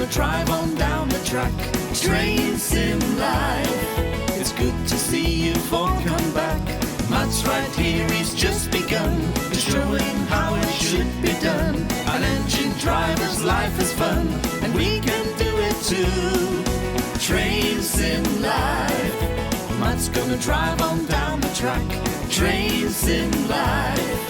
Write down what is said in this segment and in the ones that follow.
drive on down the track. Train sim life. It's good to see you've all come back. Matt's right here, he's just begun to showing how it should be done. An engine driver's life is fun, and we can do it too. Train sim life. Matt's gonna drive on down the track. Train sim life.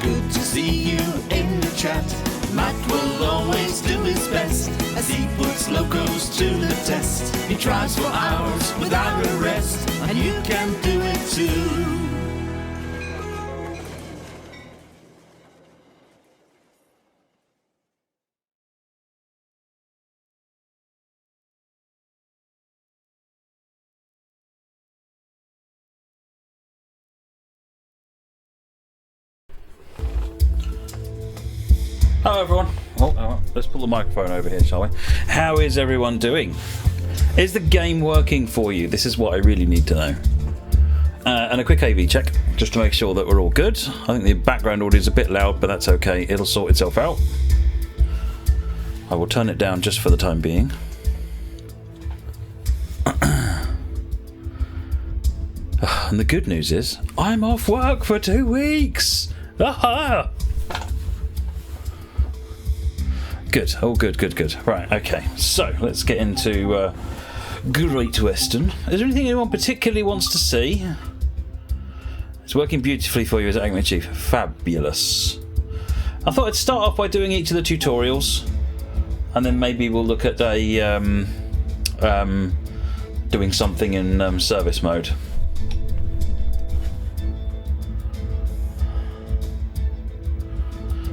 Good to see you in the chat. Matt will always do his best as he puts locos to the test. He drives for hours without a rest, and you can do it too. Hello everyone. Let's pull the microphone over here, shall we? How is everyone doing? Is the game working for you? This is what I really need to know. And a quick AV check, just to make sure that we're all good. I think the background audio is a bit loud, but that's okay. It'll sort itself out. I will turn it down just for the time being. And the good news is, I'm off work for 2 weeks! Aha! Good. Oh, good. Right, okay. So, let's get into Great Western. Is there anything anyone particularly wants to see? It's working beautifully for you as Acme Chief. Fabulous. I thought I'd start off by doing each of the tutorials, and then maybe we'll look at a doing something in service mode.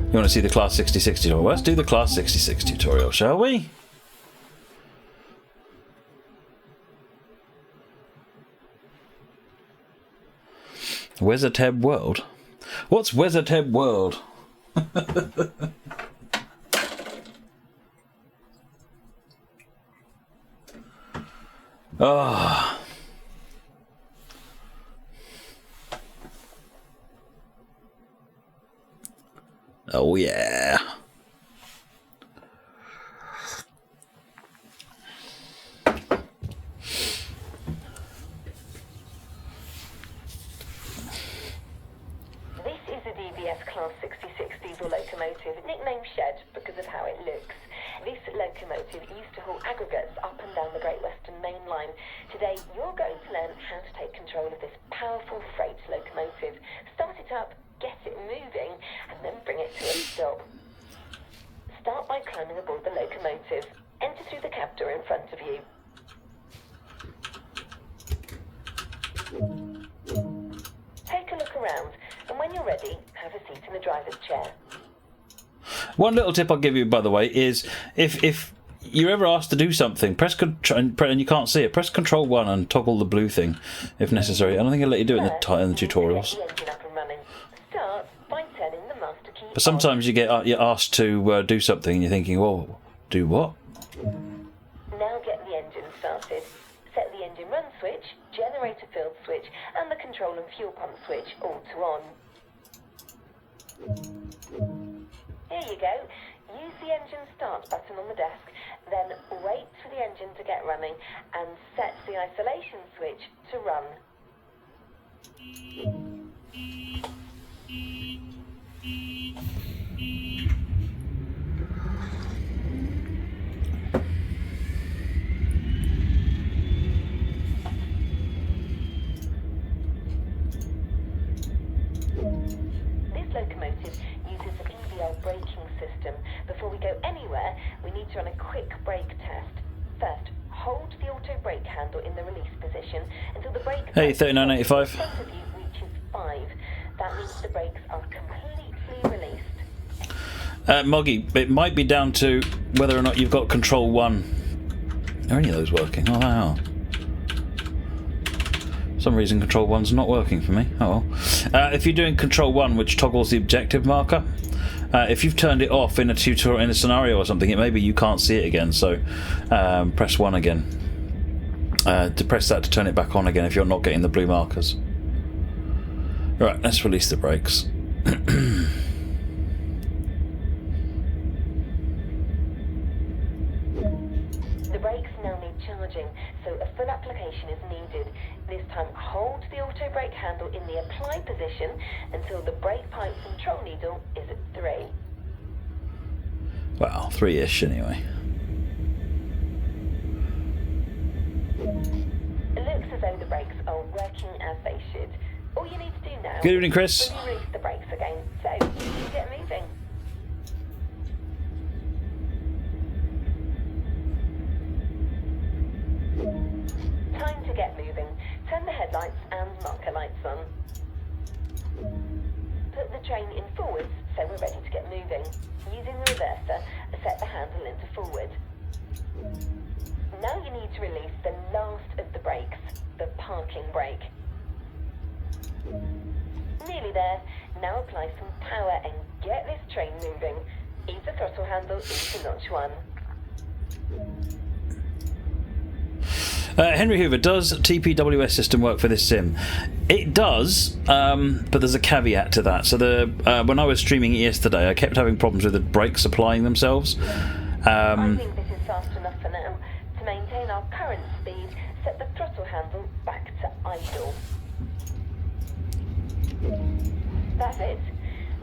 You want to see the Class 66 tutorial? Let's do the Class 66 tutorial, shall we? Wezateb World? What's Wezateb World? Ah. Oh yeah. This is a DBS Class 66 diesel locomotive, nicknamed Shed because of how it looks. This locomotive used to haul aggregates up and down the Great Western Main Line. Today you're going to learn how to take control of this powerful freight locomotive. Start it up, get it moving, and then bring it to a stop. Start by climbing aboard the locomotive. Enter through the cab door in front of you. Take a look around, and when you're ready, have a seat in the driver's chair. One little tip I'll give you, by the way, is if you're ever asked to do something, and you can't see it, press Control 1 and toggle the blue thing if necessary. I don't think I'll let you do it in the tutorials. But sometimes you're asked to do something and you're thinking, well, do what? Now get the engine started. Set the engine run switch, generator field switch, and the control and fuel pump switch all to on. Here you go. Use the engine start button on the desk, then wait for the engine to get running and set the isolation switch to run. This locomotive uses the PVL braking system. Before we go anywhere, we need to run a quick brake test. First, hold the auto brake handle in the release position until the brake Hey, 3985. in front of you reaches 5. That means the brakes are completely released. Moggy, it might be down to whether or not you've got Control 1. Are any of those working? Oh, wow. For some reason Control 1's not working for me. Oh well. If you're doing Control 1, which toggles the objective marker, if you've turned it off in a tutorial, in a scenario or something, it maybe you can't see it again, so press 1 again. To press that to turn it back on again if you're not getting the blue markers. Right, let's release the brakes. need charging, so a full application is needed. This time, hold the auto brake handle in the apply position until the brake pipe control needle is at 3. Well, 3-ish anyway. It looks as though the brakes are working as they should. All you need to do now Good evening, Chris. is release the brakes again, so you can get moving. Time to get moving. Turn the headlights and marker lights on. Put the train in forwards so we're ready to get moving. Using the reverser, set the handle into forward. Now you need to release the last of the brakes, the parking brake. Nearly there. Now apply some power and get this train moving. Ease the throttle handle into notch 1. Henry Hoover, does TPWS system work for this sim? It does, but there's a caveat to that. So when I was streaming it yesterday, I kept having problems with the brakes applying themselves. I think this is fast enough for now. To maintain our current speed, set the throttle handle back to idle. That's it.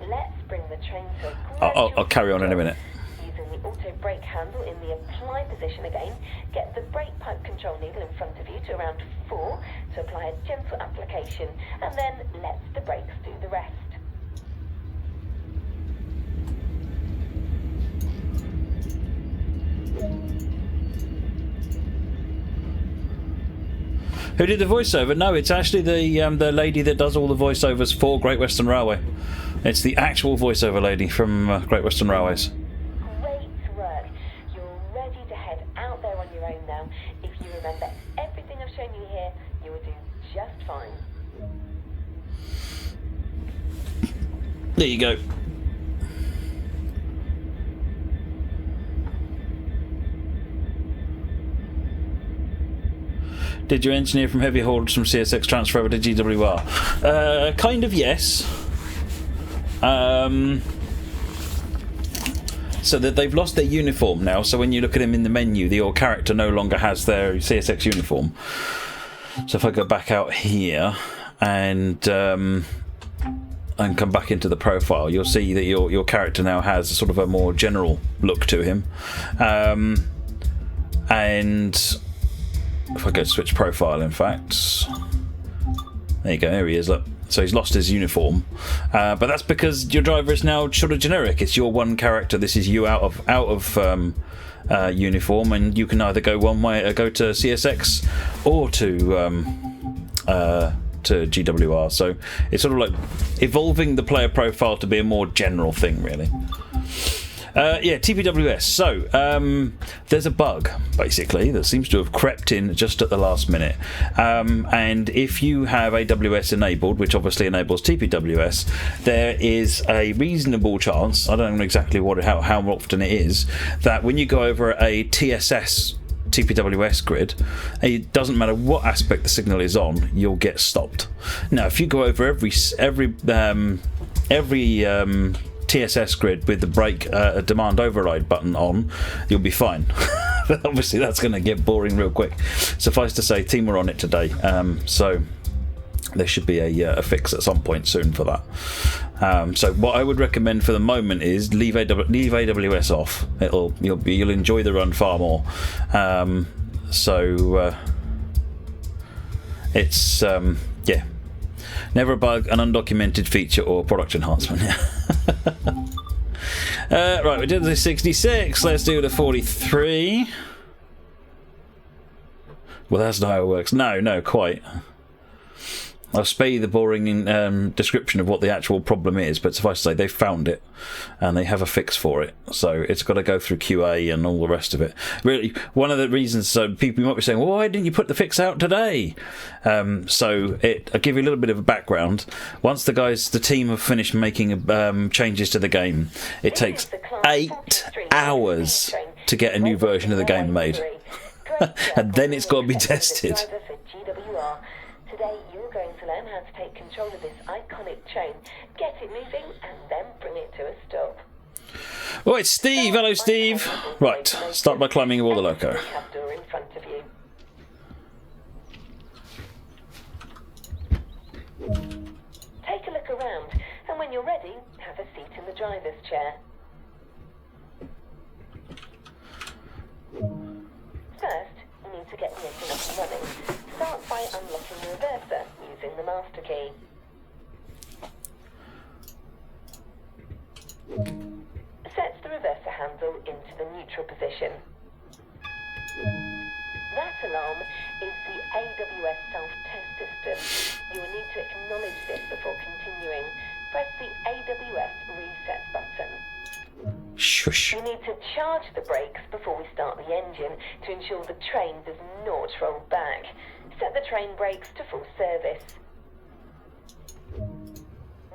Let's bring the train to a gradual I'll carry on in a minute. Using the auto brake handle in the apply position again, get the brake pipe control needle in front of you to around 4 to apply a gentle application, and then let the brakes do the rest. Who did the voiceover? No, it's actually the lady that does all the voiceovers for Great Western Railway. It's the actual voiceover lady from Great Western Railways. Great work. You're ready to head out there on your own now. If you remember everything I've shown you here, you will do just fine. There you go. Did your engineer from Heavy Haulage from CSX transfer over to GWR? Kind of, yes. So that they've lost their uniform now, so when you look at them in the menu, your character no longer has their CSX uniform. So if I go back out here and come back into the profile, you'll see that your character now has sort of a more general look to him. And if I go to switch profile, in fact, there you go, here he is, look. So he's lost his uniform, but that's because your driver is now sort of generic. It's your one character. This is you out of uniform, and you can either go one way, go to CSX, or to GWR. So it's sort of like evolving the player profile to be a more general thing, really. Yeah, TPWS. So there's a bug basically that seems to have crept in just at the last minute, and if you have AWS enabled, which obviously enables TPWS, there is a reasonable chance, I don't know exactly how often it is, that when you go over a TSS TPWS grid, it doesn't matter what aspect the signal is on, you'll get stopped. Now if you go over every TSS grid with the brake demand override button on, you'll be fine. But obviously that's going to get boring real quick. Suffice to say, team are on it today, so there should be a fix at some point soon for that. So what I would recommend for the moment is leave AWS off. You'll enjoy the run far more. It's yeah. Never a bug, an undocumented feature, or product enhancement. Right, we did the 66. Let's do the 43. Well, that's not how it works. No, quite. I'll spare you the boring description of what the actual problem is, but suffice to say, they've found it and they have a fix for it. So it's got to go through QA and all the rest of it. Really, one of the reasons, so people might be saying, well, why didn't you put the fix out today? I'll give you a little bit of a background. Once the team have finished making changes to the game, it takes 8 hours to get a new version of the game made. And then it's got to be tested. Today you're going to learn how to take control of this iconic train, get it moving, and then bring it to a stop. Oh, it's Steve. Hello, Steve. Right, start by climbing aboard the loco. Cab door in front of you. Take a look around, and when you're ready, have a seat in the driver's chair. First, you need to get the engine up and running. Start by unlocking the reverser using the master key. Set the reverser handle into the neutral position. That alarm is the AWS self-test system. You will need to acknowledge this before continuing. Press the AWS reset button. Shush. You need to charge the brakes before we start the engine to ensure the train does not roll back. Set the train brakes to full service.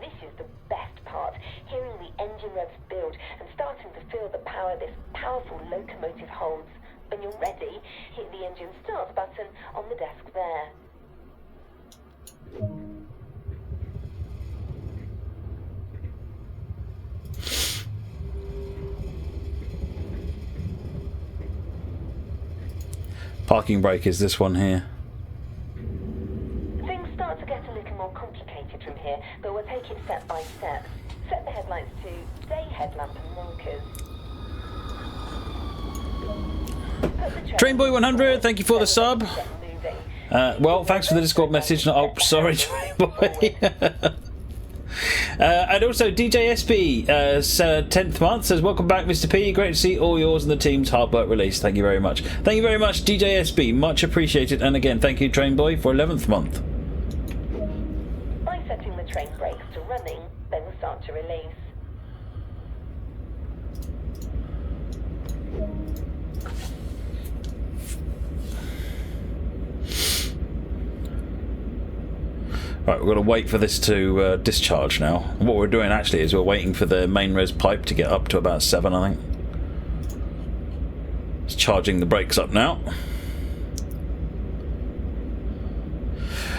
This is the best part, hearing the engine revs build and starting to feel the power this powerful locomotive holds. When you're ready, hit the engine start button on the desk there. Parking brake is this one here. Things start to get a little more complicated from here, but we'll take it step by step. Set the headlights to day headlamp and markers. Trainboy 100, thank you for the sub. Well, thanks for the Discord message. Oh, sorry, Trainboy. And also DJ SB, 10th month, says welcome back Mr. P, great to see all yours and the team's hard work released. Thank you very much. Thank you very much DJ SB, much appreciated. And again, thank you Trainboy for 11th month. By setting the train brakes to running, they will start to release. Right, we've got to wait for this to discharge now. What we're doing actually is we're waiting for the main res pipe to get up to about 7, I think. It's charging the brakes up now.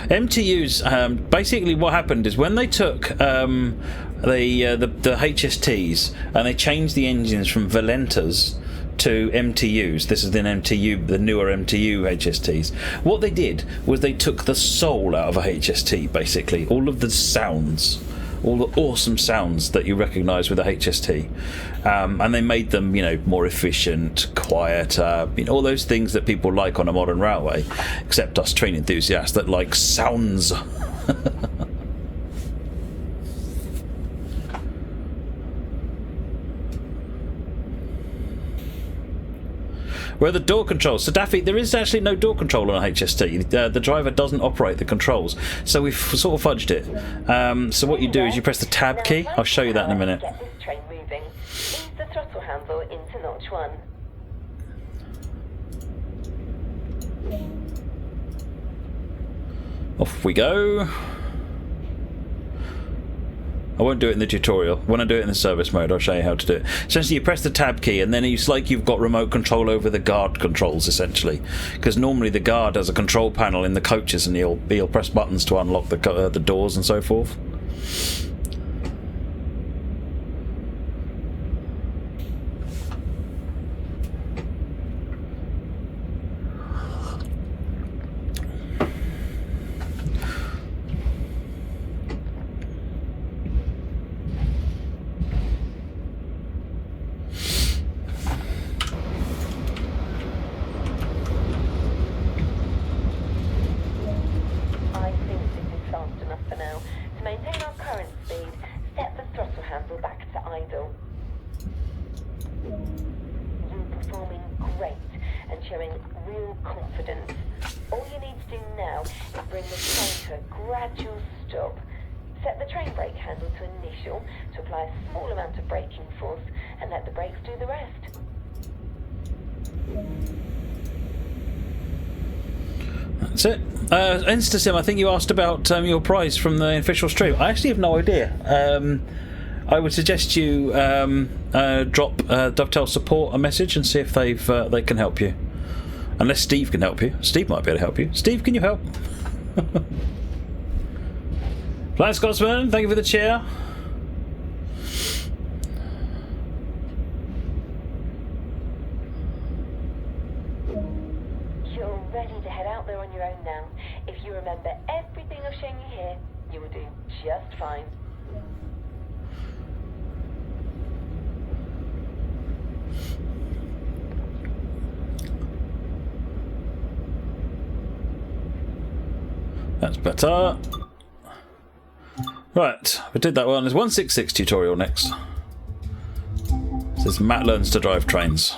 MTUs, basically what happened is when they took the HSTs and they changed the engines from Valentas to MTUs. This is an MTU, the newer MTU HSTs. What they did was they took the soul out of a HST, basically. All of the sounds, all the awesome sounds that you recognise with a HST. And they made them, you know, more efficient, quieter, you know, all those things that people like on a modern railway, except us train enthusiasts that like sounds. Where are the door controls? So Daffy, there is actually no door control on a HST. The driver doesn't operate the controls. So we've sort of fudged it. So what you do is you press the tab key. I'll show you that in a minute. Get this train moving. Ease the throttle handle into notch 1. Off we go. I won't do it in the tutorial. When I do it in the service mode, I'll show you how to do it. Essentially, you press the tab key, and then it's like you've got remote control over the guard controls, essentially. Because normally the guard has a control panel in the coaches, and he'll press buttons to unlock the doors and so forth. That's it. Instasim, I think you asked about your prize from the official stream. I actually have no idea. I would suggest you drop Dovetail support a message and see if they can help you. Unless Steve can help you. Steve might be able to help you. Steve, can you help? Flying Scotsman, thank you for the chair. You will do just fine. That's better. Right, we did that one. There's 166 tutorial next. This is Matt learns to drive trains.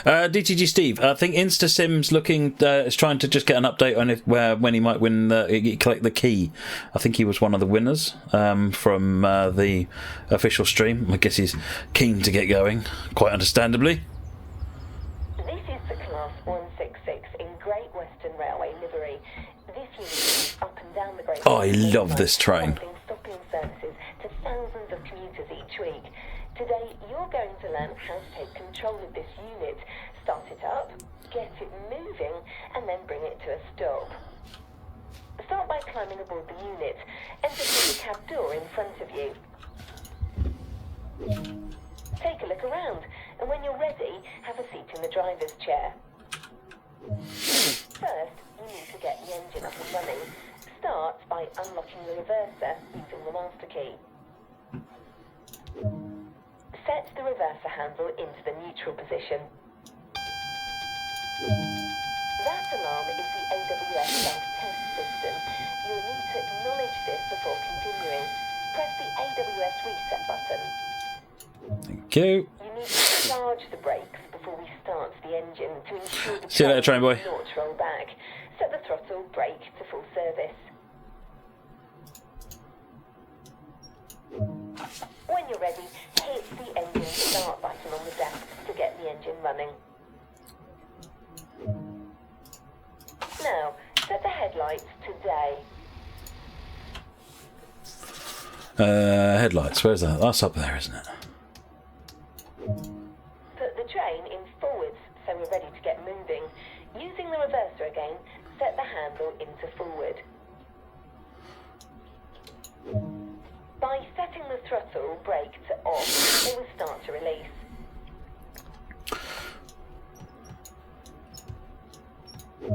DTG Steve, I think InstaSim's looking is trying to just get an update on when he might win collect the key. I think he was one of the winners from the official stream. I guess he's keen to get going, quite understandably. This is the Class 166 in Great Western Railway livery. This unit moves up and down the Great Oh, I Western love Railway, this train. providing stopping services to thousands of commuters each week. Today, you're going to learn how to take control of this unit, start it up, get it moving, and then bring it to a stop. Start by climbing aboard the unit. Enter through the cab door in front of you. Take a look around, and when you're ready, have a seat in the driver's chair. First, you need to get the engine up and running. Start by unlocking the reverser using the master key. Set the reverser handle into the neutral position. That alarm is the AWS self-test system. You will need to acknowledge this before continuing. Press the AWS reset button. Thank you. You need to charge the brakes before we start the engine to ensure the See you later, train boy. does not roll back. Set the throttle brake to full service. When you're ready, hit the engine start button on the desk to get the engine running. Now, set the headlights to day. Headlights, where's that? That's up there, isn't it? Put the train in forwards so we're ready to get moving. Using the reverser again, set the handle into forward. By setting the throttle brake to off, it will start to release.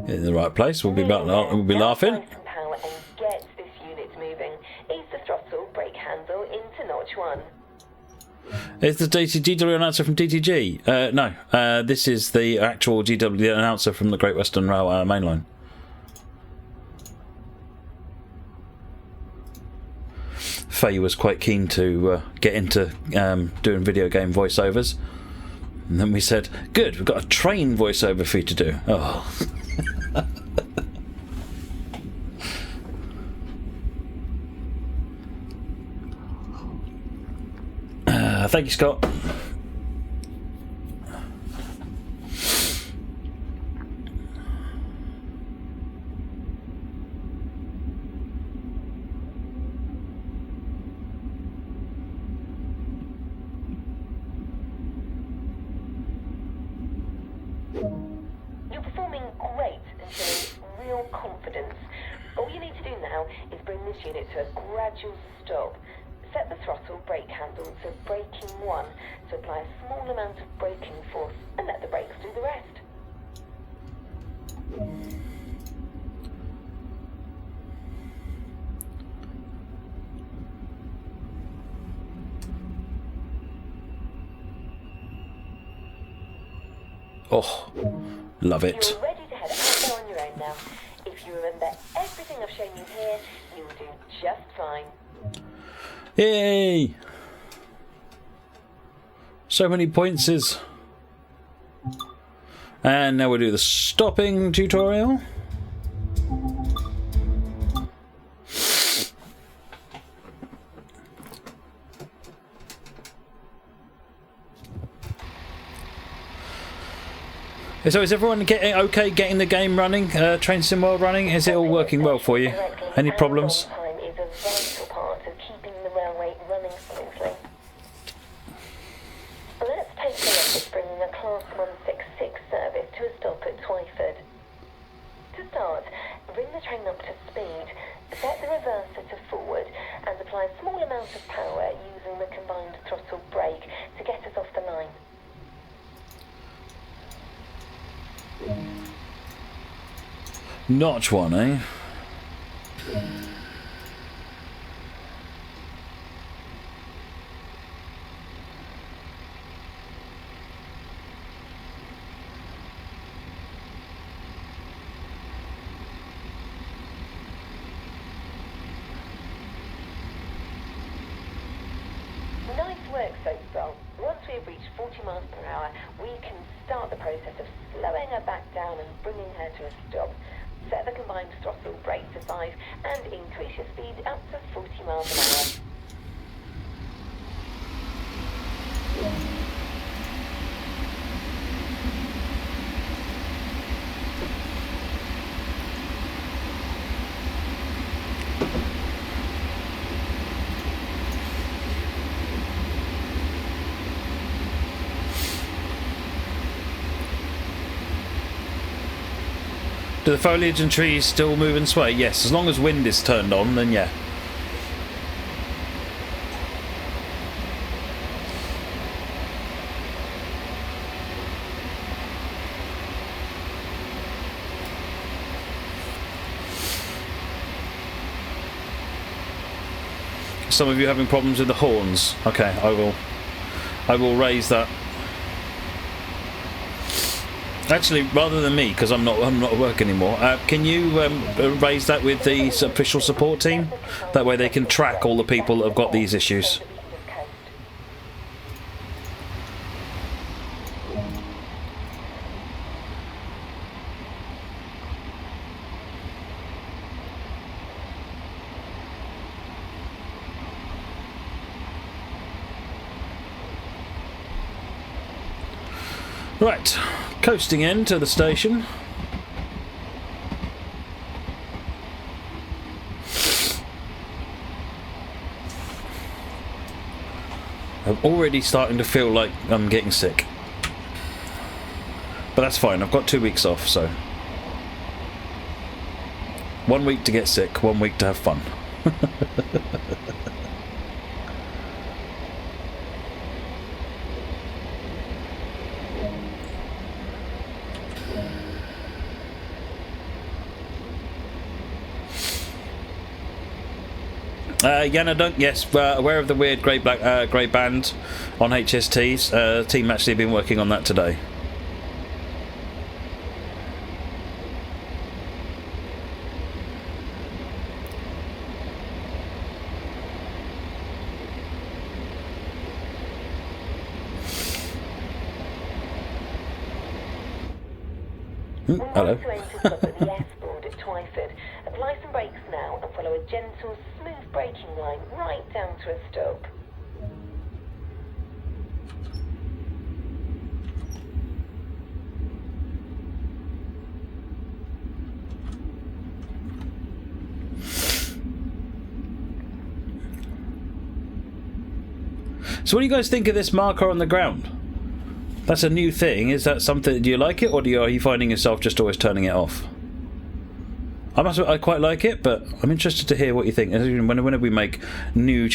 In the right place, we'll be laughing. Apply some power and get this unit moving. Ease the throttle brake handle into notch 1. Is the GW announcer from DTG? No, this is the actual GW announcer from the Great Western Rail mainline. Faye was quite keen to get into doing video game voiceovers, and then we said, "Good, we've got a train voiceover for you to do." Oh. Thank you, Scott. You're performing great and showing real confidence. All you need to do now is bring this unit to a gradual stop. Set the throttle brake handle to braking 1 to apply a small amount of braking force and let the brakes do the rest. Oh, love it. You're ready to head out there on your own now. If you remember everything I've shown you here, you will do just fine. Yay! So many points is. And now we'll do the stopping tutorial. So is everyone getting the game running? Train Sim World running? Is it all working well for you? Any problems? Time is a vital part of keeping the railway running smoothly. Let's take a look at bringing a Class 166 service to a stop at Twyford. To start, bring the train up to speed, set the reverser to forward, and apply a small amount of power using the combined throttle brake to get us off the line. Notch one, eh? Nice work so far. Once we have reached 40 miles per hour, we can start the process of slowing her back down and bringing her to a stop. Set the combined throttle brake to 5 and increase your speed up to 40 miles an hour. Do the foliage and trees still move and sway? Yes, as long as wind is turned on, then yeah. Some of you having problems with the horns. Okay, I will raise that. Actually, rather than me, because I'm not at work anymore. Can you raise that with the official support team? That way they can track all the people that have got these issues. Right, coasting into the station. I'm already starting to feel like I'm getting sick. But that's fine, I've got 2 weeks off, so 1 week to get sick, 1 week to have fun. Yanadunk, yes, aware of the weird grey band on HSTs. The team actually been working on that today. Hello. Apply some brakes now and follow a gentle, smooth braking line right down to a stop. So what do you guys think of this marker on the ground? That's a new thing. Is that something? Do you like it, or are you finding yourself just always turning it off? I quite like it, but I'm interested to hear what you think. Whenever we make new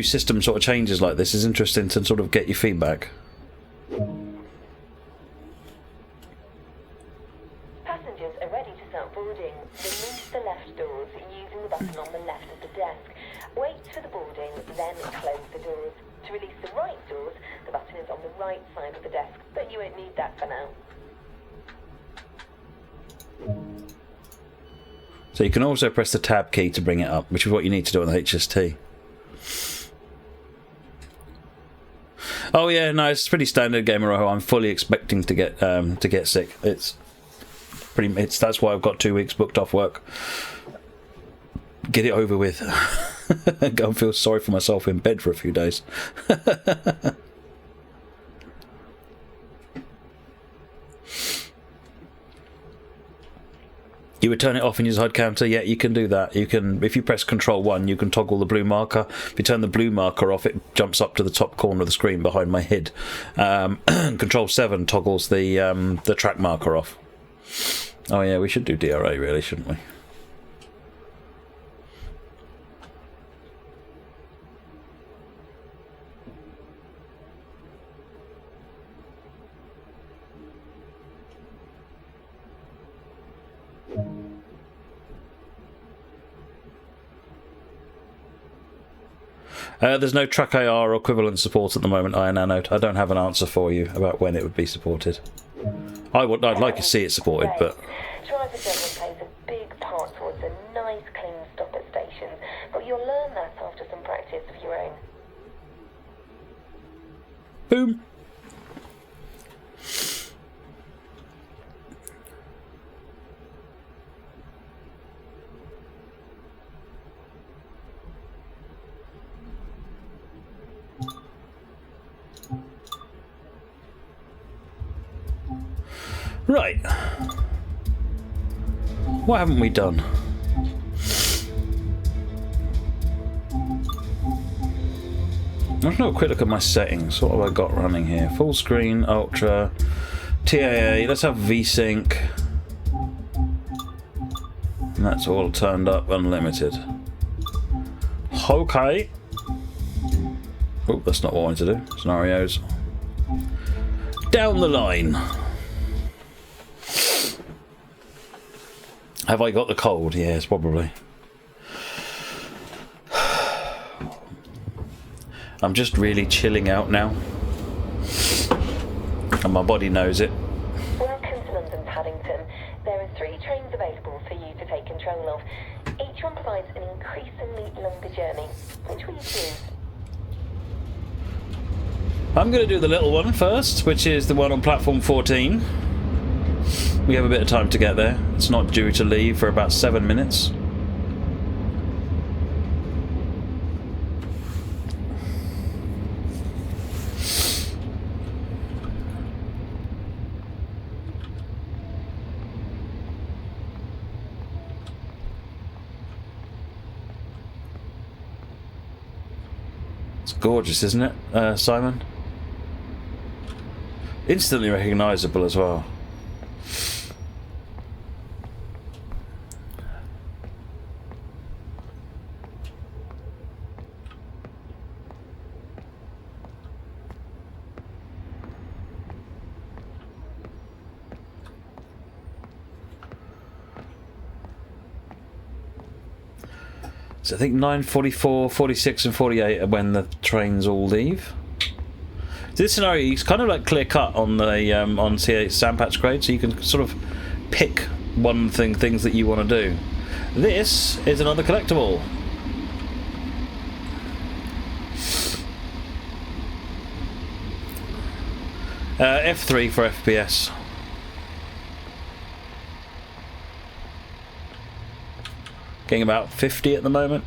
system sort of changes like this, it's interesting to sort of get your feedback. Passengers are ready to start boarding. Release the left doors using the button on the left of the desk. Wait for the boarding, then close the doors. To release the right doors, the button is on the right side of the desk, but you won't need that for now. So you can also press the tab key to bring it up, which is what you need to do on the HST. Oh yeah, no, it's pretty standard Gamer Rojo. I'm fully expecting to get sick. That's why I've got 2 weeks booked off work. Get it over with. Go and feel sorry for myself in bed for a few days. You would turn it off and use HUD counter. Yeah, you can do that. You can, if you press Control 1, you can toggle the blue marker. If you turn the blue marker off, it jumps up to the top corner of the screen behind my head. Control 7 toggles the track marker off. Oh yeah, we should do DRA really, shouldn't we? There's no track AR or equivalent support at the moment, Iron Anode. I don't have an answer for you about when it would be supported. I'd like to see it supported, but... Driver generally plays a big part towards a nice clean stop at stations, but you'll learn that after some practice of your own. Boom! Right. What haven't we done? Let's have a quick look at my settings. What have I got running here? Full screen, ultra, TAA. Let's have VSync. And that's all turned up, unlimited. Okay. Oh, that's not what I wanted to do. Scenarios. Down the line. Have I got the cold? Yes, probably. I'm just really chilling out now. And my body knows it. Welcome to London Paddington. There are 3 trains available for you to take control of. Each one provides an increasingly longer journey. Which will you choose? I'm going to do the little one first, which is the one on platform 14. We have a bit of time to get there. It's not due to leave for about 7 minutes. It's gorgeous, isn't it, Simon? Instantly recognisable as well. So I think 9:44, 46 and 48 are when the trains all leave. This scenario is kind of like clear cut on the on C8 Sandpatch grade, so you can sort of pick things that you want to do. This is another collectible. F3 for FPS. Getting about 50 at the moment,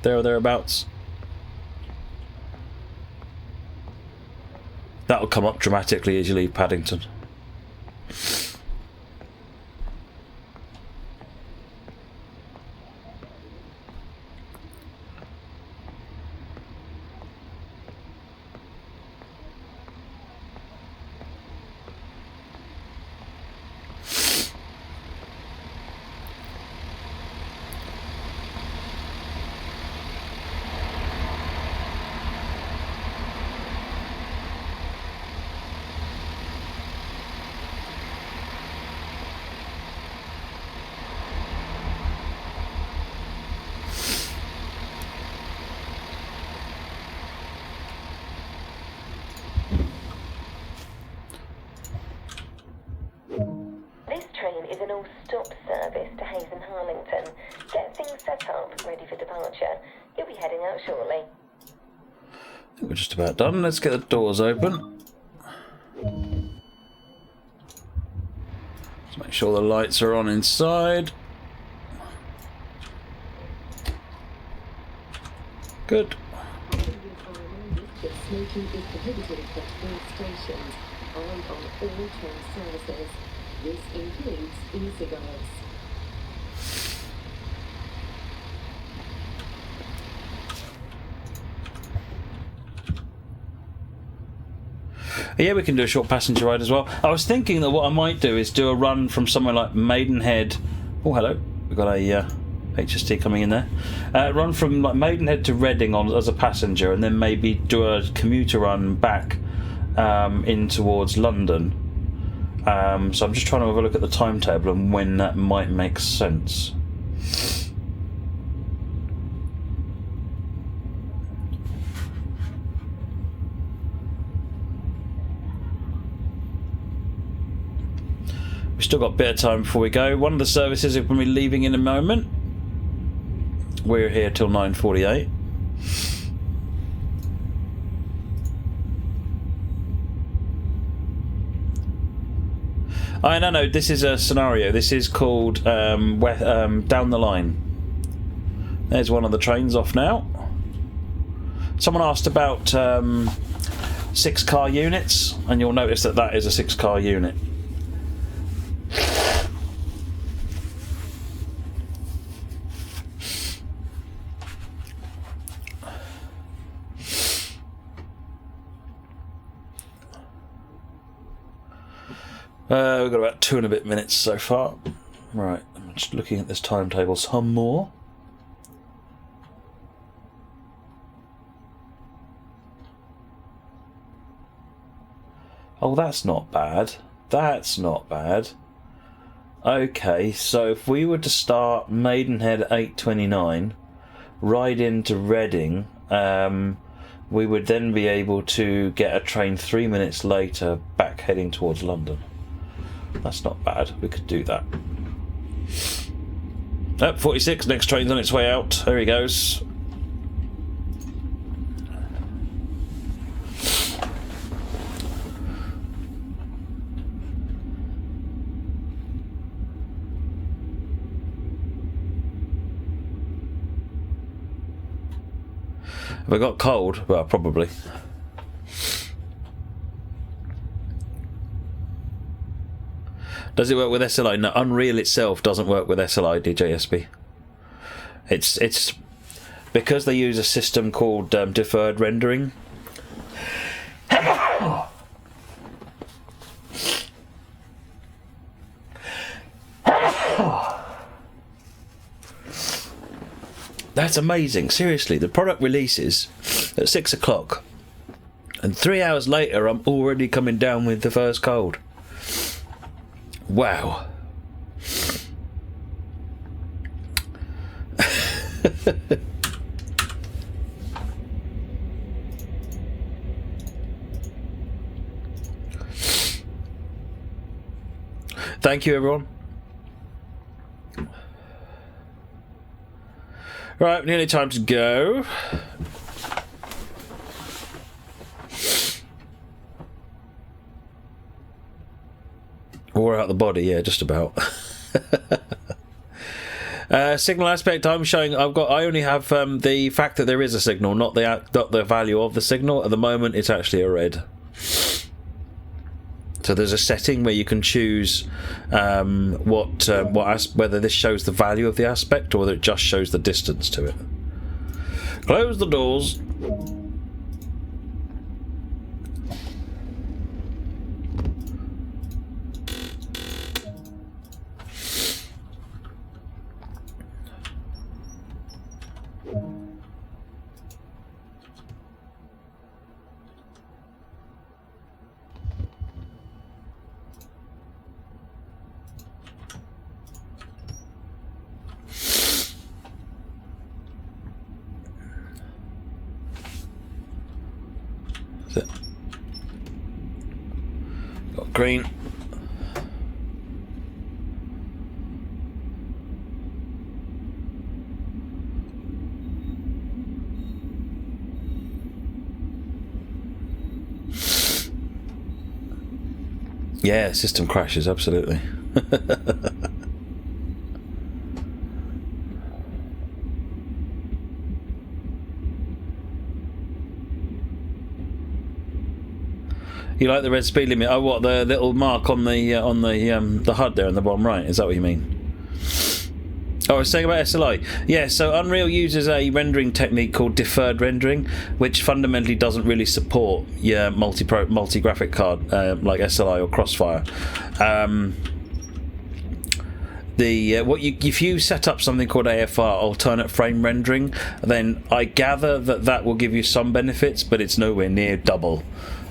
there or thereabouts. That'll come up dramatically as you leave Paddington. Is an all-stop service to Hayes and Harlington. Get things set up, ready for departure. You'll be heading out shortly. I think we're just about done. Let's get the doors open. Let's make sure the lights are on inside. Good. Smoking is prohibited at all stations and on all train services. This includes e-cigarettes. Yeah, we can do a short passenger ride as well. I was thinking that what I might do is do a run from somewhere like Maidenhead. Oh, hello. We've got a HST coming in there. Run from like Maidenhead to Reading as a passenger, and then maybe do a commuter run back in towards London. So I'm just trying to have a look at the timetable and when that might make sense. We've still got a bit of time before we go. One of the services is going to be leaving in a moment. We're here till 9:48. No, this is a scenario. This is called Down the Line. There's one of the trains off now. Someone asked about 6-car units, and you'll notice that that is a 6-car unit. We've got about 2 and a bit minutes so far. Right, I'm just looking at this timetable some more. Oh, that's not bad. That's not bad. Okay, so if we were to start Maidenhead at 8:29, ride into Reading, we would then be able to get a train 3 minutes later back heading towards London. That's not bad. We could do that. 46, next train's on its way out. There he goes. Have I got cold? Well, probably. Does it work with SLI? No, Unreal itself doesn't work with SLI, DJSB. It's because they use a system called deferred rendering. That's amazing. Seriously, the product releases at 6 o'clock, and 3 hours later, I'm already coming down with the first cold. Wow. Thank you, everyone. Right, nearly time to go. Or out the body, yeah, just about. Signal aspect. I'm showing. I only have the fact that there is a signal, not the value of the signal. At the moment, it's actually a red. So there's a setting where you can choose whether this shows the value of the aspect or whether it just shows the distance to it. Close the doors. Got green. Yeah, system crashes, absolutely. You like the red speed limit? Oh, what, the little mark on the HUD there in the bottom right? Is that what you mean? Oh, I was saying about SLI. Yeah, so Unreal uses a rendering technique called deferred rendering, which fundamentally doesn't really support your multi-graphic card like SLI or Crossfire. If you set up something called AFR, alternate frame rendering, then I gather that will give you some benefits, but it's nowhere near double.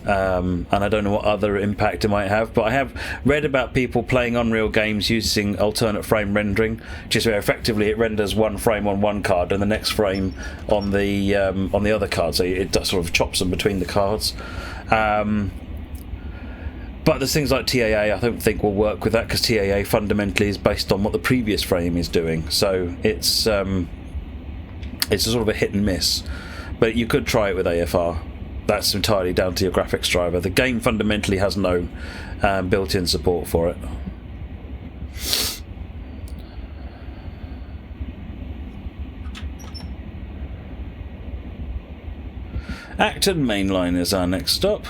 And I don't know what other impact it might have, but I have read about people playing Unreal games using alternate frame rendering, which is where effectively it renders one frame on one card and the next frame on the other card, so it sort of chops them between the cards. But there's things like TAA I don't think will work with that, because TAA fundamentally is based on what the previous frame is doing. So it's a sort of a hit and miss. But you could try it with AFR. That's entirely down to your graphics driver. The game fundamentally has no built-in support for it. Acton Mainline is our next stop.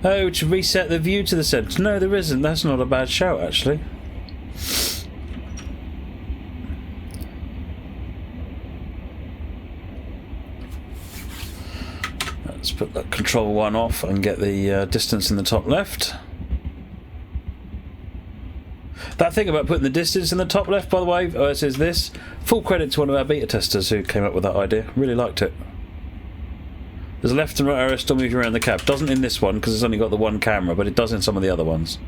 Oh, to reset the view to the centre. No, there isn't. That's not a bad shout, actually. Let's put that control 1 off and get the distance in the top left. That thing about putting the distance in the top left, by the way, it says this. Full credit to one of our beta testers who came up with that idea. Really liked it. There's a left and right arrow still moving around the cab. Doesn't in this one because it's only got the one camera, but it does in some of the other ones.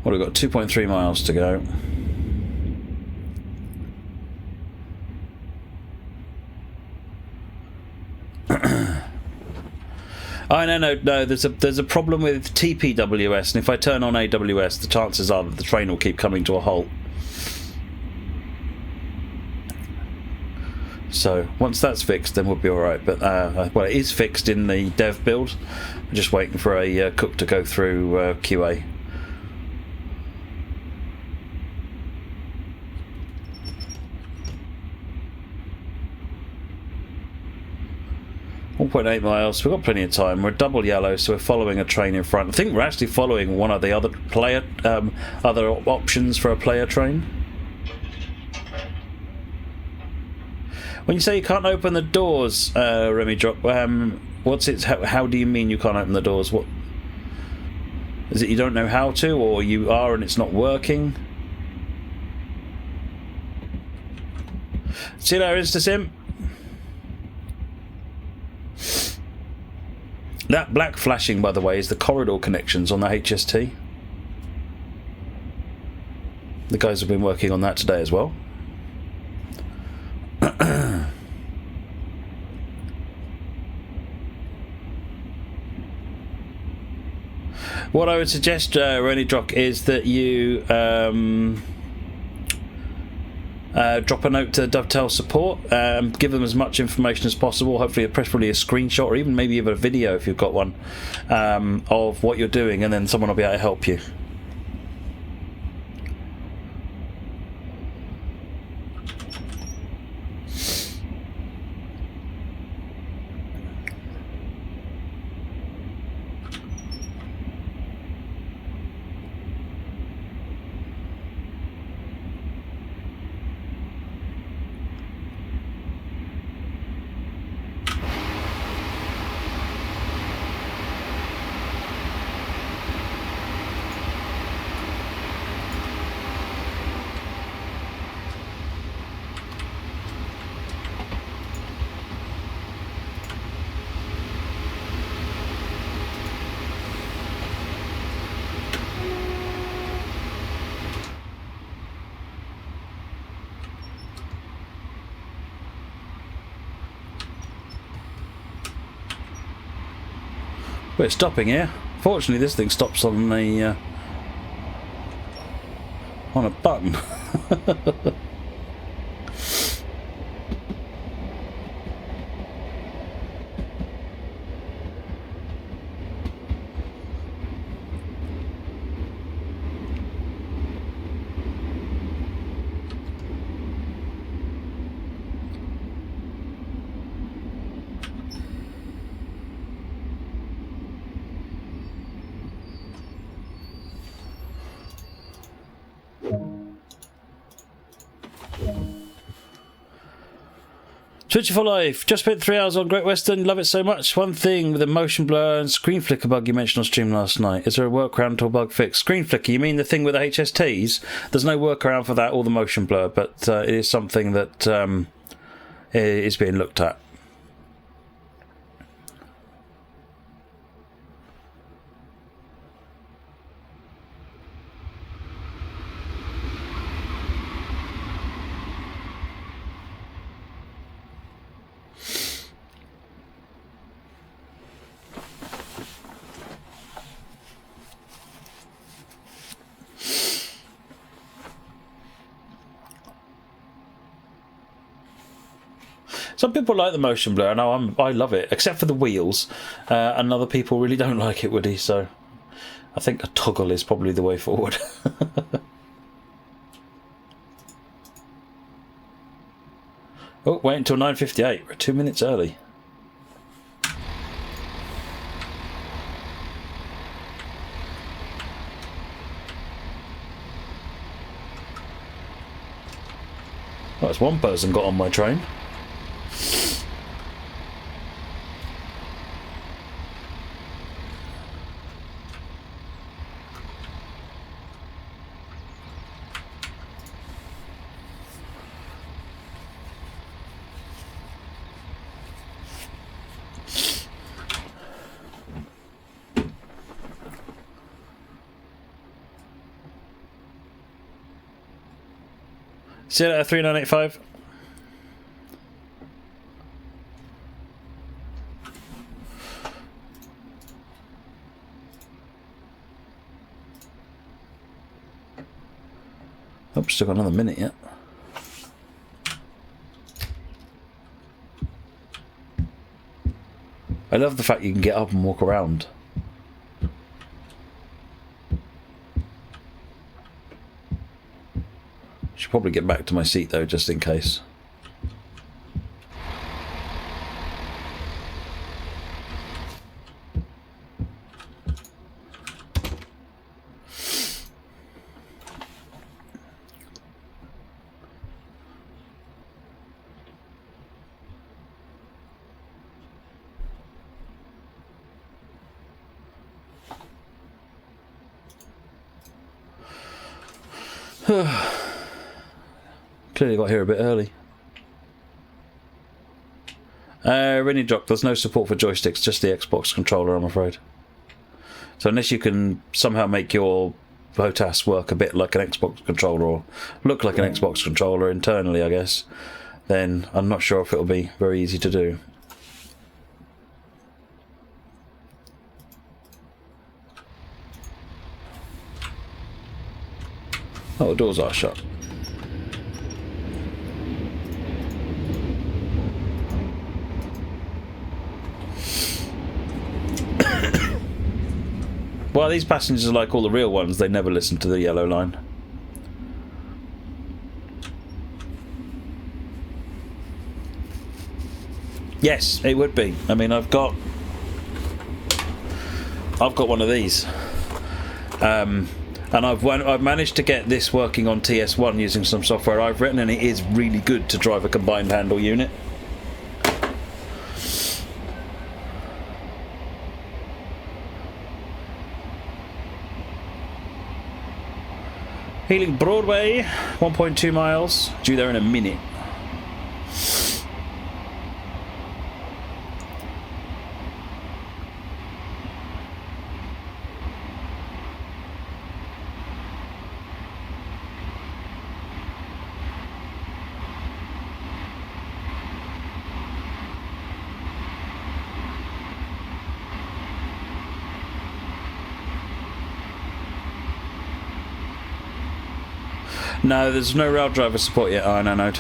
Well, we've got 2.3 miles to go. Oh, no. There's a problem with TPWS, and if I turn on AWS, the chances are that the train will keep coming to a halt. So once that's fixed, then we'll be all right. But well, it is fixed in the dev build. I'm just waiting for a cook to go through QA. .8 miles. We've got plenty of time. We're double yellow, so we're following a train in front. I think we're actually following one of the other player, other options for a player train. When you say you can't open the doors, Remy Drop, what's it? How do you mean you can't open the doors? What is it? You don't know how to, or you are and it's not working? See you later, InstaSim. That black flashing, by the way, is the corridor connections on the HST. The guys have been working on that today as well. What I would suggest, Ronnie Drock, is that you drop a note to Dovetail support, give them as much information as possible, hopefully preferably a screenshot or even maybe even a video if you've got one, of what you're doing, and then someone will be able to help you. We're stopping here. Fortunately, this thing stops on the on a button. Twitchy for Life. Just spent 3 hours on Great Western. Love it so much. One thing with the motion blur and screen flicker bug you mentioned on stream last night. Is there a workaround to a bug fix? Screen flicker, you mean the thing with the HSTs? There's no workaround for that or the motion blur, but it is something that is being looked at. Some people like the motion blur, and I love it, except for the wheels, and other people really don't like it, Woody, so I think a toggle is probably the way forward. Oh, wait until 9:58, we're 2 minutes early. Well, that's one person got on my train. See you later, 3985. Oh, still got another minute yet. I love the fact you can get up and walk around. Should probably get back to my seat though, just in case. Clearly got here a bit early. Rennie Jock, there's no support for joysticks, just the Xbox controller, I'm afraid. So unless you can somehow make your HOTAS work a bit like an Xbox controller, or look like an Xbox controller internally, I guess, then I'm not sure if it'll be very easy to do. Oh, the doors are shut. Well, these passengers are like all the real ones. They never listen to the yellow line. Yes, it would be. I mean, I've got one of these, and I've managed to get this working on TS1 using some software I've written, and it is really good to drive a combined handle unit. Healing Broadway, 1.2 miles. Due there in a minute. No, there's no rail driver support yet, Iron Anode.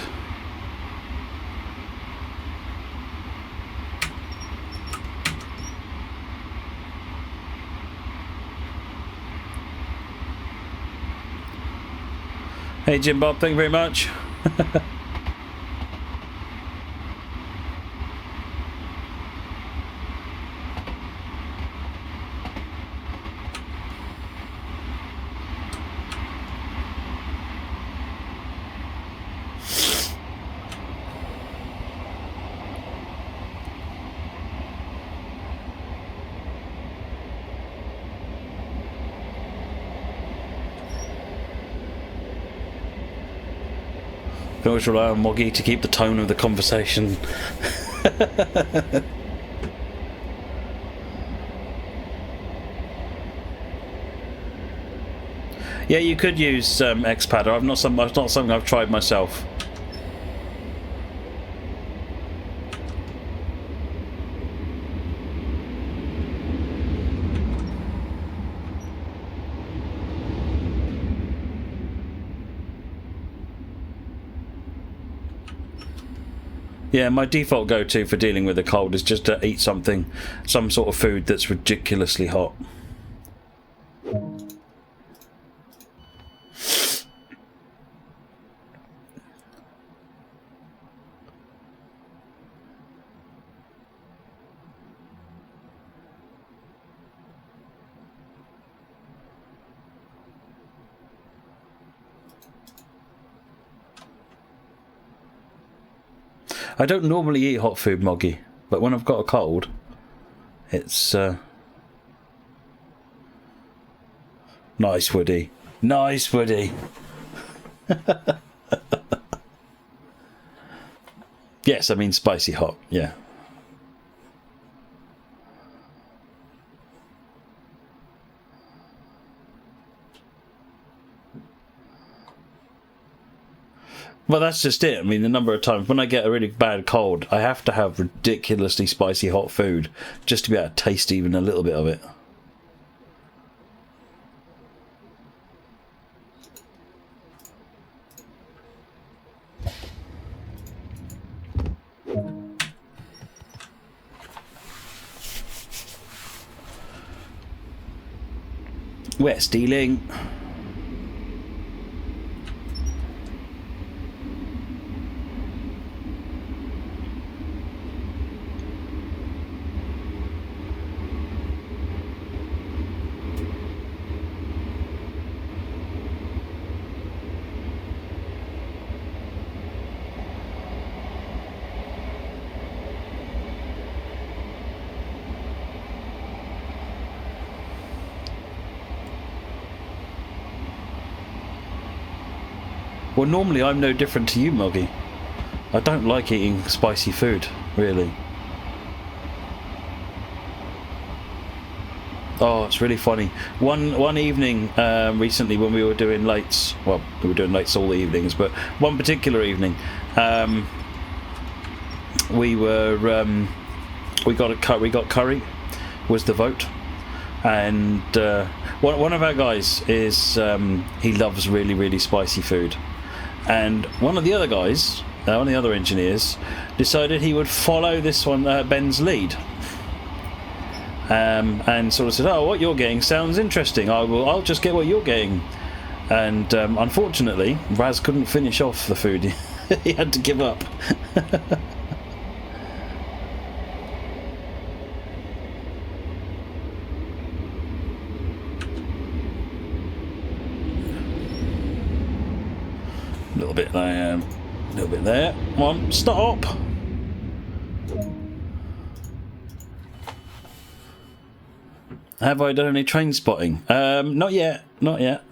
Hey Jim Bob, thank you very much. can always rely on Moggy to keep the tone of the conversation. Yeah, you could use Xpadder. It's not something I've tried myself. Yeah, my default go-to for dealing with a cold is just to eat some sort of food that's ridiculously hot. I don't normally eat hot food, Moggy, but when I've got a cold, it's nice, Woody. Nice, Woody. Yes, I mean spicy hot, yeah. Well, that's just it. I mean, the number of times when I get a really bad cold, I have to have ridiculously spicy hot food just to be able to taste even a little bit of it. We're stealing. Well, normally I'm no different to you, Moggy. I don't like eating spicy food, really. Oh, it's really funny. One evening recently when we were doing lates, well, we were doing lates all the evenings, but one particular evening, we got curry was the vote, and one of our guys is he loves really spicy food. And one of the other guys, one of the other engineers, decided he would follow this one, Ben's lead, and sort of said, "Oh, what you're getting sounds interesting. I'll just get what you're getting." And unfortunately, Raz couldn't finish off the food. He had to give up. A little bit there, a little bit there. Come on, stop! Have I done any train spotting? Not yet, not yet.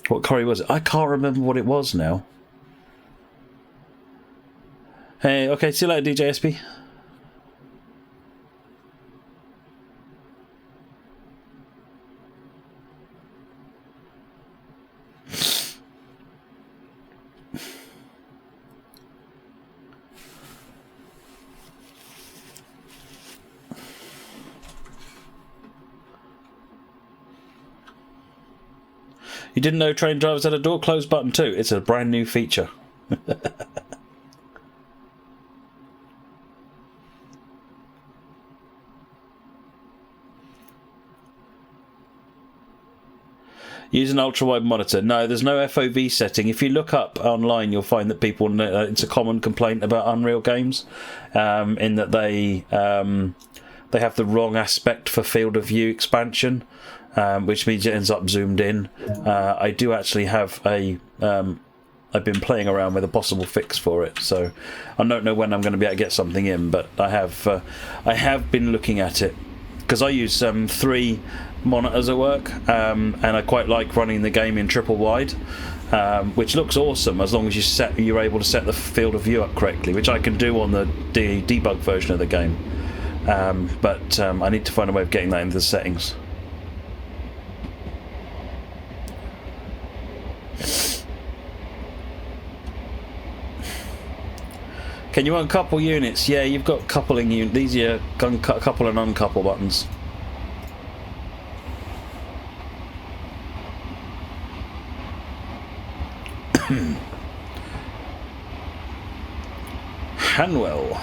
What curry was it? I can't remember what it was now. Hey, okay, see you later, DJSP. You didn't know train drivers had a door close button too? It's a brand new feature. Use an ultra-wide monitor. No, there's no FOV setting. If you look up online, you'll find that people, it's a common complaint about Unreal games, in that they have the wrong aspect for field of view expansion. Which means it ends up zoomed in. I do actually have I've been playing around with a possible fix for it, so I don't know when I'm going to be able to get something in, but I have been looking at it, because I use 3 monitors at work, and I quite like running the game in triple wide, which looks awesome as long as you're able to set the field of view up correctly, which I can do on the debug version of the game. But I need to find a way of getting that into the settings. Can you uncouple units? Yeah, you've got coupling units. These are your couple and uncouple buttons. Hanwell.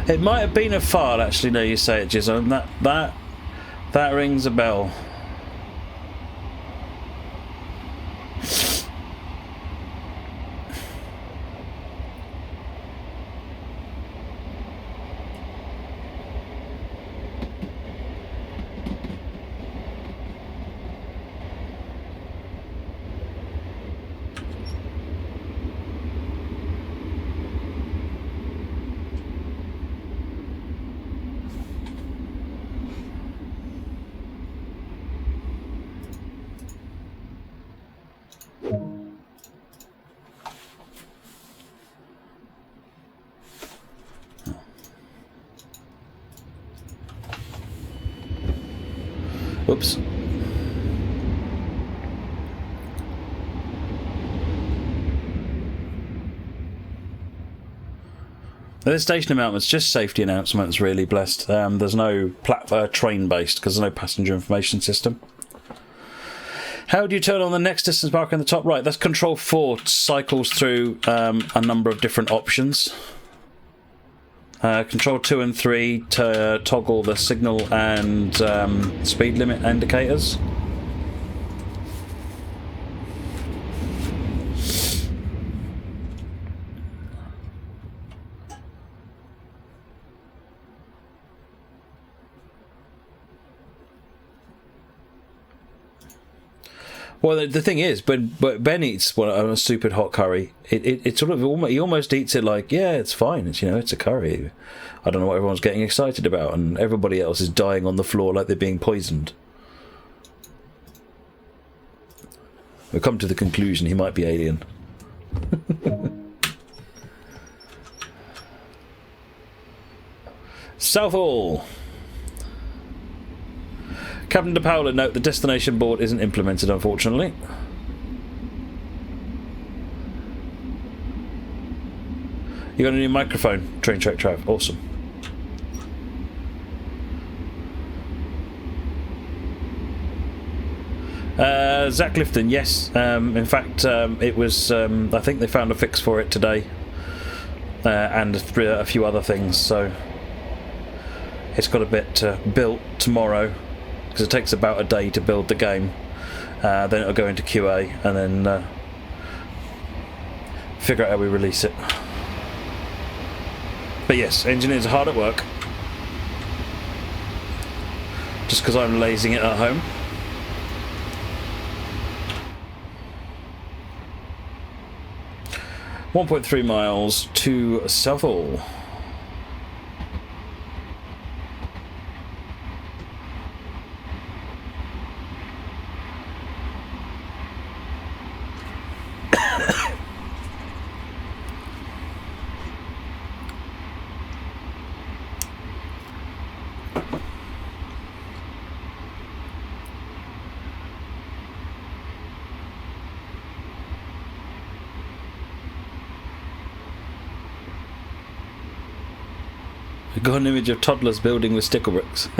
It might have been a file, actually. No, you say it, Jizzo. That rings a bell. Oops. This station announcements, just safety announcements, really blessed. There's no train based because there's no passenger information system. How do you turn on the next distance marker in the top right? That's Control 4 cycles through a number of different options. Control 2 and 3 to toggle the signal and speed limit indicators. Well, the thing is, but Ben eats a stupid hot curry. It sort of he almost eats it like, yeah, it's fine. It's it's a curry. I don't know what everyone's getting excited about, and everybody else is dying on the floor like they're being poisoned. We've come to the conclusion he might be alien. Southall. Captain De Paula, note the destination board isn't implemented, unfortunately. You got a new microphone, Train Trek Trav. Awesome. Zach Clifton, yes. In fact, it was. I think they found a fix for it today, and a few other things. So it's got a bit built tomorrow. Because it takes about a day to build the game, then it'll go into QA and then figure out how we release it. But yes, engineers are hard at work. Just because I'm lazing it at home. .3 miles to Southall. Got an image of toddlers building with sticker bricks.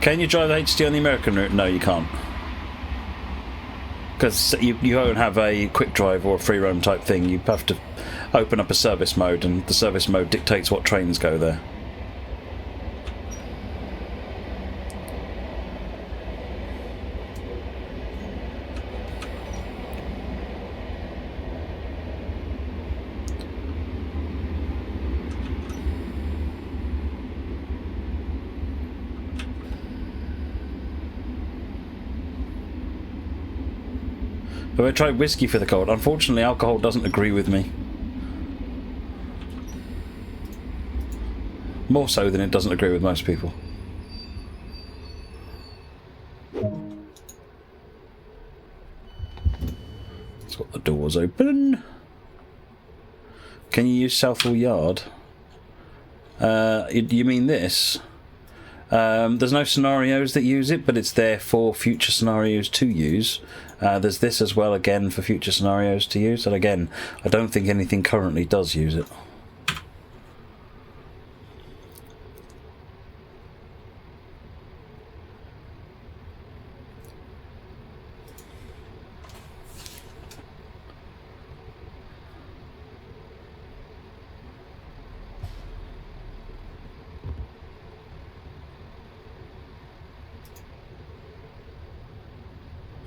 Can you drive the HT on the American route? No, you can't. Because you won't have a quick drive or a free roam type thing. You have to open up a service mode, and the service mode dictates what trains go there. But I tried whiskey for the cold. Unfortunately, alcohol doesn't agree with me. More so than it doesn't agree with most people. It's got the doors open. Can you use Southall Yard? You mean this? There's no scenarios that use it, but it's there for future scenarios to use. There's this as well, again, for future scenarios to use. And again, I don't think anything currently does use it.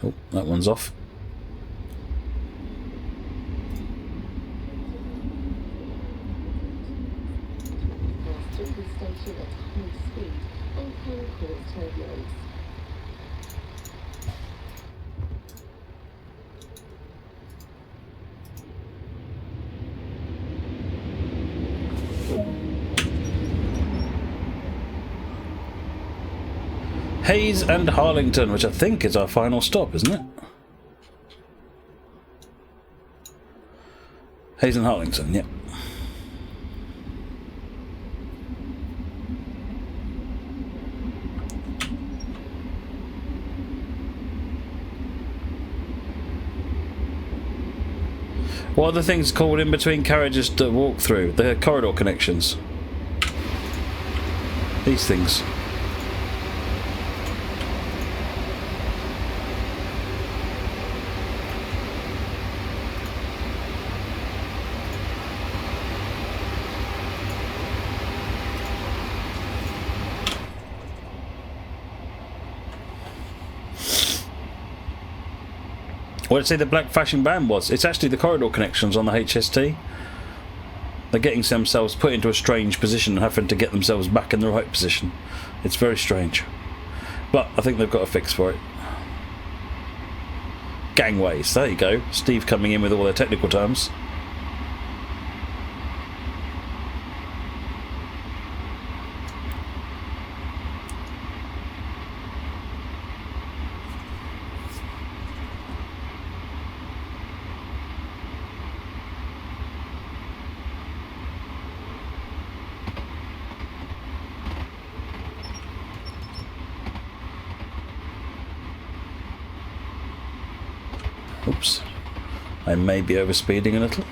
Oh, that one's off. Pass through the station at high speed and can cause turbulence. Hayes and Harlington, which I think is our final stop, isn't it? Hayes and Harlington, yep. What are the things called in between carriages to walk through? The corridor connections. These things. What did I say the black flashing band was? It's actually the corridor connections on the HST. They're getting themselves put into a strange position and having to get themselves back in the right position. It's very strange. But I think they've got a fix for it. Gangways, there you go. Steve coming in with all their technical terms. Oops. I may be overspeeding a little.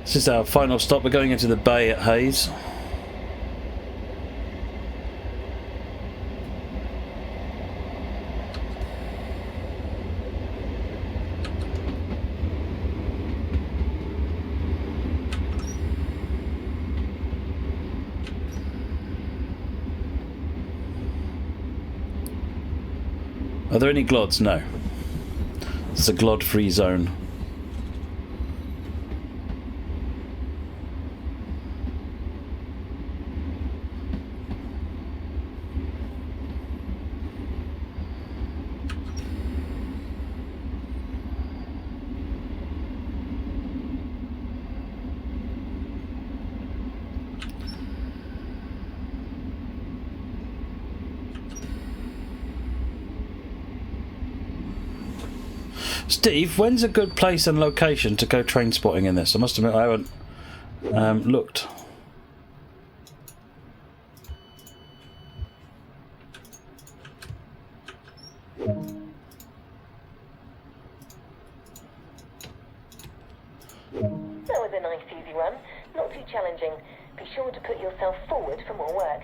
This is our final stop. We're going into the bay at Hayes. Are there any glods? No. It's a glod-free zone. Steve, when's a good place and location to go train spotting in this? I must admit I haven't looked. That was a nice easy run. Not too challenging. Be sure to put yourself forward for more work.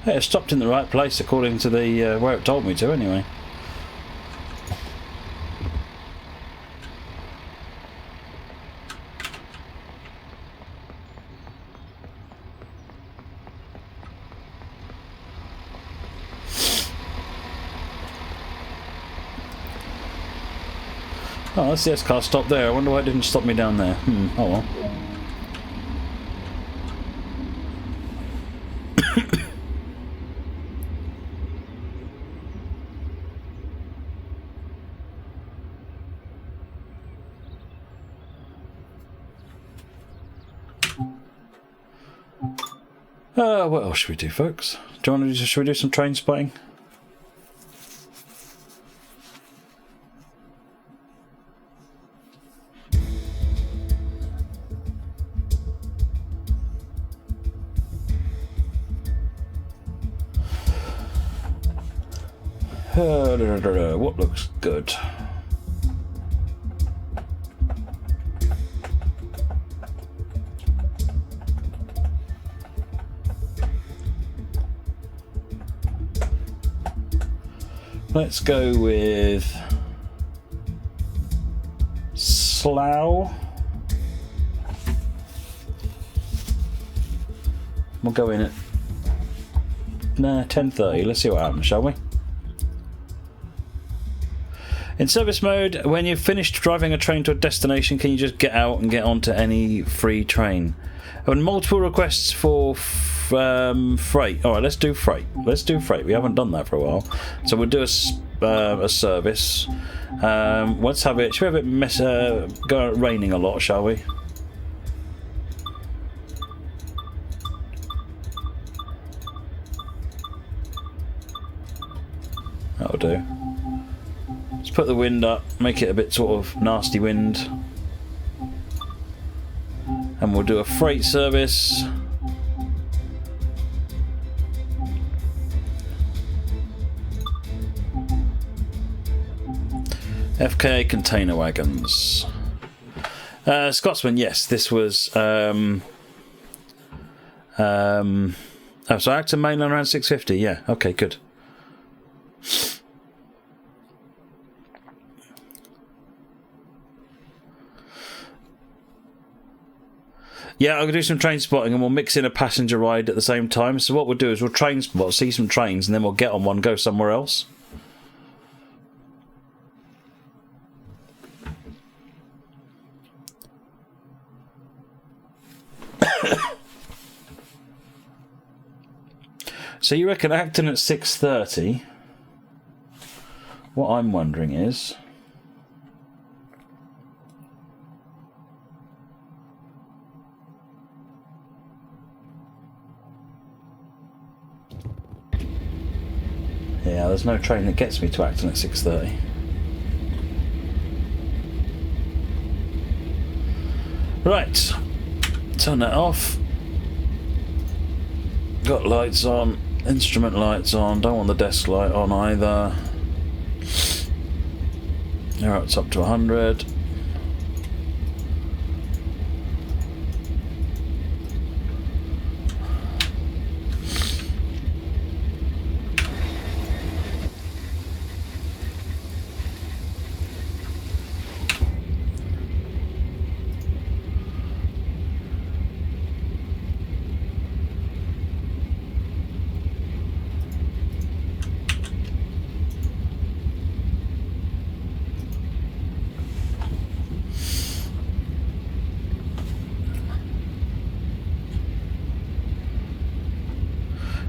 Hey, it stopped in the right place according to the where it told me to anyway. Oh, that's the S-car stop there. I wonder why it didn't stop me down there. Oh well. What else should we do, folks? Do you want to should we do some train spotting? What looks good? Let's go with Slough. We'll go in at 10:30. Let's see what happens, shall we? In service mode, when you've finished driving a train to a destination, can you just get out and get onto any free train? And multiple requests for freight. Alright, let's do freight. Let's do freight. We haven't done that for a while. So we'll do a service. Let's have it. Should we have it go raining a lot, shall we? That'll do. Let's put the wind up, make it a bit sort of nasty wind. And we'll do a freight service. FKA container wagons. Scotsman, yes, this was oh, so Acton mainland around 650, yeah, okay, good. Yeah, I'm going to do some train spotting and we'll mix in a passenger ride at the same time. So what we'll do is we'll train spot, see some trains, and then we'll get on one, go somewhere else. So you reckon Acton at 6:30? What I'm wondering is... yeah, there's no train that gets me to Acton at 6:30. Right, turn that off. Got lights on, instrument lights on, don't want the desk light on either. Now it's up to 100.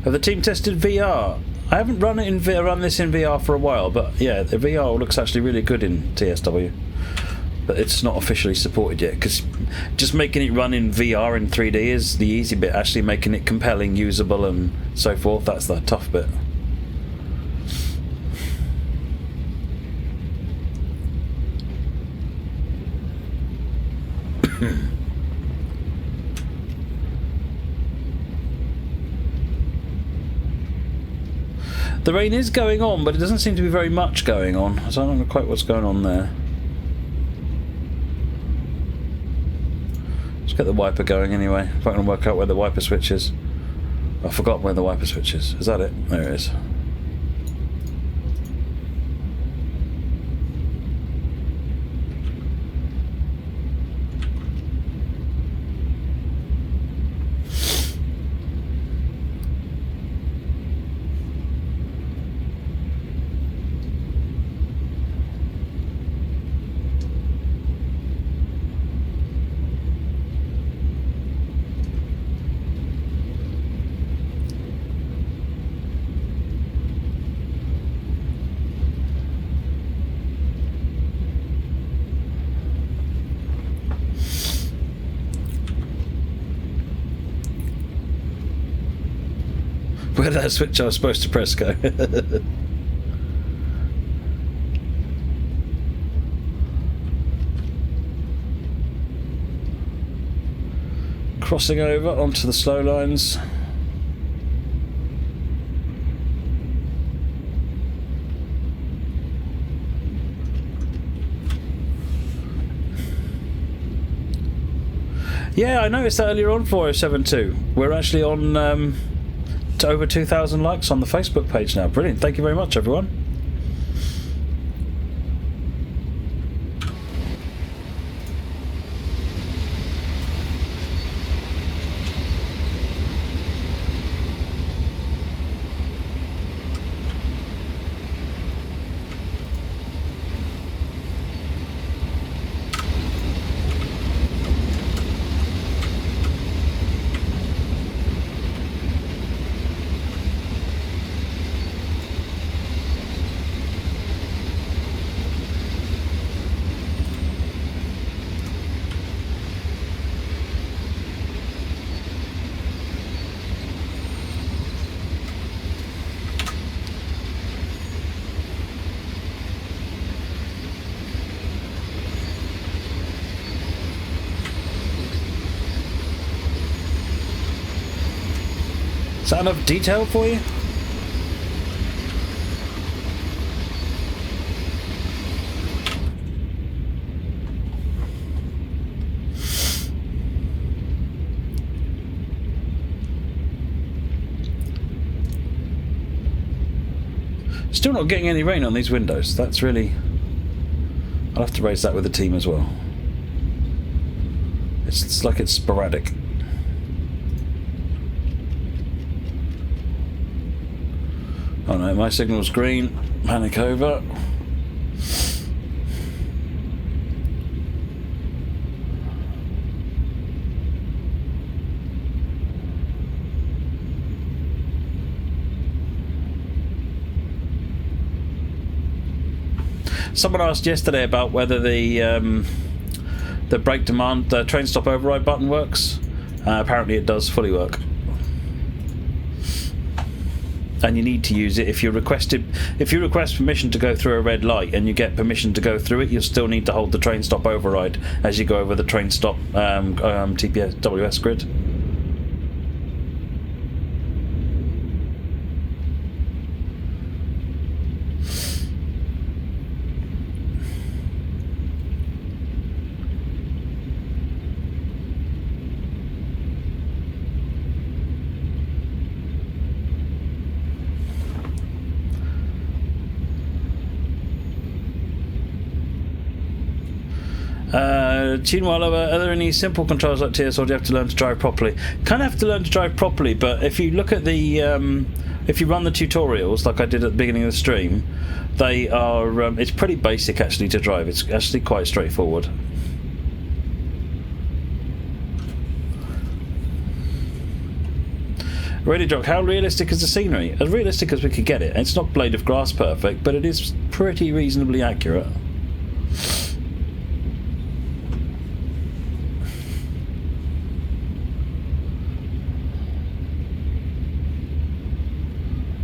Have the team tested VR? I haven't run this in VR for a while, but yeah, the VR looks actually really good in TSW. but it's not officially supported yet, because just making it run in VR and 3D is the easy bit. Actually making it compelling, usable and so forth, that's the tough bit. The rain is going on, but it doesn't seem to be very much going on. So I don't know quite what's going on there. Let's get the wiper going anyway. If I can work out where the wiper switch is. I forgot where the wiper switch is. Is that it? There it is. Where did that switch I was supposed to press go? Crossing over onto the slow lines. Yeah, I noticed that earlier on 4072. We're actually on to over 2,000 likes on the Facebook page now. Brilliant. Thank you very much, everyone. Is that enough detail for you? Still not getting any rain on these windows. That's really... I'll have to raise that with the team as well. It's like it's sporadic. Oh no, my signal's green. Panic over. Someone asked yesterday about whether the brake demand, the train stop override button works. Apparently it does fully work. And you need to use it if you request permission to go through a red light and you get permission to go through it, you'll still need to hold the train stop override as you go over the train stop TPS WS grid. Tunewala, are there any simple controls like TS, or do you have to learn to drive properly? Kind of have to learn to drive properly, but if you look at the if you run the tutorials like I did at the beginning of the stream, they are it's pretty basic actually to drive. It's actually quite straightforward. Radio Jock, how realistic is the scenery? As realistic as we could get it. It's not Blade of Grass perfect, but it is pretty reasonably accurate.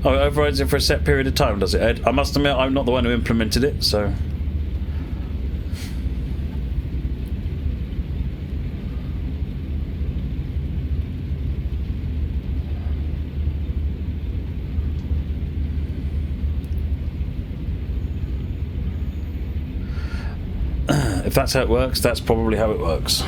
Oh, it overrides it for a set period of time, does it, Ed? I must admit, I'm not the one who implemented it, so... If that's how it works, that's probably how it works.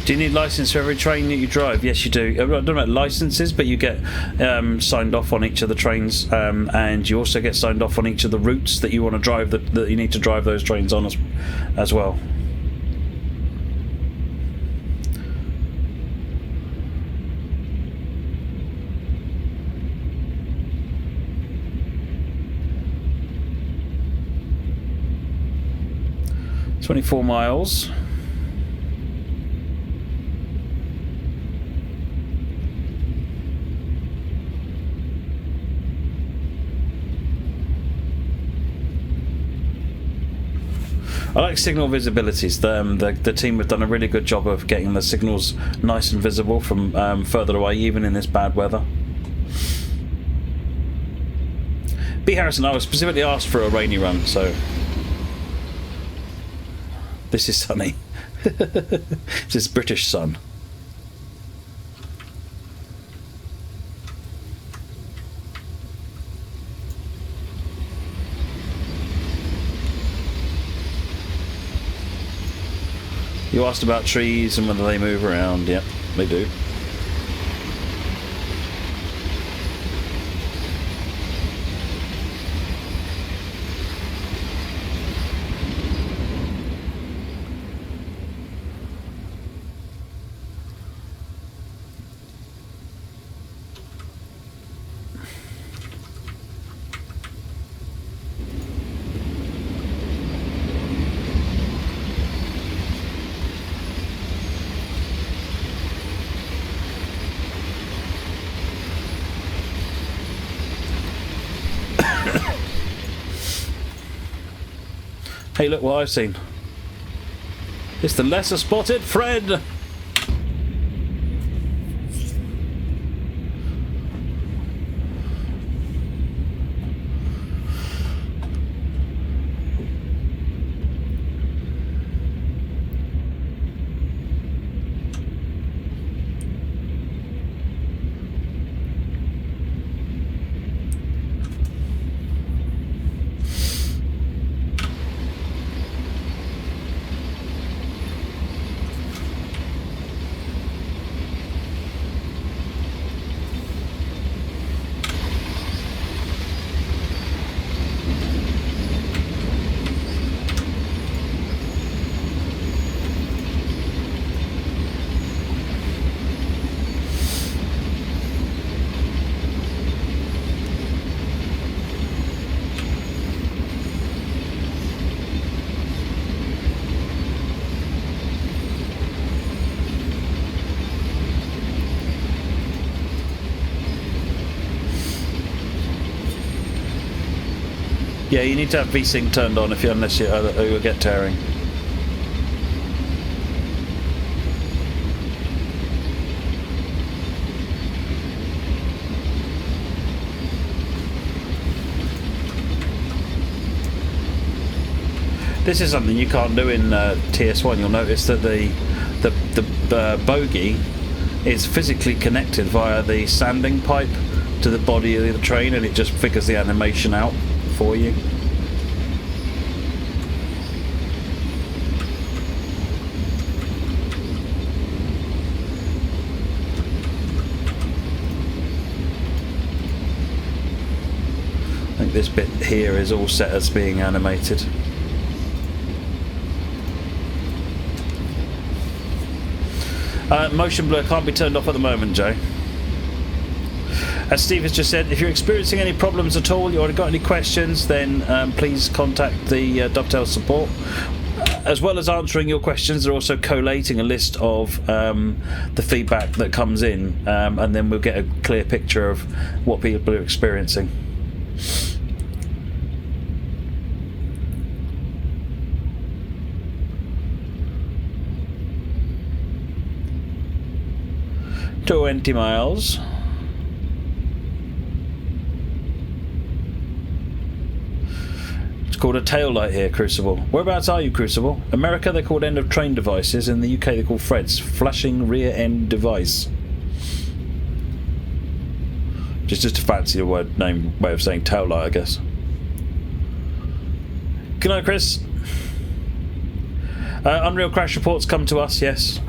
Do you need license for every train that you drive? Yes, you do. I don't know about licenses, but you get signed off on each of the trains, and you also get signed off on each of the routes that you want to drive, that you need to drive those trains on as well. "24 miles. I like signal visibilities. The team have done a really good job of getting the signals nice and visible from further away, even in this bad weather. B. Harrison, I was specifically asked for a rainy run, so this is sunny. This is British sun. You asked about trees and whether they move around. Yep, they do. Hey, look what I've seen. It's the lesser spotted Fred! Yeah, you need to have VSync turned on unless you'll get tearing. This is something you can't do in TS1. You'll notice that the bogie is physically connected via the sanding pipe to the body of the train, and it just figures the animation out for you. I think this bit here is all set as being animated. Motion blur can't be turned off at the moment, Joe. As Steve has just said, if you're experiencing any problems at all, or got any questions, then please contact the Dovetail support. As well as answering your questions, they're also collating a list of the feedback that comes in, and then we'll get a clear picture of what people are experiencing. $20 miles. It's called a tail light here, Crucible. Whereabouts are you, Crucible? America, they're called end of train devices. In the UK, they're called FREDs, flashing rear end device. Just a fancier way of saying tail light, I guess. Good night, Chris. Unreal crash reports come to us, yes.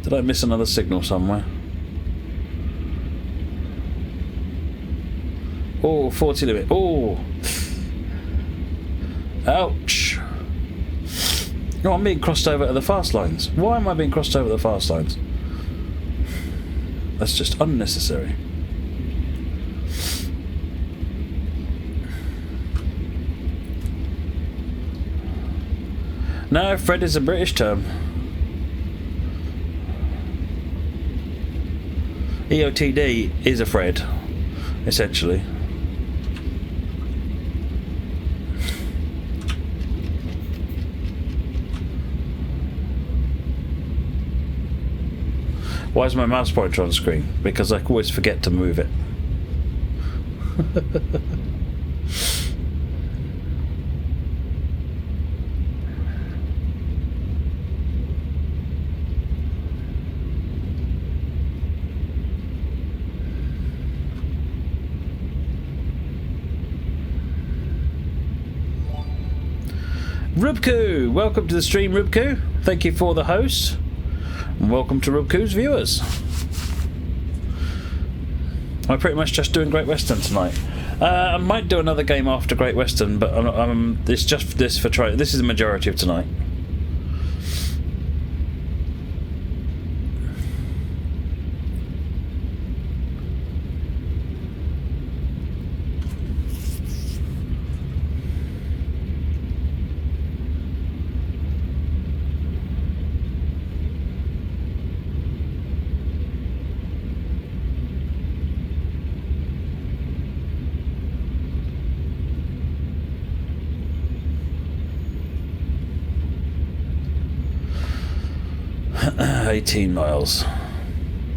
Did I miss another signal somewhere? Oh, 40 limit. Oh! Ouch! No, I'm being crossed over to the fast lines. Why am I being crossed over the fast lines? That's just unnecessary. No, Fred is a British term. EOTD is a Fred, essentially. Why is my mouse pointer on screen? Because I always forget to move it. Rubku, welcome to the stream, Rubku. Thank you for the host, and welcome to Rubku's viewers. I'm pretty much just doing Great Western tonight. I might do another game after Great Western, but it's just this for try. This is the majority of tonight. $18 miles.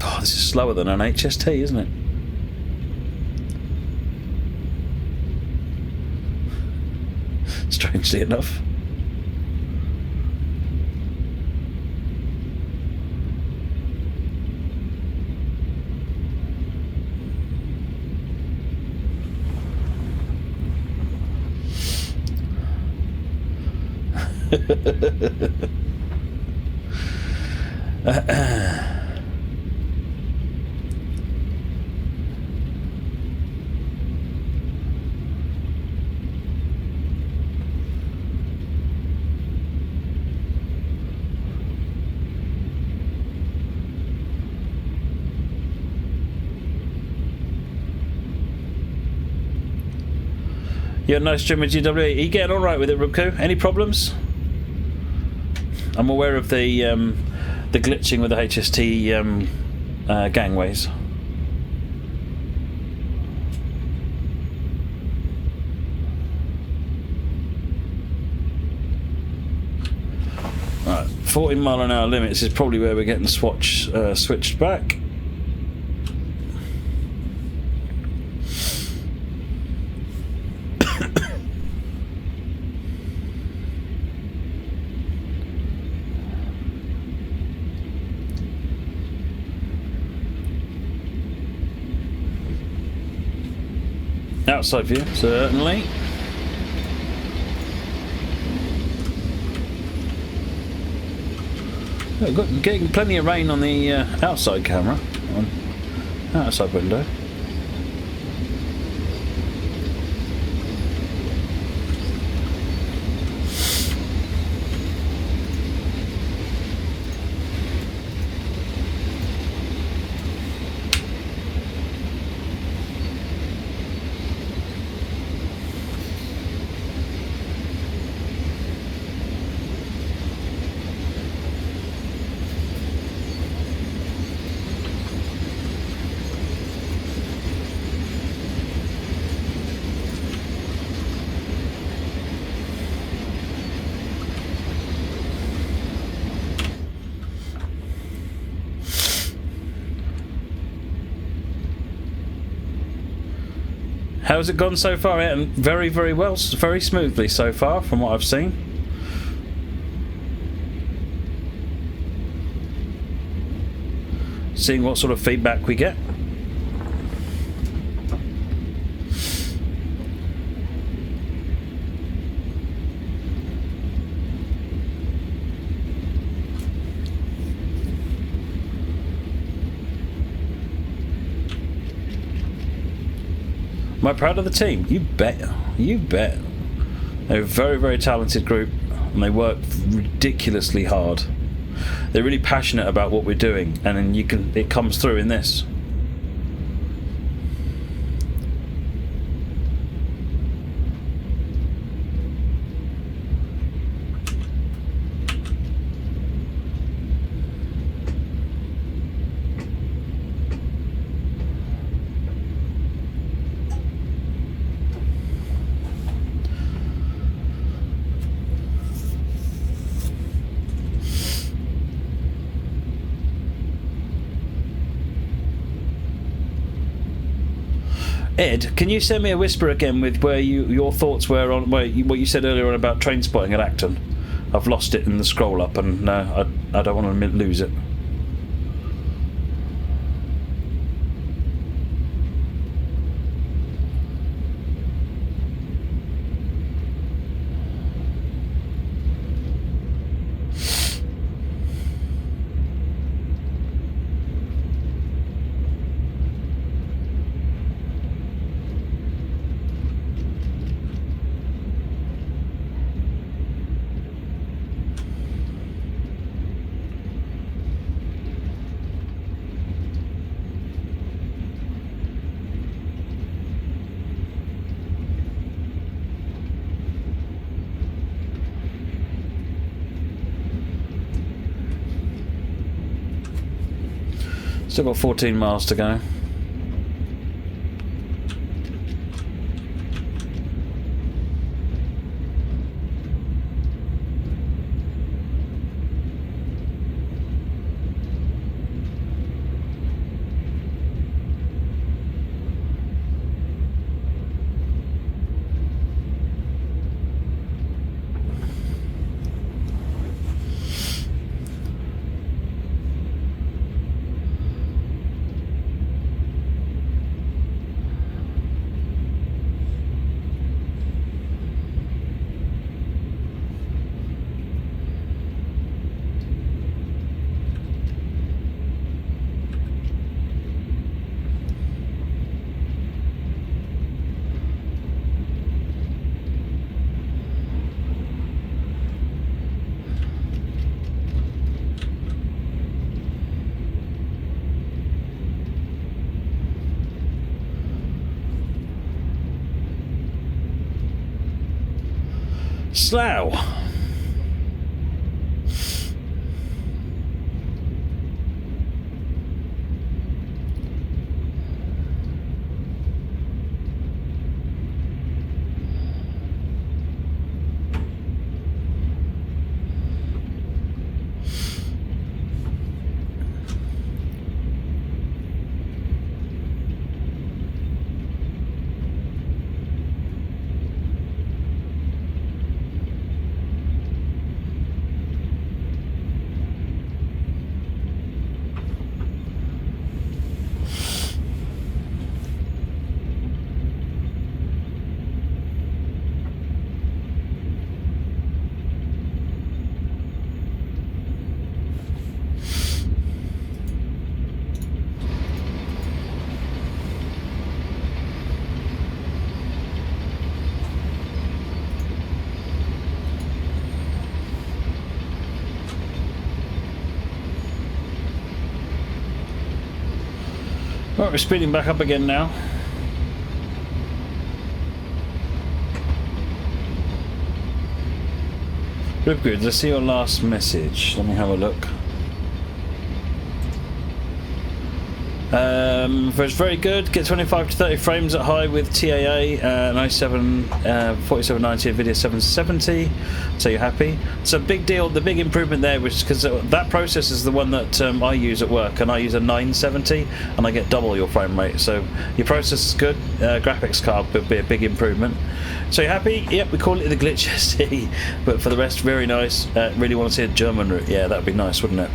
Oh, this is slower than an HST, isn't it? Strangely enough. You're a nice streamer, GWE. Are you getting all right with it, Rubko? Any problems? I'm aware of the glitching with the HST gangways. 14 mile an hour limits is probably where we're getting switched back. Outside view, certainly. Getting plenty of rain on the outside camera, on outside window. How's it gone so far? And very, very well, very smoothly so far, from what I've seen. Seeing what sort of feedback we get. Am I proud of the team? You bet. You bet. They're a very, very talented group, and they work ridiculously hard. They're really passionate about what we're doing, and then it comes through in this. Ed, can you send me a whisper again with where your thoughts were on what you said earlier on about Trainspotting at Acton? I've lost it in the scroll up, and I don't want to lose it. Still got 14 miles to go. Slough. Right, we're speeding back up again now. Ripgrids, I see your last message. Let me have a look. It's very good. Get 25 to 30 frames at high with TAA, an i7 4790 NVIDIA 770. So you're happy. So big deal. The big improvement there was because that process is the one that I use at work, and I use a 970, and I get double your frame rate. So your process is good. Graphics card would be a big improvement. So you're happy? Yep. We call it the Glitch ST, but for the rest, very nice. Really want to see a German route. Yeah, that'd be nice, wouldn't it?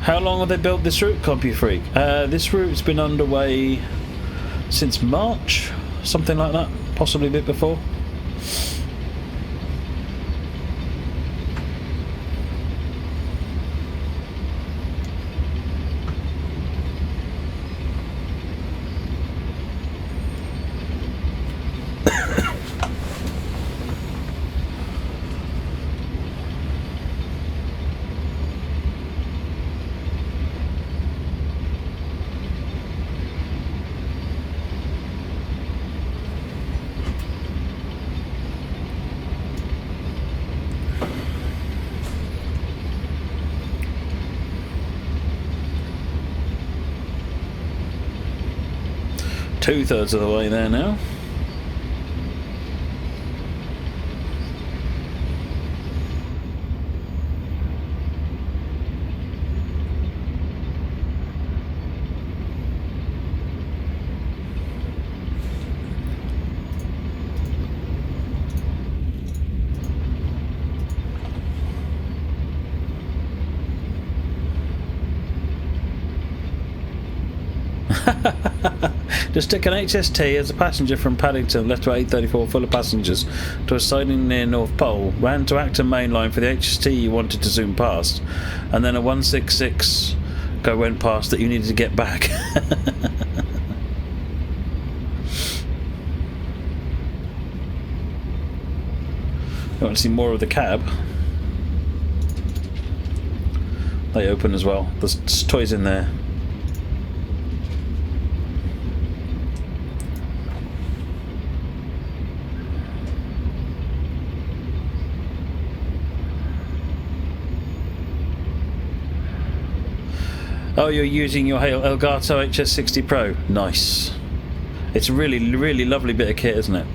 How long have they built this route, CompuFreak? This route's been underway since March, something like that, possibly a bit before. Two-thirds of the way there now. Just stick an HST as a passenger from Paddington, left to 834 full of passengers, to a siding near North Pole, ran to Acton main line for the HST you wanted to zoom past, and then a 166 went past that you needed to get back. You want to see more of the cab? They open as well. There's toys in there. Oh, you're using your Elgato HS60 Pro. Nice. It's a really, really lovely bit of kit, isn't it?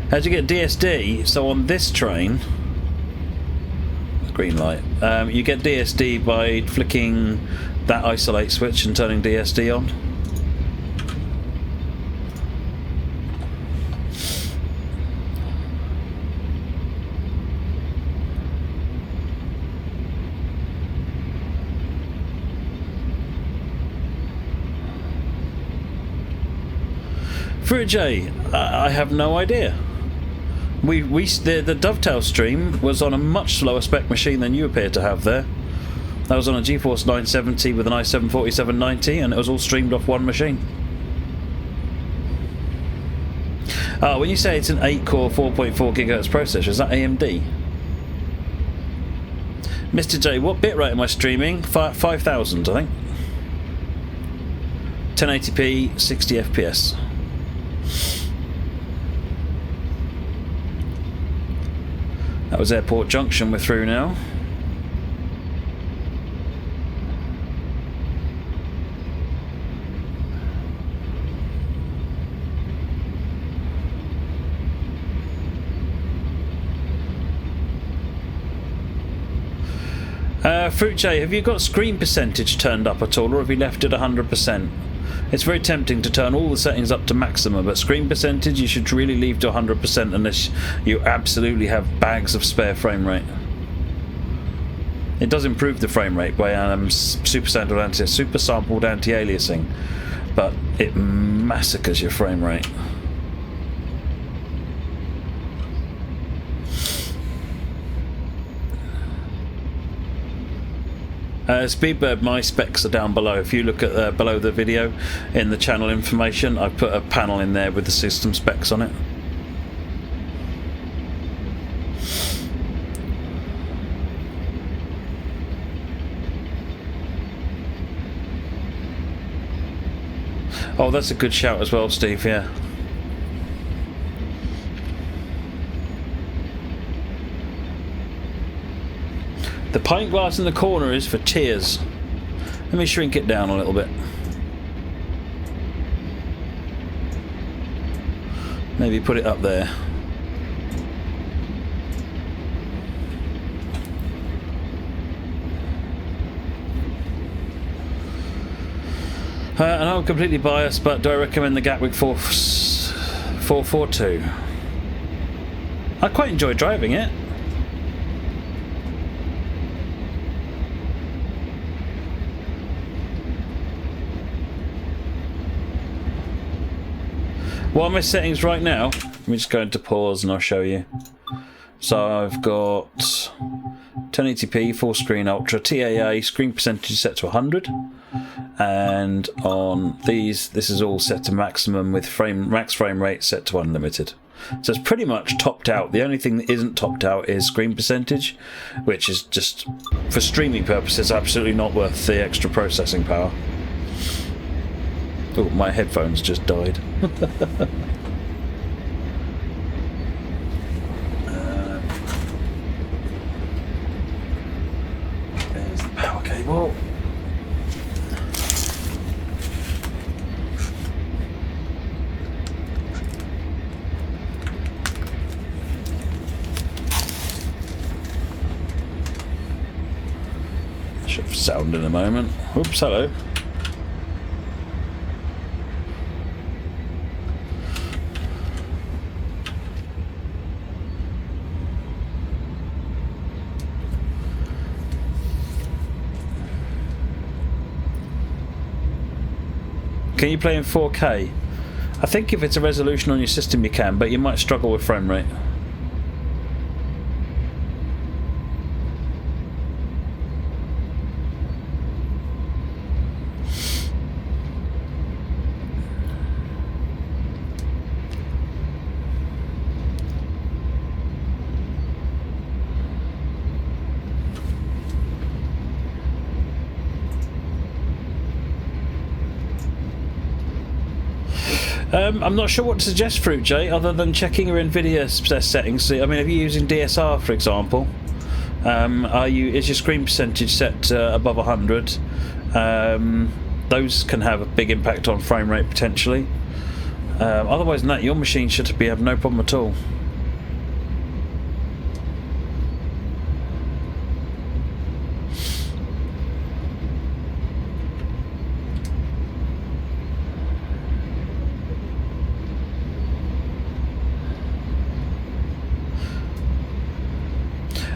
How'd you get DSD? So on this train, green light, you get DSD by flicking that isolate switch and turning DSD on. Fruit I have no idea. The dovetail stream was on a much slower spec machine than you appear to have there. That was on a GeForce 970 with an i7 4790, and it was all streamed off one machine. When you say it's an 8-core 4.4 GHz processor, is that AMD? Mr. J, what bitrate am I streaming? 5000, I think. 1080p, 60 FPS. That was Airport Junction, we're through now. Fruit J, have you got screen percentage turned up at all, or have you left it 100%? It's very tempting to turn all the settings up to maximum, but screen percentage you should really leave to 100% unless you absolutely have bags of spare frame rate. It does improve the frame rate by super sampled anti-aliasing, but it massacres your frame rate. Speedbird, my specs are down below. If you look at below the video in the channel information, I've put a panel in there with the system specs on it. Oh, that's a good shout as well, Steve, yeah. The pint glass in the corner is for tears. Let me shrink it down a little bit. Maybe put it up there. And I'm completely biased, but do I recommend the Gatwick 442? I quite enjoy driving it. What are my settings right now? Let me just go into pause and I'll show you. So I've got 1080p, full screen ultra, TAA, screen percentage set to 100. And on these, this is all set to maximum with max frame rate set to unlimited. So it's pretty much topped out. The only thing that isn't topped out is screen percentage, which is just, for streaming purposes, absolutely not worth the extra processing power. Oh, my headphones just died. There's the power cable. Should have sound in a moment. Oops, hello. Can you play in 4K? I think if it's a resolution on your system you can, but you might struggle with frame rate. I'm not sure what to suggest, Fruit J, other than checking your NVIDIA settings. I mean, if you're using DSR, for example, is your screen percentage set above 100? Those can have a big impact on frame rate potentially. Otherwise than that, your machine should have no problem at all.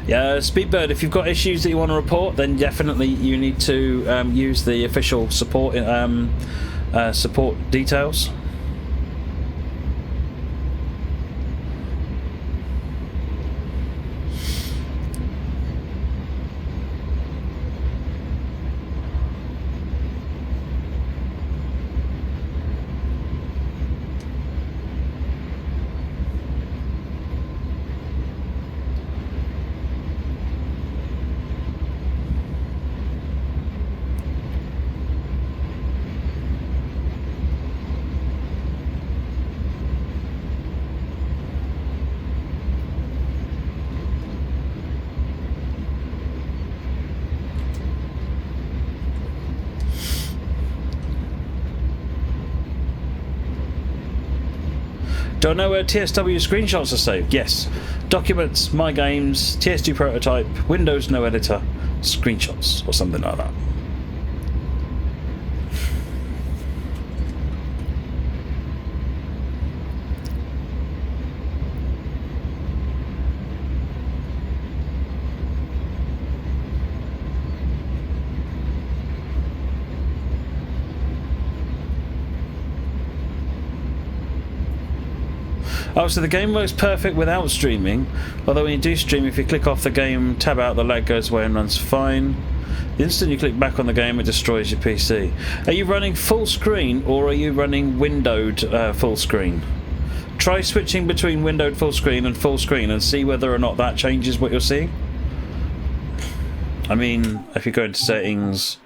Yeah, Speedbird, if you've got issues that you want to report, then definitely you need to use the official support details. Don't know where TSW screenshots are saved? Yes. Documents, My Games, TS2 Prototype, Windows No Editor, screenshots or something like that. Oh, so the game works perfect without streaming, although when you do stream, if you click off the game, tab out, the lag goes away and runs fine. The instant you click back on the game, it destroys your PC. Are you running full screen or are you running windowed full screen? Try switching between windowed full screen and see whether or not that changes what you're seeing. I mean, if you go into settings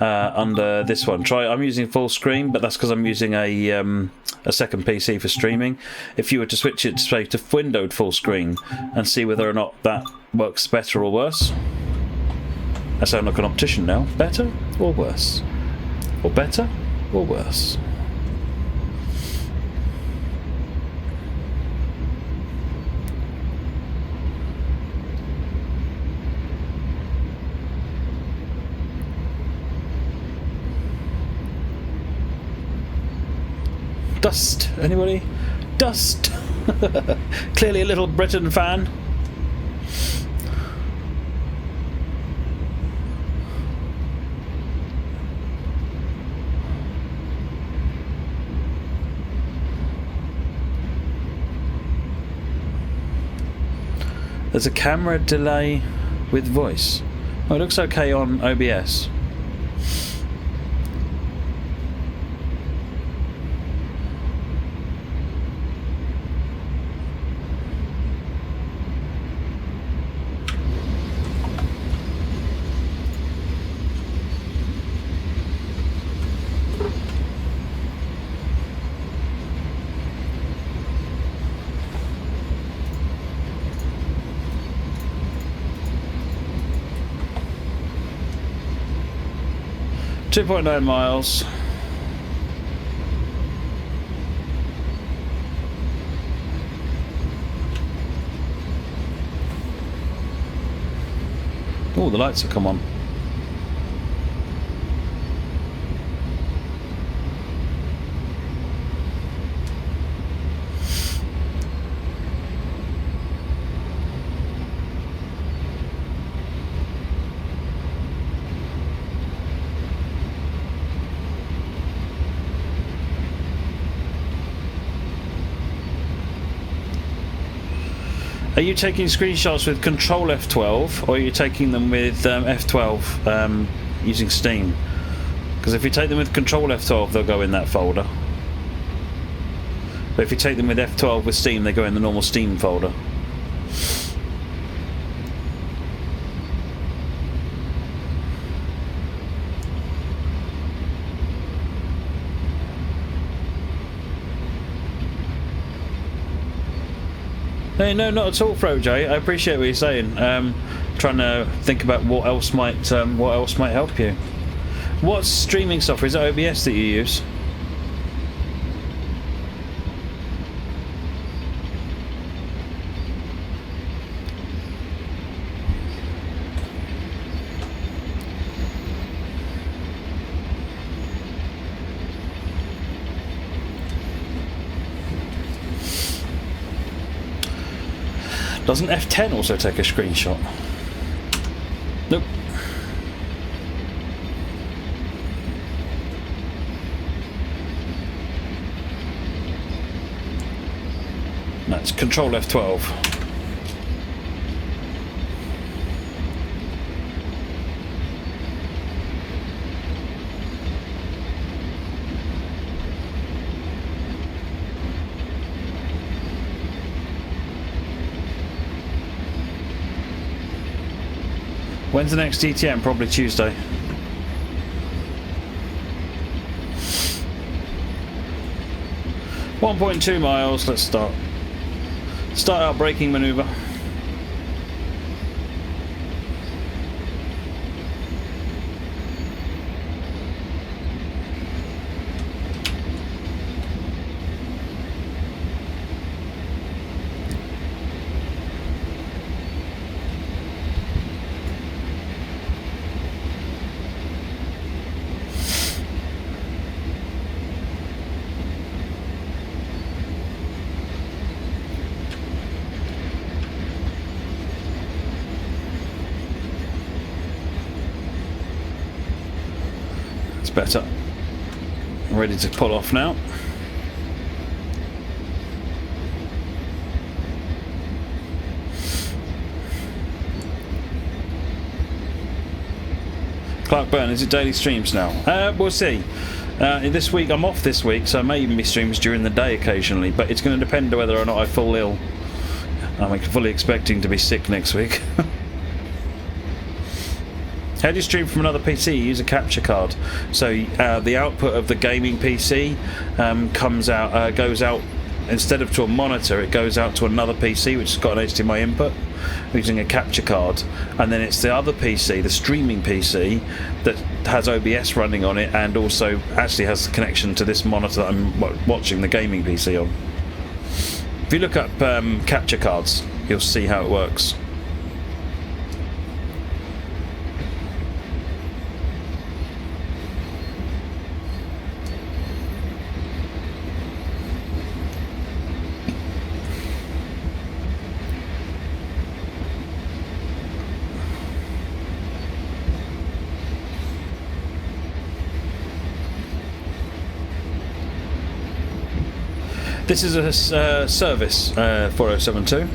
under this one, I'm using full screen, but that's because I'm using a second PC for streaming. If you were to switch it say to windowed full screen and see whether or not that works better or worse. I sound like an optician now. Better or worse? Or better or worse? Dust. Anybody? Dust. Clearly a little Britain fan. There's a camera delay with voice. Oh, it looks okay on OBS. .9 miles. Oh, the lights have come on. Are you taking screenshots with Control F12 or are you taking them with F12 using Steam? Because if you take them with Control F12, they'll go in that folder. But if you take them with F12 with Steam, they go in the normal Steam folder. Hey, no, not at all, FroJ. I appreciate what you're saying. Trying to think about what else might help you. What streaming software is it? OBS that you use? Doesn't F10 also take a screenshot? Nope. That's Control F12. When's the next DTM? Probably Tuesday. .2 miles. Let's start our braking manoeuvre. better. Ready to pull off now. Clark Burn, is it daily streams now? We'll see. This week, I'm off this week, so it may even be streams during the day occasionally, but it's going to depend on whether or not I fall ill. I'm fully expecting to be sick next week. How do you stream from another PC? You use a capture card. So the output of the gaming PC goes out, instead of to a monitor, it goes out to another PC which has got an HDMI input using a capture card, and then it's the other PC, the streaming PC, that has OBS running on it and also actually has the connection to this monitor that I'm watching the gaming PC on. If you look up capture cards, you'll see how it works. This is a service 4072.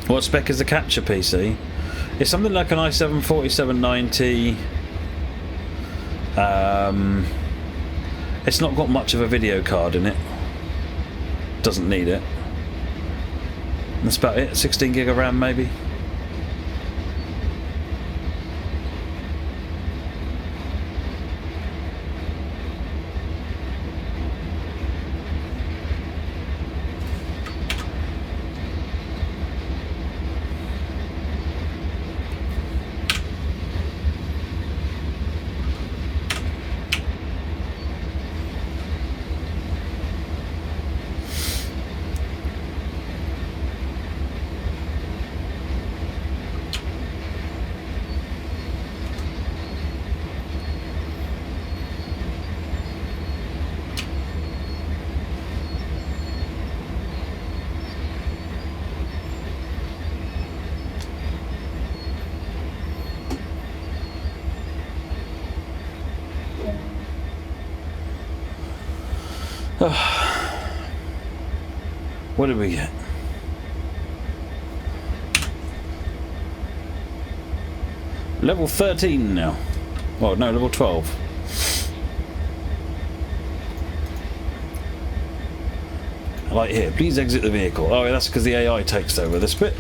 What spec is the capture PC? It's something like an i7 4790. It's not got much of a video card in it. Doesn't need it. That's about it. 16 gig of RAM maybe. What did we get? Level 13 now. Well, no, level 12. Right here, please exit the vehicle. Oh, that's because the AI takes over this bit.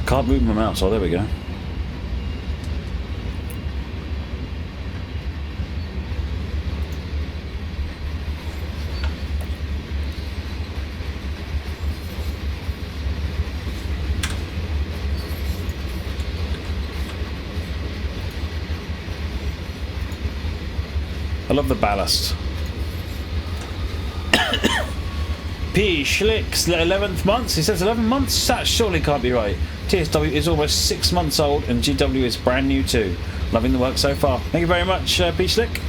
Can't move my mouse. Oh, there we go. I love the ballast. P. Schlicks, 11th months. He says 11 months? That surely can't be right. TSW is almost 6 months old and GW is brand new too. Loving the work so far. Thank you very much, P. Schlick.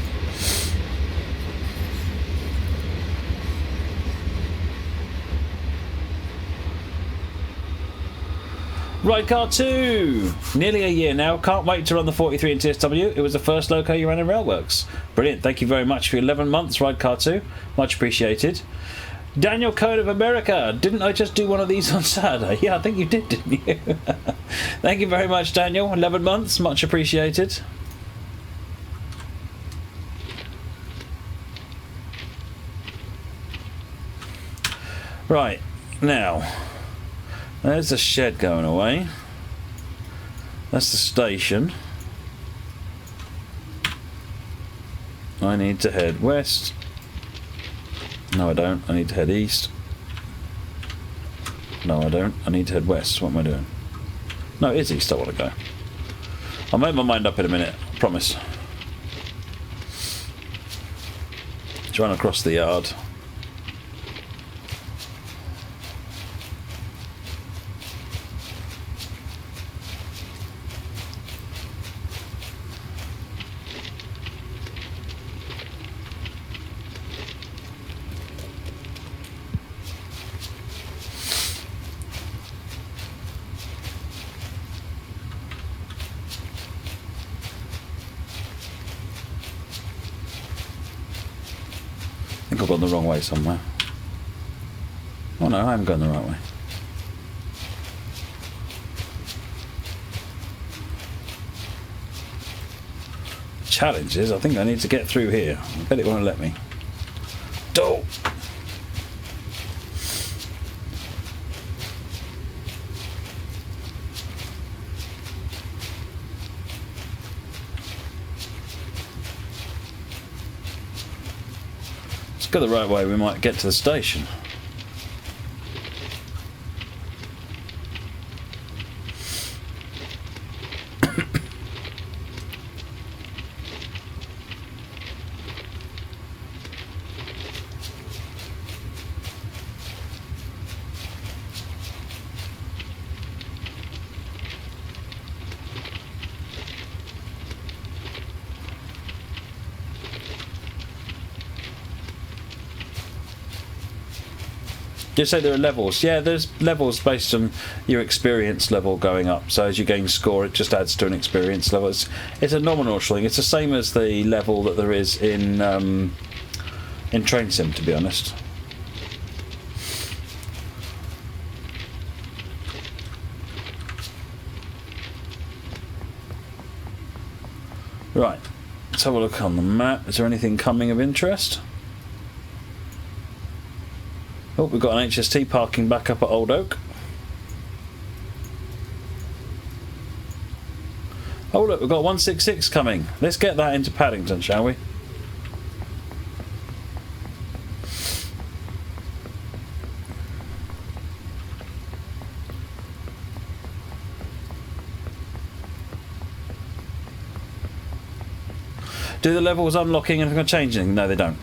Ridecar 2! Nearly a year now. Can't wait to run the 43 in TSW. It was the first loco you ran in Railworks. Brilliant. Thank you very much for 11 months, Ridecar 2. Much appreciated. Daniel Code of America. Didn't I just do one of these on Saturday? Yeah, I think you did, didn't you? Thank you very much, Daniel. 11 months. Much appreciated. Right. Now, there's the shed going away. That's the station. I need to head west. No, I don't. I need to head east. No, I don't. I need to head west. What am I doing? No, it is east I want to go. I'll make my mind up in a minute. I promise. Just run across the yard. think I've gone the wrong way somewhere. Oh no, I am going the right way. Challenge is, I think I need to get through here. I bet it won't let me. Oh! Let's go the right way, we might get to the station. You say there are levels. Yeah, there's levels based on your experience level going up. So as you gain score, it just adds to an experience level. It's a nominal thing. It's the same as the level that there is in Train Sim, to be honest. Right, let's have a look on the map. Is there anything coming of interest? Oh, we've got an HST parking back up at Old Oak. Oh look, we've got 166 coming. Let's get that into Paddington, shall we? Do the levels unlocking and going to change anything? No, they don't.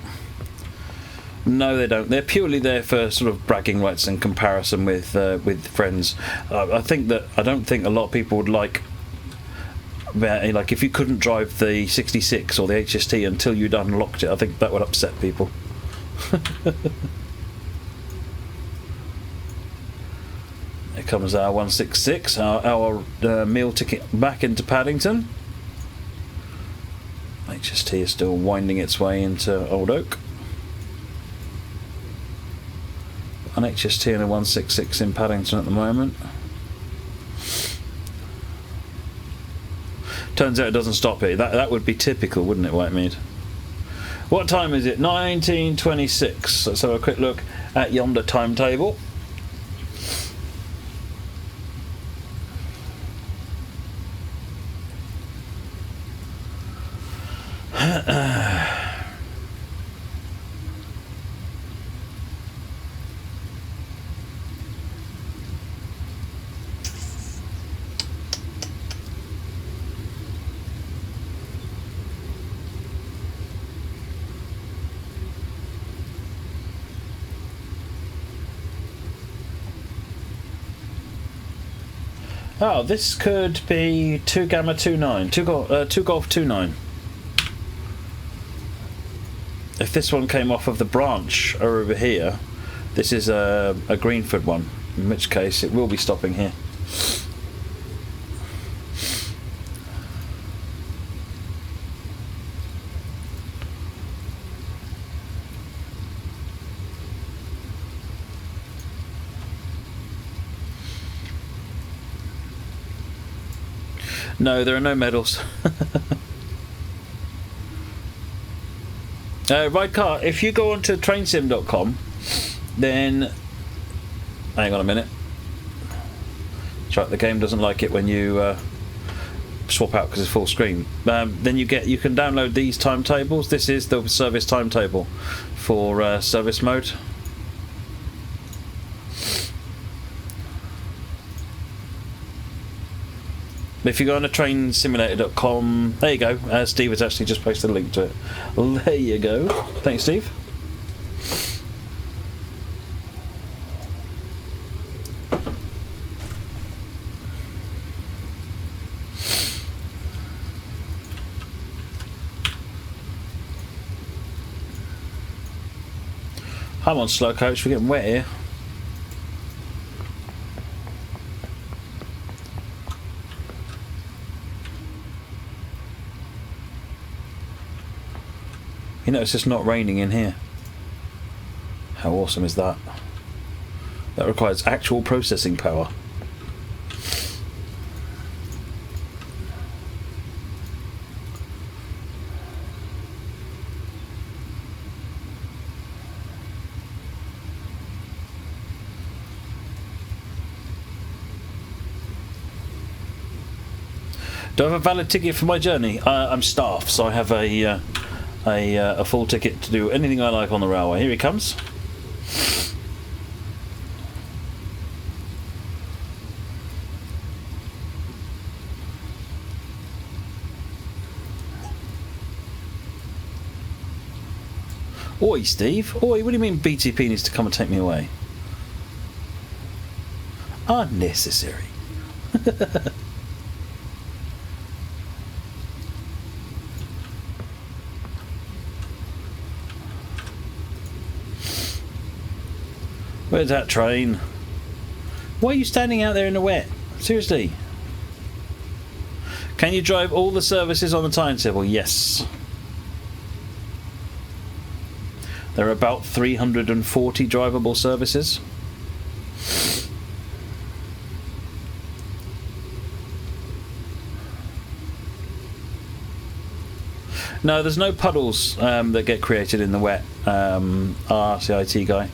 No, they don't. They're purely there for sort of bragging rights and comparison with friends. I don't think a lot of people would like if you couldn't drive the 66 or the HST until you'd unlocked it. I think that would upset people. Here comes our 166, our meal ticket back into Paddington. HST is still winding its way into Old Oak. An HST and a 166 in Paddington at the moment. Turns out it doesn't stop here. That would be typical, wouldn't it, Whitemead? What time is it? 19:26. Let's have a quick look at yonder timetable. Oh, this could be 2 Gamma 29, 2 Golf 29. If this one came off of the branch over here, this is a Greenford one, in which case it will be stopping here. No, there are no medals. Right car, if you go onto trainsim.com, then hang on a minute. That's right, the game doesn't like it when you swap out because it's full screen. Then you can download these timetables. This is the service timetable for service mode. If you go on to trainsimulator.com, there you go. Steve has actually just posted a link to it. There you go. Thanks, Steve. I'm on slow coach. We're getting wet here. You know, it's just not raining in here. How awesome is that? That requires actual processing power. Do I have a valid ticket for my journey? I'm staff, so I have a full ticket to do anything I like on the railway. Here he comes. Oi, Steve. Oi, what do you mean BTP needs to come and take me away? Unnecessary. Where's that train? Why are you standing out there in the wet? Seriously. Can you drive all the services on the timetable? Yes. There are about 340 drivable services. No, there's no puddles that get created in the wet. RCIT guy.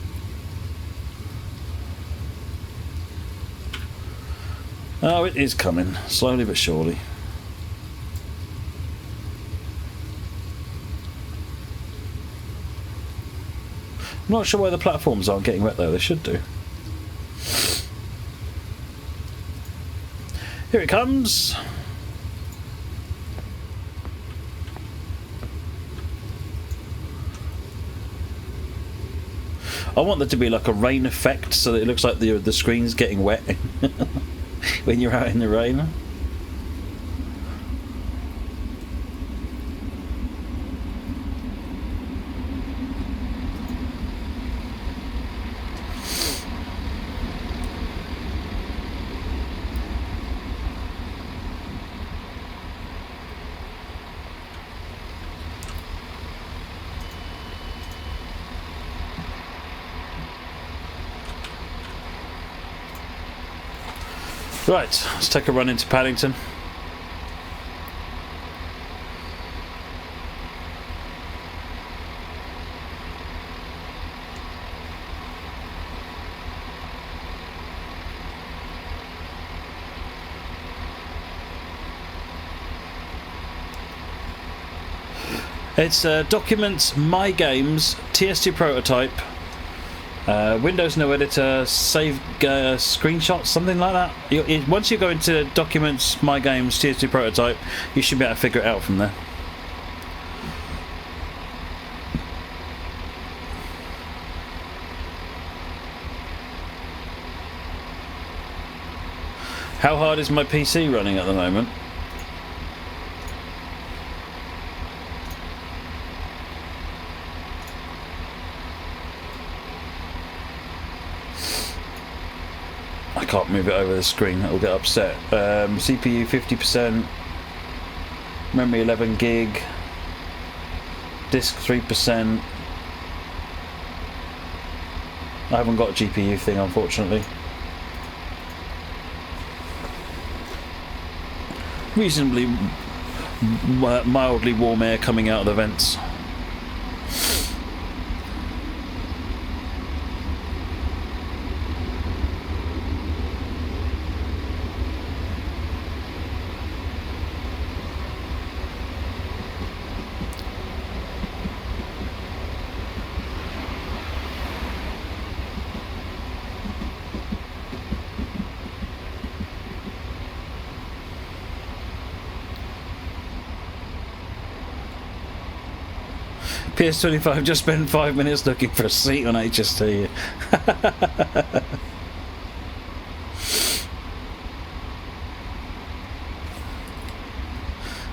Oh, it is coming, slowly but surely. I'm not sure why the platforms aren't getting wet though, they should do. Here it comes! I want there to be like a rain effect so that it looks like the screen's getting wet when you're out in the rain. Right, let's take a run into Paddington. It's Documents, My Games, TS2 Prototype, Windows No Editor, Save Screenshots, something like that. Once you go into Documents, My Games, TS2 Prototype, you should be able to figure it out from there. How hard is my PC running at the moment? I can't move it over the screen, it'll get upset. CPU 50%, memory 11 gig, disk 3%. I haven't got a GPU thing, unfortunately. Reasonably mildly warm air coming out of the vents. PS25 just spent 5 minutes looking for a seat on HST.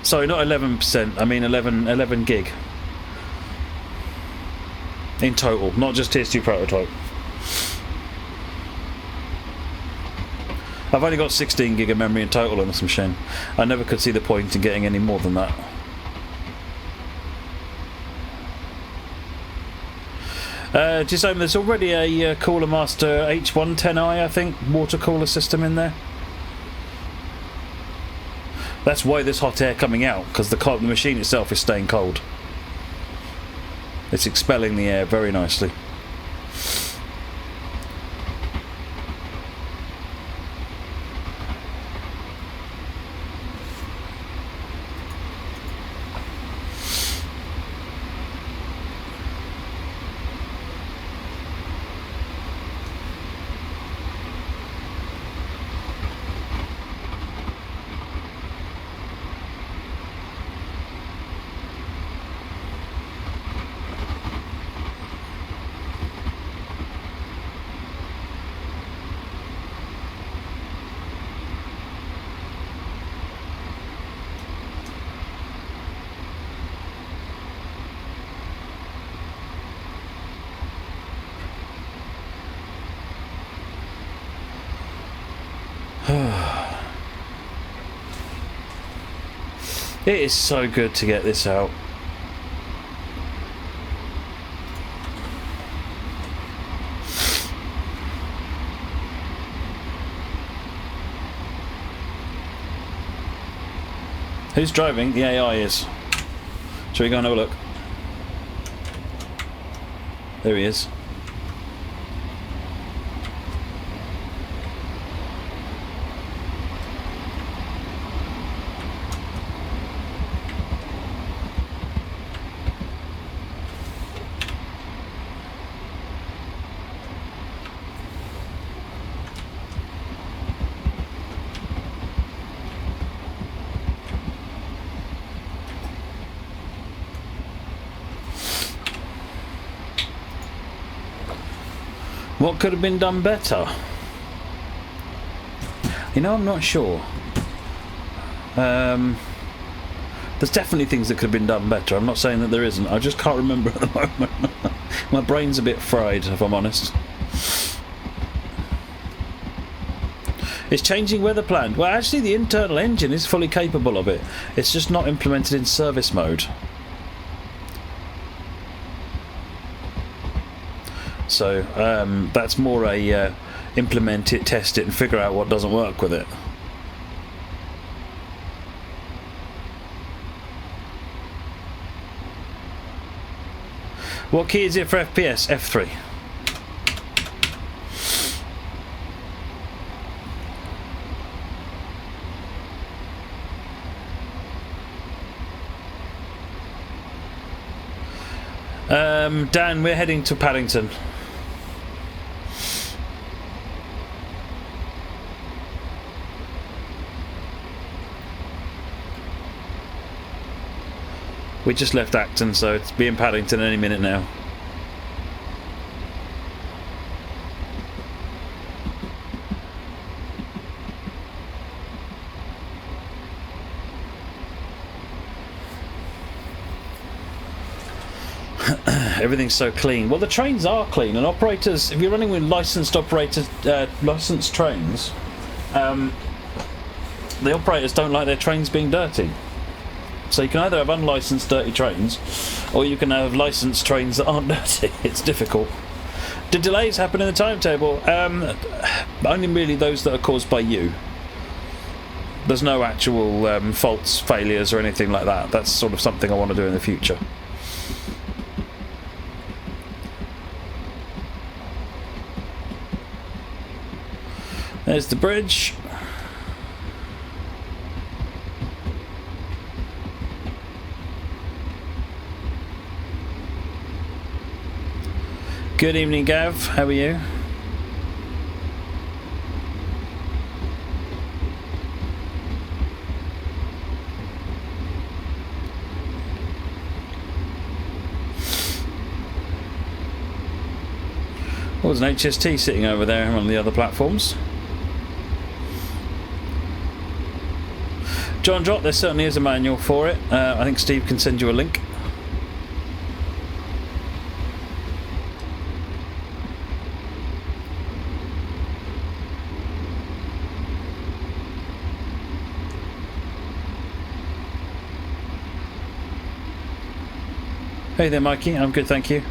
Sorry, not 11%, I mean 11 gig. In total, not just TS2 Prototype. I've only got 16 gig of memory in total on this machine. I never could see the point in getting any more than that. Just saying, there's already a Cooler Master H110i, I think, water cooler system in there. That's why there's hot air coming out, because the machine itself is staying cold. It's expelling the air very nicely. It is so good to get this out. Who's driving? The AI is. Shall we go and have a look? There he is. What could have been done better? You know, I'm not sure. There's definitely things that could have been done better. I'm not saying that there isn't. I just can't remember at the moment. My brain's a bit fried, if I'm honest. It's changing weather plan. Well, actually, the internal engine is fully capable of it. It's just not implemented in service mode. So that's more a implement it, test it, and figure out what doesn't work with it. What key is it for FPS? F3. Dan, we're heading to Paddington. We just left Acton, so it's being Paddington any minute now. Everything's so clean. Well, the trains are clean, and operators, if you're running with licensed operators, licensed trains, the operators don't like their trains being dirty. So you can either have unlicensed dirty trains, or you can have licensed trains that aren't dirty. It's difficult. Did delays happen in the timetable? Only really those that are caused by you. There's no actual faults, failures, or anything like that. That's sort of something I want to do in the future. There's the bridge. Good evening, Gav. How are you? Oh, there's an HST sitting over there on one of the other platforms. John Drop, there certainly is a manual for it. I think Steve can send you a link. Hey there, Mikey. I'm good, thank you.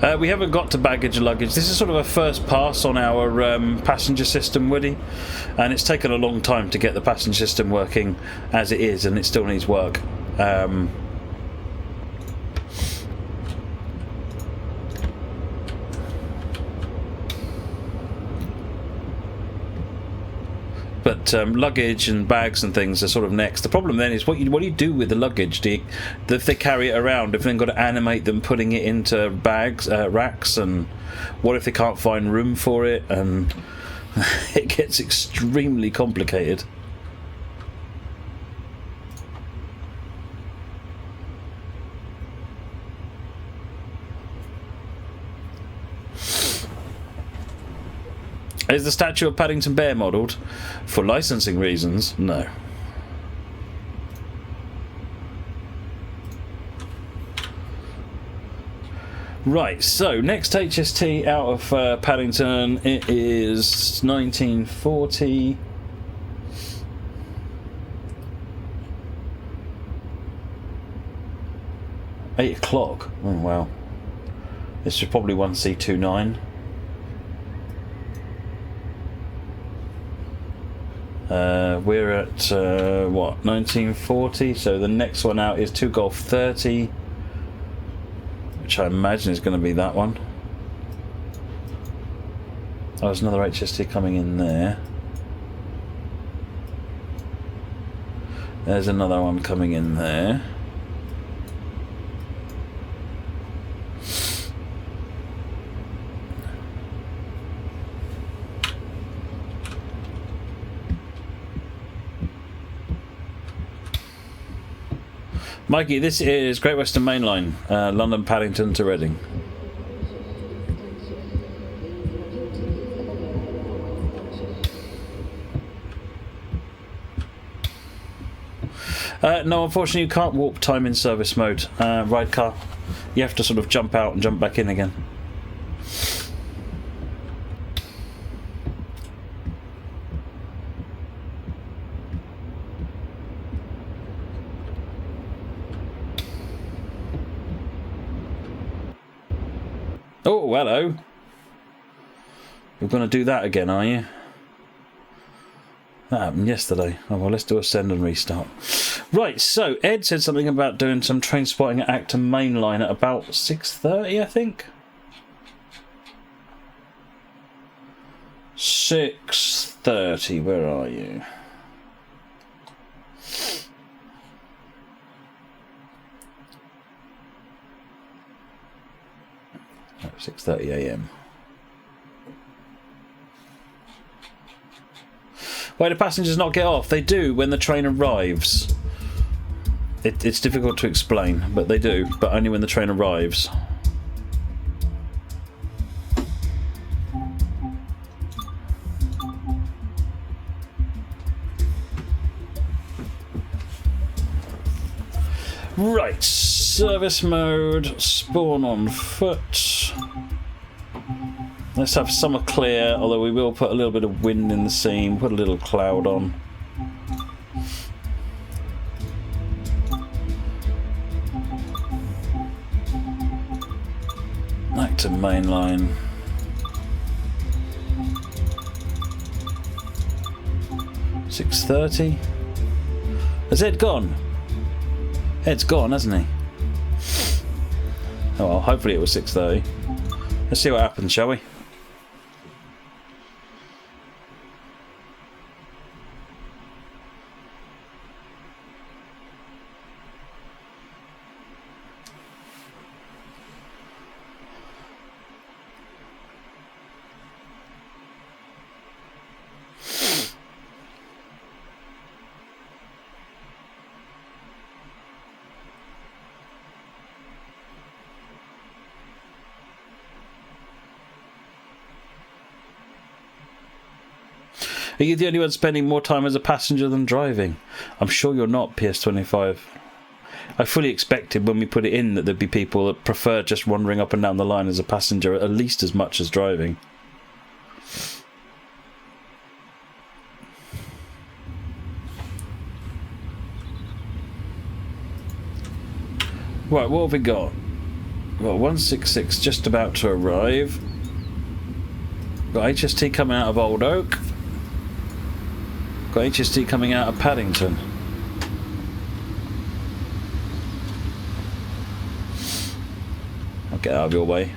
We haven't got to baggage and luggage. This is sort of a first pass on our passenger system, Woody, and it's taken a long time to get the passenger system working as it is, and it still needs work. But luggage and bags and things are sort of next. The problem then is what do you do with the luggage? If they carry it around, if they've got to animate them putting it into bags, racks, and what if they can't find room for it? And it gets extremely complicated. Is the statue of Paddington Bear modelled? For licensing reasons, no. Right, so next HST out of Paddington, it is 1940. £8 Oh wow. This is probably 1C29. We're at what, 1940, so the next one out is 2 Golf 30, which I imagine is going to be that one. Oh, there's another HST coming in there. There's another one coming in there. Mikey, this is Great Western Main Line, London Paddington to Reading. No, unfortunately you can't warp time in service mode, ride car. You have to sort of jump out and jump back in again. Oh, hello. You're going to do that again, are you? That happened yesterday. Oh, well, let's do a send and restart. Right, so Ed said something about doing some train spotting at Acton Main Line at about 6:30, I think. 6:30, where are you? Oh, 6:30 AM. Why do passengers not get off? They do when the train arrives. It's difficult to explain, but they do, but only when the train arrives. Right, service mode, spawn on foot. Let's have summer clear, although we will put a little bit of wind in the scene, put a little cloud on. Acton Main Line. $6:30. Has Ed gone? Ed's gone, hasn't he? Oh well, hopefully it was 6:30. Let's see what happens, shall we? Are you the only one spending more time as a passenger than driving? I'm sure you're not, PS25. I fully expected when we put it in that there'd be people that prefer just wandering up and down the line as a passenger at least as much as driving. Right, what have we got? Got 166 just about to arrive. Got HST coming out of Old Oak. Got HST coming out of Paddington. I'll get out of your way.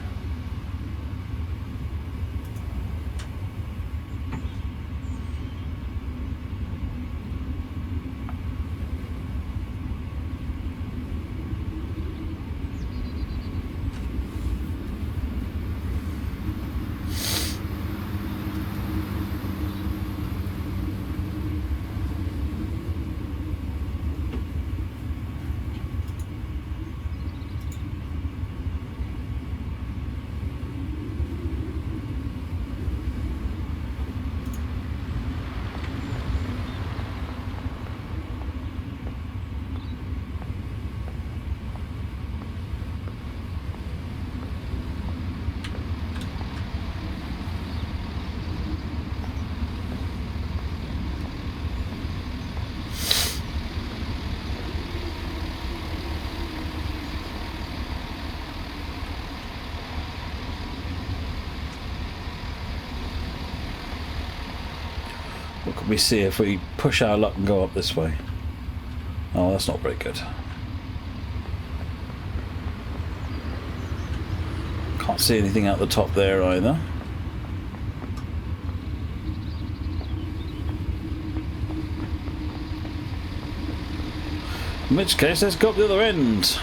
What can we see if we push our luck and go up this way? Oh, that's not very good. Can't see anything out the top there either. In which case, let's go up the other end.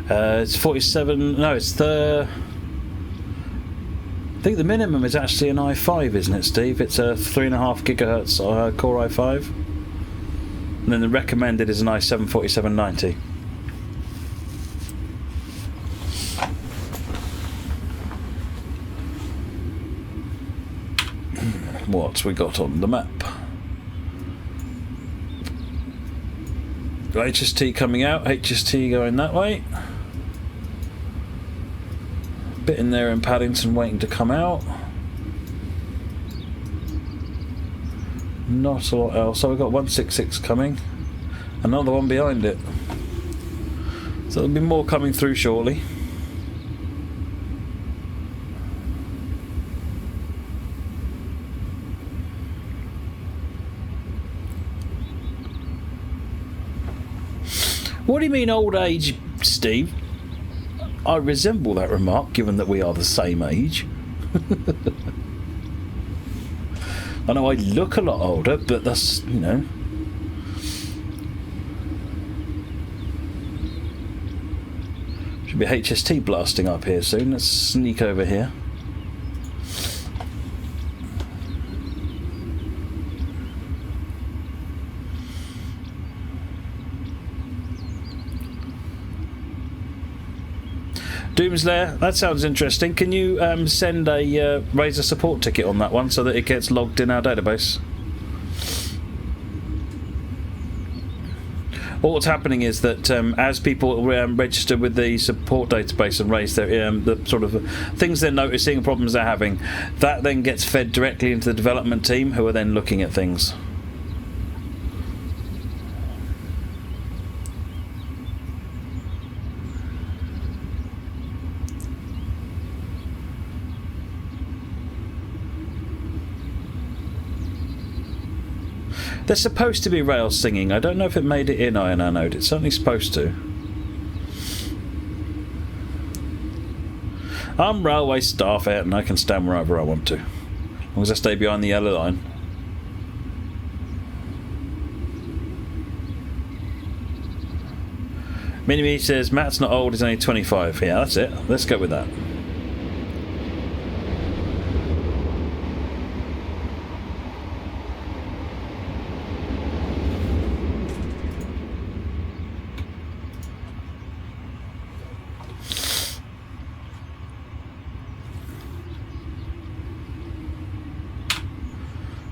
It's 47. No, it's the. I think the minimum is actually an i5, isn't it, Steve? It's a 3.5 gigahertz Core i5, and then the recommended is an i7 4790. What we got on the map? HST coming out. HST going that way. Bit in there in Paddington waiting to come out. Not a lot else. So we've got 166 coming. Another one behind it. So there'll be more coming through shortly. What do you mean old age, Steve? I resemble that remark, given that we are the same age. I know I look a lot older, but that's, you know. Should be HST blasting up here soon. Let's sneak over here. Doomslayer, that sounds interesting. Can you send a Razer support ticket on that one so that it gets logged in our database? What's happening is that as people register with the support database and raise their the sort of things they're noticing, problems they're having, that then gets fed directly into the development team, who are then looking at things. There's supposed to be rails singing. I don't know if it made it in INR Node. It's certainly supposed to. I'm railway staff out and I can stand wherever I want to. As long as I stay behind the yellow line. Mini-Me says, Matt's not old, he's only 25. Yeah, that's it. Let's go with that.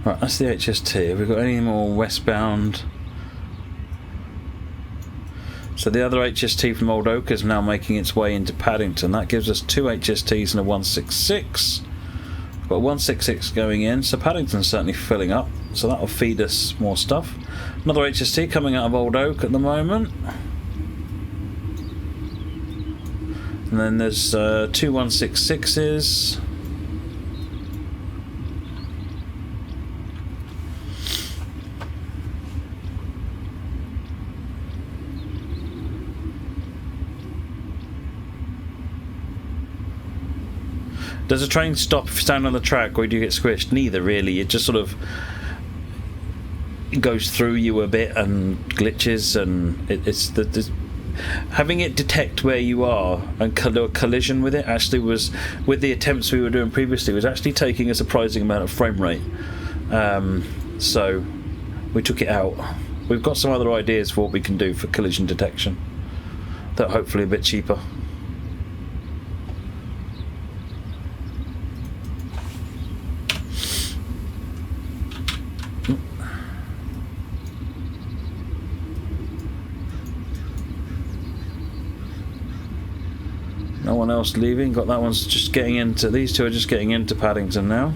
Right, that's the HST. Have we got any more westbound? So the other HST from Old Oak is now making its way into Paddington. That gives us 2 HSTs and a 166. We've got 166 going in, so Paddington's certainly filling up. So that'll feed us more stuff. Another HST coming out of Old Oak at the moment. And then there's 2 166s. Does a train stop if you stand on the track, or do you get squished? Neither, really. It just sort of goes through you a bit and glitches, and it's having it detect where you are and do a collision with it actually was, with the attempts we were doing previously, was actually taking a surprising amount of frame rate. So we took it out. We've got some other ideas for what we can do for collision detection that are hopefully a bit cheaper. No one else leaving. Got that one's just getting into. These two are just getting into Paddington now.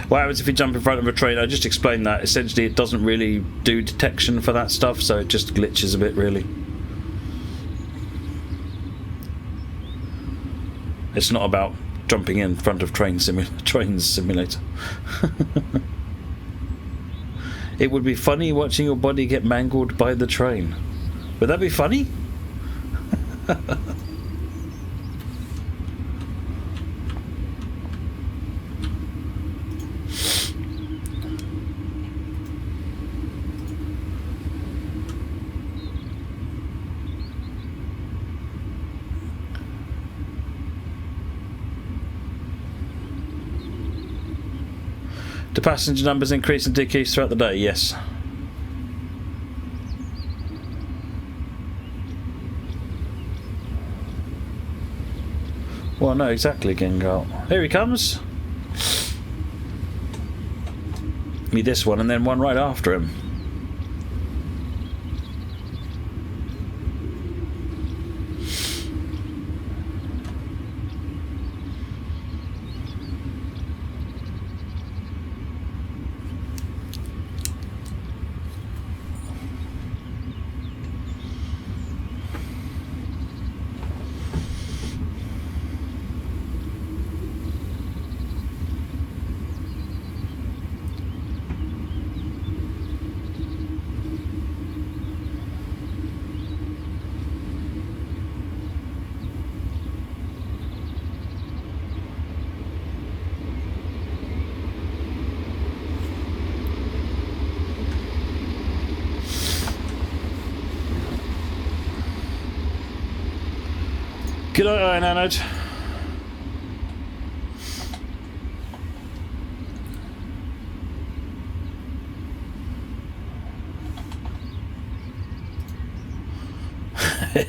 What happens if you jump in front of a train? I just explained that. Essentially, it doesn't really do detection for that stuff, so it just glitches a bit, really. It's not about jumping in front of Trains Simulator. It would be funny watching your body get mangled by the train. Would that be funny? Do passenger numbers increase and decrease throughout the day? Yes. Well, no, exactly, Gengal. Here he comes. Me this one, and then one right after him. Good night, Iron Anode.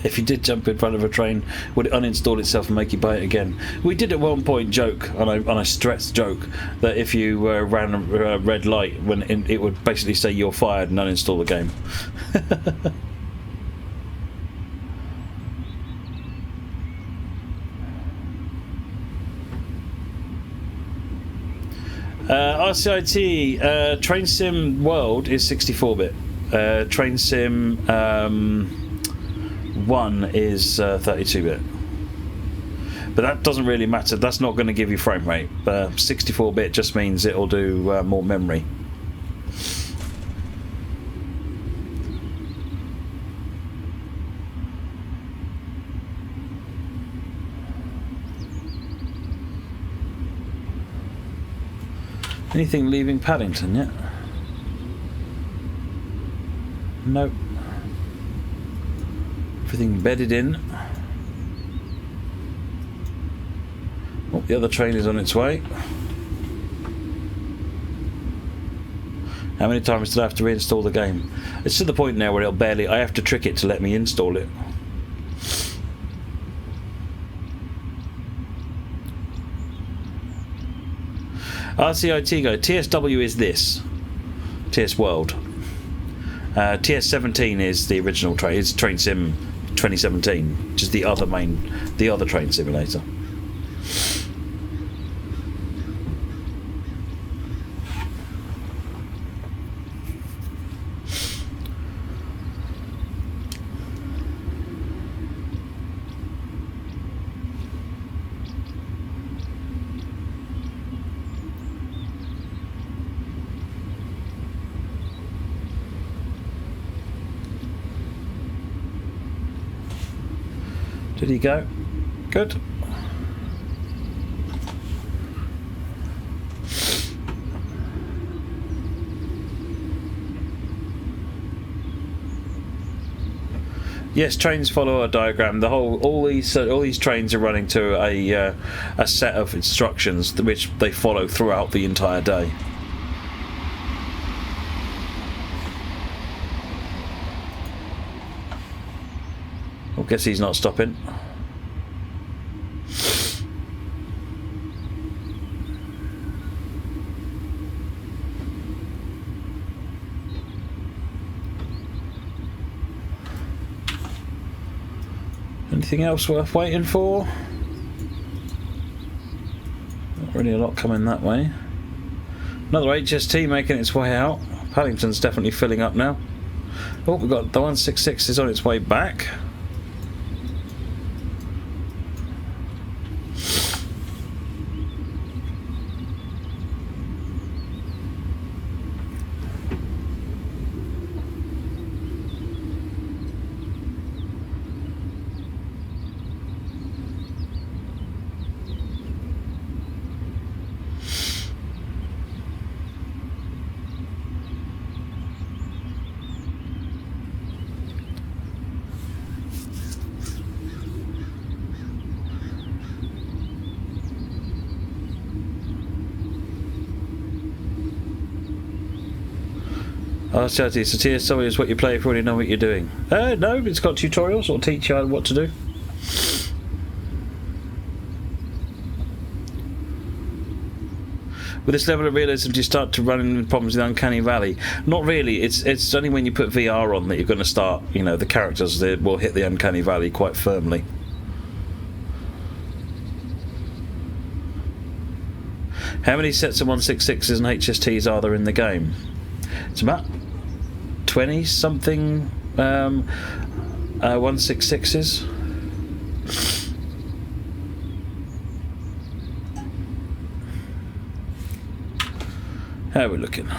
If you did jump in front of a train, would it uninstall itself and make you buy it again? We did at one point joke, on a stress joke, that if you ran a red light, it would basically say you're fired and uninstall the game. RCIT, Train Sim World is 64-bit. Train Sim 1 is 32-bit. But that doesn't really matter. That's not going to give you frame rate. 64-bit just means it'll do more memory. Anything leaving Paddington yet? Nope. Everything bedded in. Oh, the other train is on its way. How many times did I have to reinstall the game? It's to the point now where it'll barely... I have to trick it to let me install it. RCIT guy, TSW is this. TS World. TS17 is the original train. It's Train Sim 2017, which is the other train simulator. Did he go? Good. Yes, trains follow a diagram. All these trains are running to a set of instructions which they follow throughout the entire day. I guess he's not stopping. Anything else worth waiting for? Not really a lot coming that way. Another HST making its way out. Paddington's definitely filling up now. Oh, we've got the 166 is on its way back. So TSW is what you play if you already know what you're doing. No, it's got tutorials that'll teach you what to do. With this level of realism, do you start to run into problems with Uncanny Valley? Not really. It's only when you put VR on that you're going to start. You know, the characters will hit the Uncanny Valley quite firmly. How many sets of 166s and HSTs are there in the game? It's about 20 something 166s. How are we looking?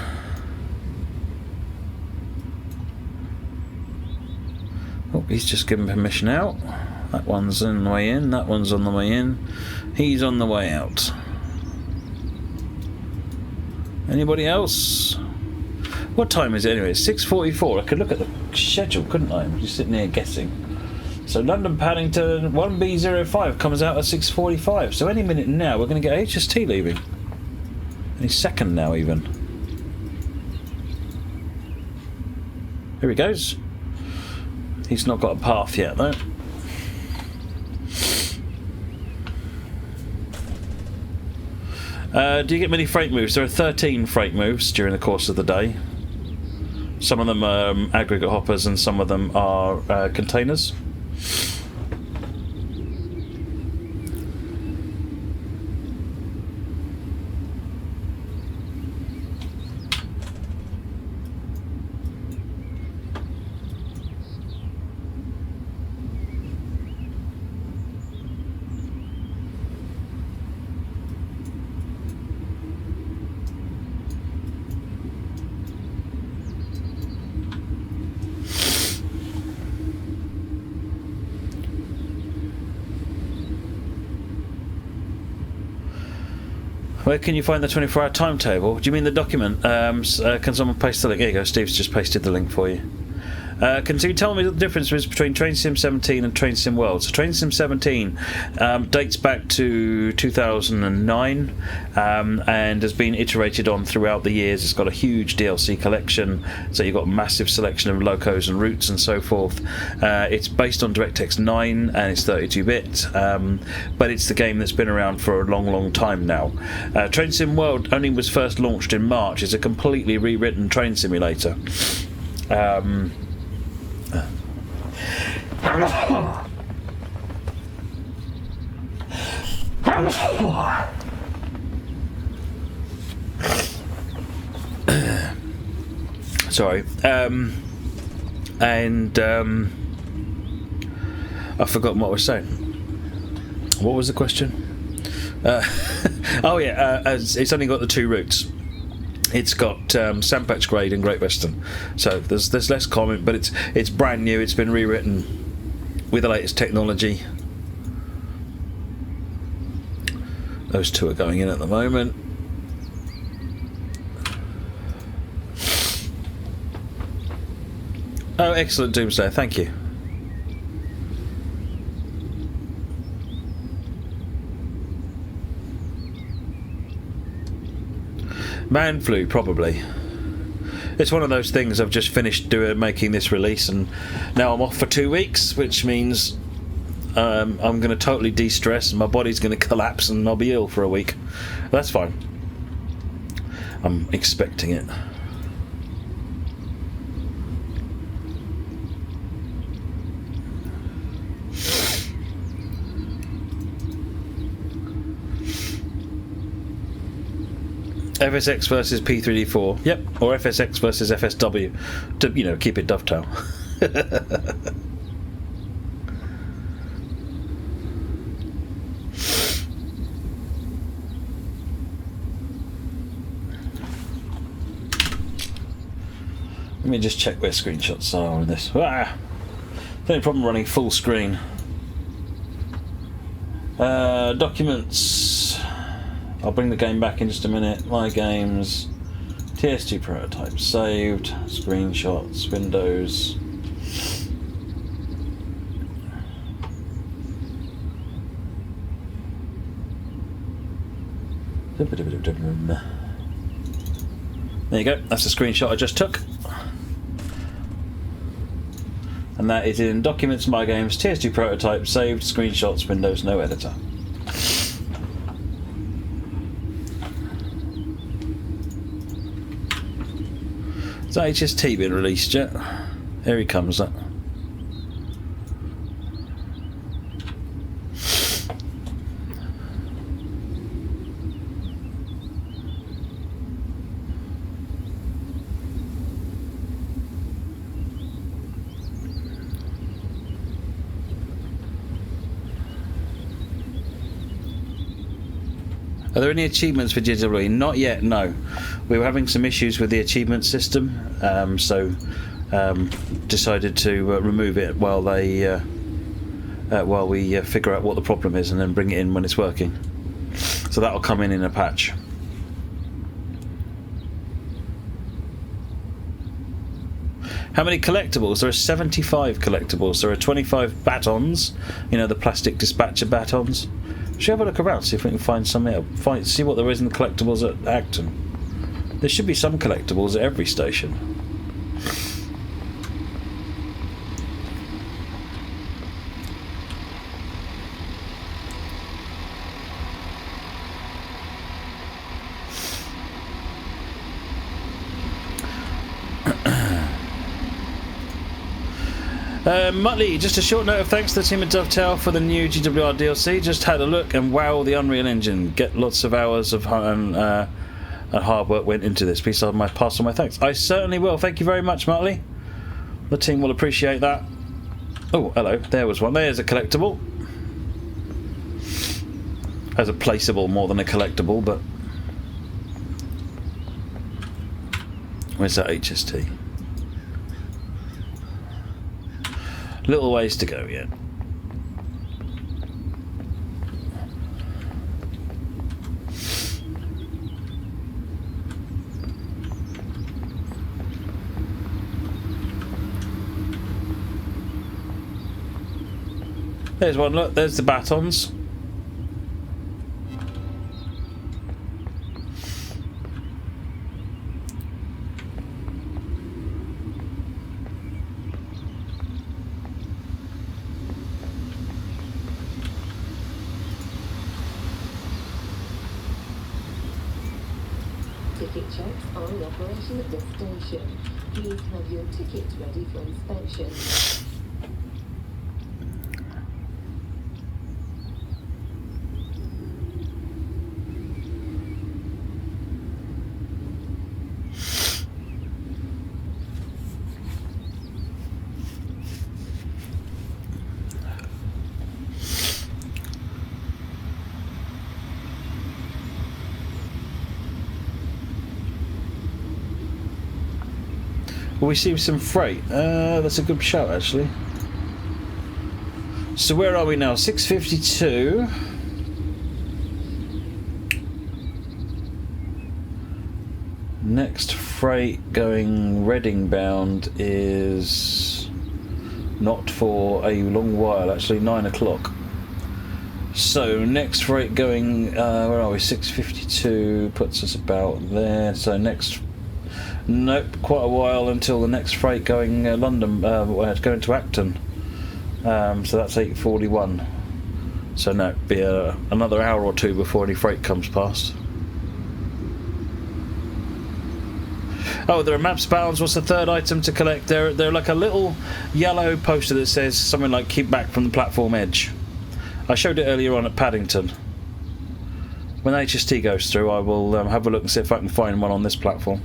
Oh, he's just given permission out. That one's on the way in, that one's on the way in. He's on the way out. Anybody else? What time is it anyway? It's 6:44. I could look at the schedule, couldn't I? I'm just sitting here guessing. So London Paddington 1B05 comes out at 6:45. So any minute now we're going to get HST leaving. Any second now even. Here he goes. He's not got a path yet though. Do you get many freight moves? There are 13 freight moves during the course of the day. Some of them are aggregate hoppers and some of them are containers. Where can you find the 24-hour timetable? Do you mean the document? Can someone paste the link? Here you go, Steve's just pasted the link for you. Can you tell me the difference between Train Sim 17 and Train Sim World? So Train Sim 17 dates back to 2009 and has been iterated on throughout the years. It's got a huge DLC collection, so you've got a massive selection of locos and routes and so forth. It's based on DirectX 9 and it's 32-bit, but it's the game that's been around for a long time now. Train Sim World only was first launched in March. It's a completely rewritten train simulator. Sorry. I've forgotten what I was saying. What was the question? Oh yeah, it's only got the 2 routes. It's got Sandpatch Grade and Great Western, so there's less comment, but it's brand new. It's been rewritten with the latest technology. Those 2 are going in at the moment. Oh, excellent, Doomsday. Thank you. Man flu, probably. It's one of those things. I've just finished making this release, and now I'm off for 2 weeks, which means I'm going to totally de-stress, and my body's going to collapse, and I'll be ill for a week. That's fine. I'm expecting it. FSX versus P3D4. Yep. Or FSX versus FSW to, keep it dovetail. Let me just check where screenshots are in this. The only problem running full screen. Documents. I'll bring the game back in just a minute. My games, TS2 prototype saved, screenshots, Windows. There you go, that's the screenshot I just took. And that is in Documents, My Games, TS2 prototype saved, screenshots, Windows, no editor. Is that HST been released yet? Here he comes. That. Are there any achievements for GW? Not yet, no. We were having some issues with the achievement system, so decided to remove it while we figure out what the problem is, and then bring it in when it's working. So that'll come in a patch. How many collectibles? There are 75 collectibles. There are 25 batons, the plastic dispatcher batons. Should we have a look around, see if we can find some here? See what there is in the collectibles at Acton. There should be some collectibles at every station. Muttley, just a short note of thanks to the team at Dovetail for the new GWR DLC. Just had a look and wow, the Unreal Engine. Get lots of hours of hard work went into this. Please pass on my thanks. I certainly will. Thank you very much, Muttley. The team will appreciate that. Oh, hello. There was one. There's a collectible. As a placeable more than a collectible, but... Where's that HST? Little ways to go yet. There's one, look, there's the batons. Ticket checks are in operation at this station. Please have your ticket ready for inspection. Well, we see some freight. That's a good shout, actually. So where are we now? 6:52. Next freight going Reading bound is not for a long while, actually 9 o'clock. So next freight going, where are we? 6:52 puts us about there. So next. Nope, quite a while until the next freight going London, going to Acton. So that's 8:41. So no, it'll be another hour or two before any freight comes past. Oh, there are maps bounds. What's the third item to collect? They're like a little yellow poster that says something like "Keep back from the platform edge." I showed it earlier on at Paddington. When HST goes through, I will have a look and see if I can find one on this platform.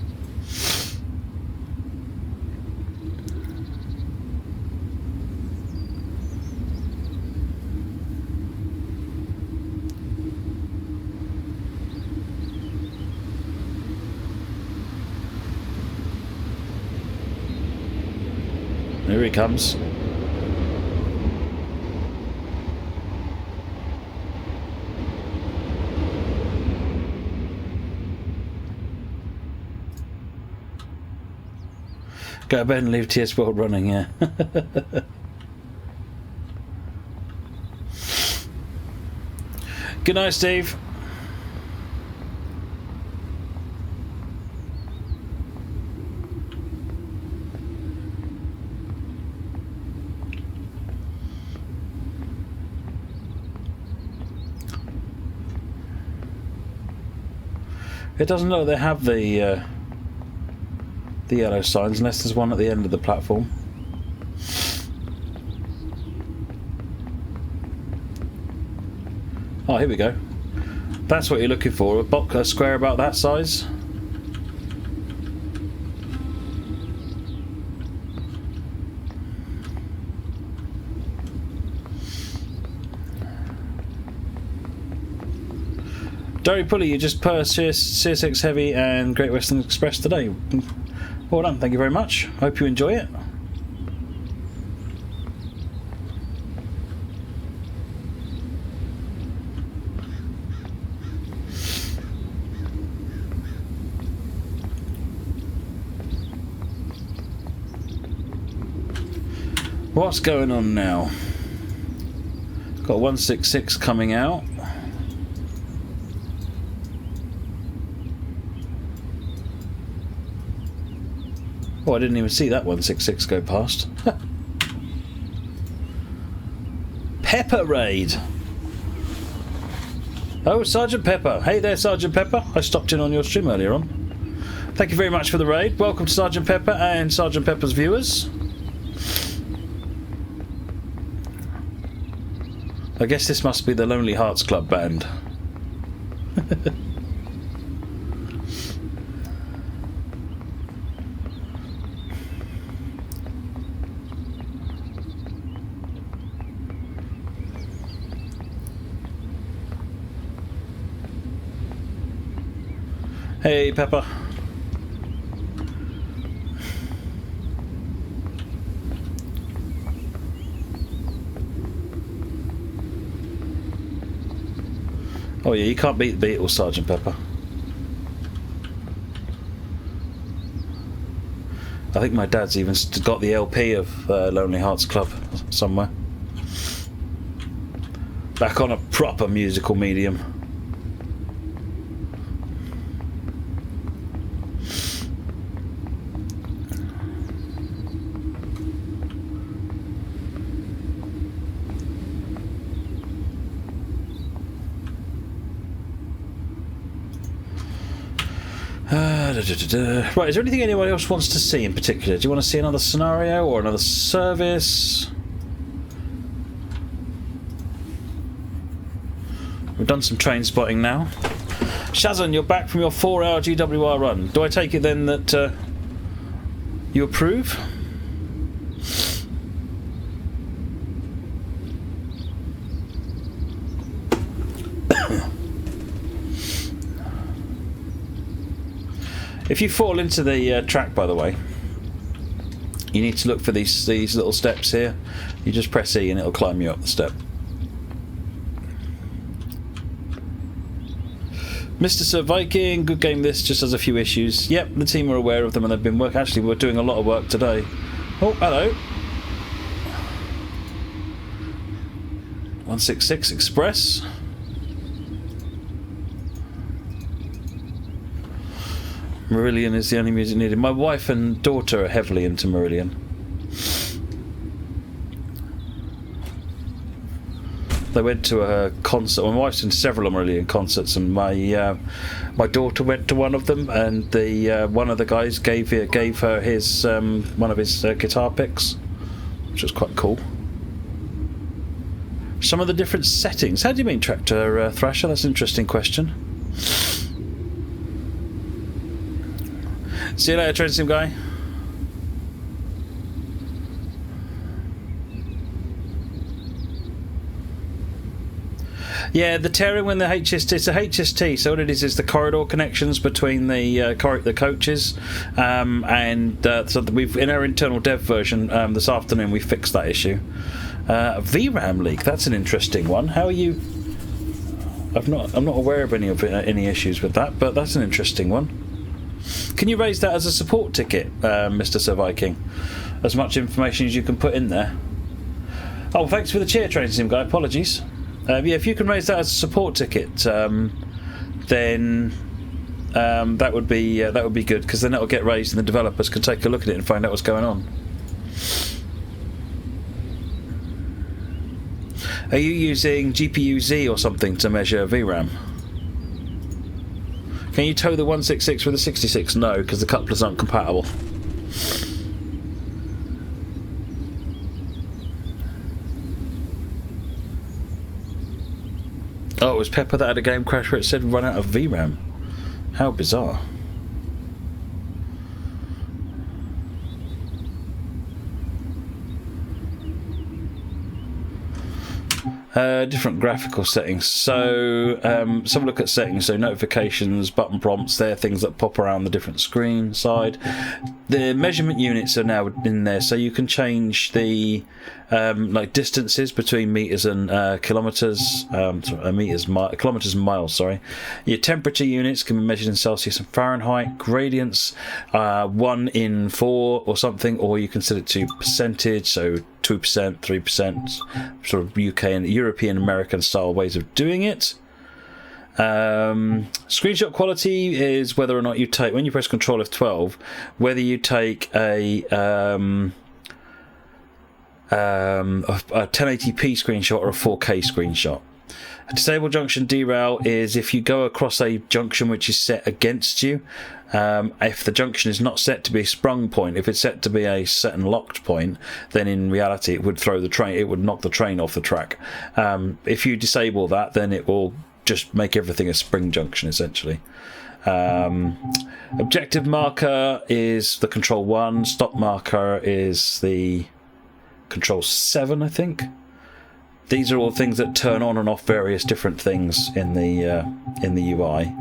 Here he comes. Go to bed and leave TS World running, yeah. Good night, Steve. It doesn't look they have the yellow signs unless there's one at the end of the platform. Oh, here we go. That's what you're looking for, a box, a square about that size. Derry Pulley, you just purchased CSX Heavy and Great Western Express today. Well done, thank you very much. Hope you enjoy it. What's going on now? Got 166 coming out. Oh, I didn't even see that 166 go past. Pepper Raid! Oh, Sergeant Pepper. Hey there, Sergeant Pepper. I stopped in on your stream earlier on. Thank you very much for the raid. Welcome to Sergeant Pepper and Sergeant Pepper's viewers. I guess this must be the Lonely Hearts Club band. Hey, Pepper. Oh yeah, you can't beat the Beatles, Sergeant Pepper. I think my dad's even got the LP of Lonely Hearts Club somewhere. Back on a proper musical medium. Right, is there anything anyone else wants to see in particular? Do you want to see another scenario or another service? We've done some train spotting now. Shazan, you're back from your 4-hour GWR run. Do I take it then that you approve? If you fall into the track, by the way, you need to look for these little steps here. You just press E and it'll climb you up the step. Mr. Sir Viking, good game this, just has a few issues. Yep, the team are aware of them and they've been working. Actually, we're doing a lot of work today. Oh, hello. 166 Express. Marillion is the only music needed. My wife and daughter are heavily into Marillion. They went to a concert. My wife's in several Marillion concerts, and my daughter went to one of them. And the one of the guys gave her his one of his guitar picks, which was quite cool. Some of the different settings. How do you mean, Tractor Thrasher? That's an interesting question. See you later, Train Sim guy. Yeah, the tearing when the HST, it's a HST, so what it is the corridor connections between the coaches, and so we've in our internal dev version this afternoon we fixed that issue. VRAM leak, that's an interesting one. How are you? I'm not aware of any issues with that, but that's an interesting one. Can you raise that as a support ticket, Mr. Sir Viking? As much information as you can put in there. Oh, thanks for the cheer, Train Sim guy. Apologies. Yeah, if you can raise that as a support ticket, then that would be good, because then it'll get raised and the developers can take a look at it and find out what's going on. Are you using GPU-Z or something to measure VRAM? Can you tow the 166 with the 66? No, because the couplers aren't compatible. Oh, it was Pepper that had a game crash where it said run out of VRAM. How bizarre. Different graphical settings. So let's have a look at settings. So notifications, button prompts, they're things that pop around the different screen side. The measurement units are now in there, so you can change the like distances between meters and kilometers. Kilometers and miles. Sorry. Your temperature units can be measured in Celsius and Fahrenheit. Gradients, 1 in 4 or something, or you can set it to percentage. So 2%, 3%, sort of UK and European American style ways of doing it. Screenshot quality is whether or not you take, when you press Control F12, whether you take a 1080p screenshot or a 4K screenshot. A disabled junction derail is if you go across a junction which is set against you. If the junction is not set to be a sprung point, if it's set to be a set and locked point, then in reality it would throw the train, it would knock the train off the track. If you disable that, then it will just make everything a spring junction essentially. Objective marker is the control 1, stop marker is the control 7, I think. These are all things that turn on and off various different things in the UI.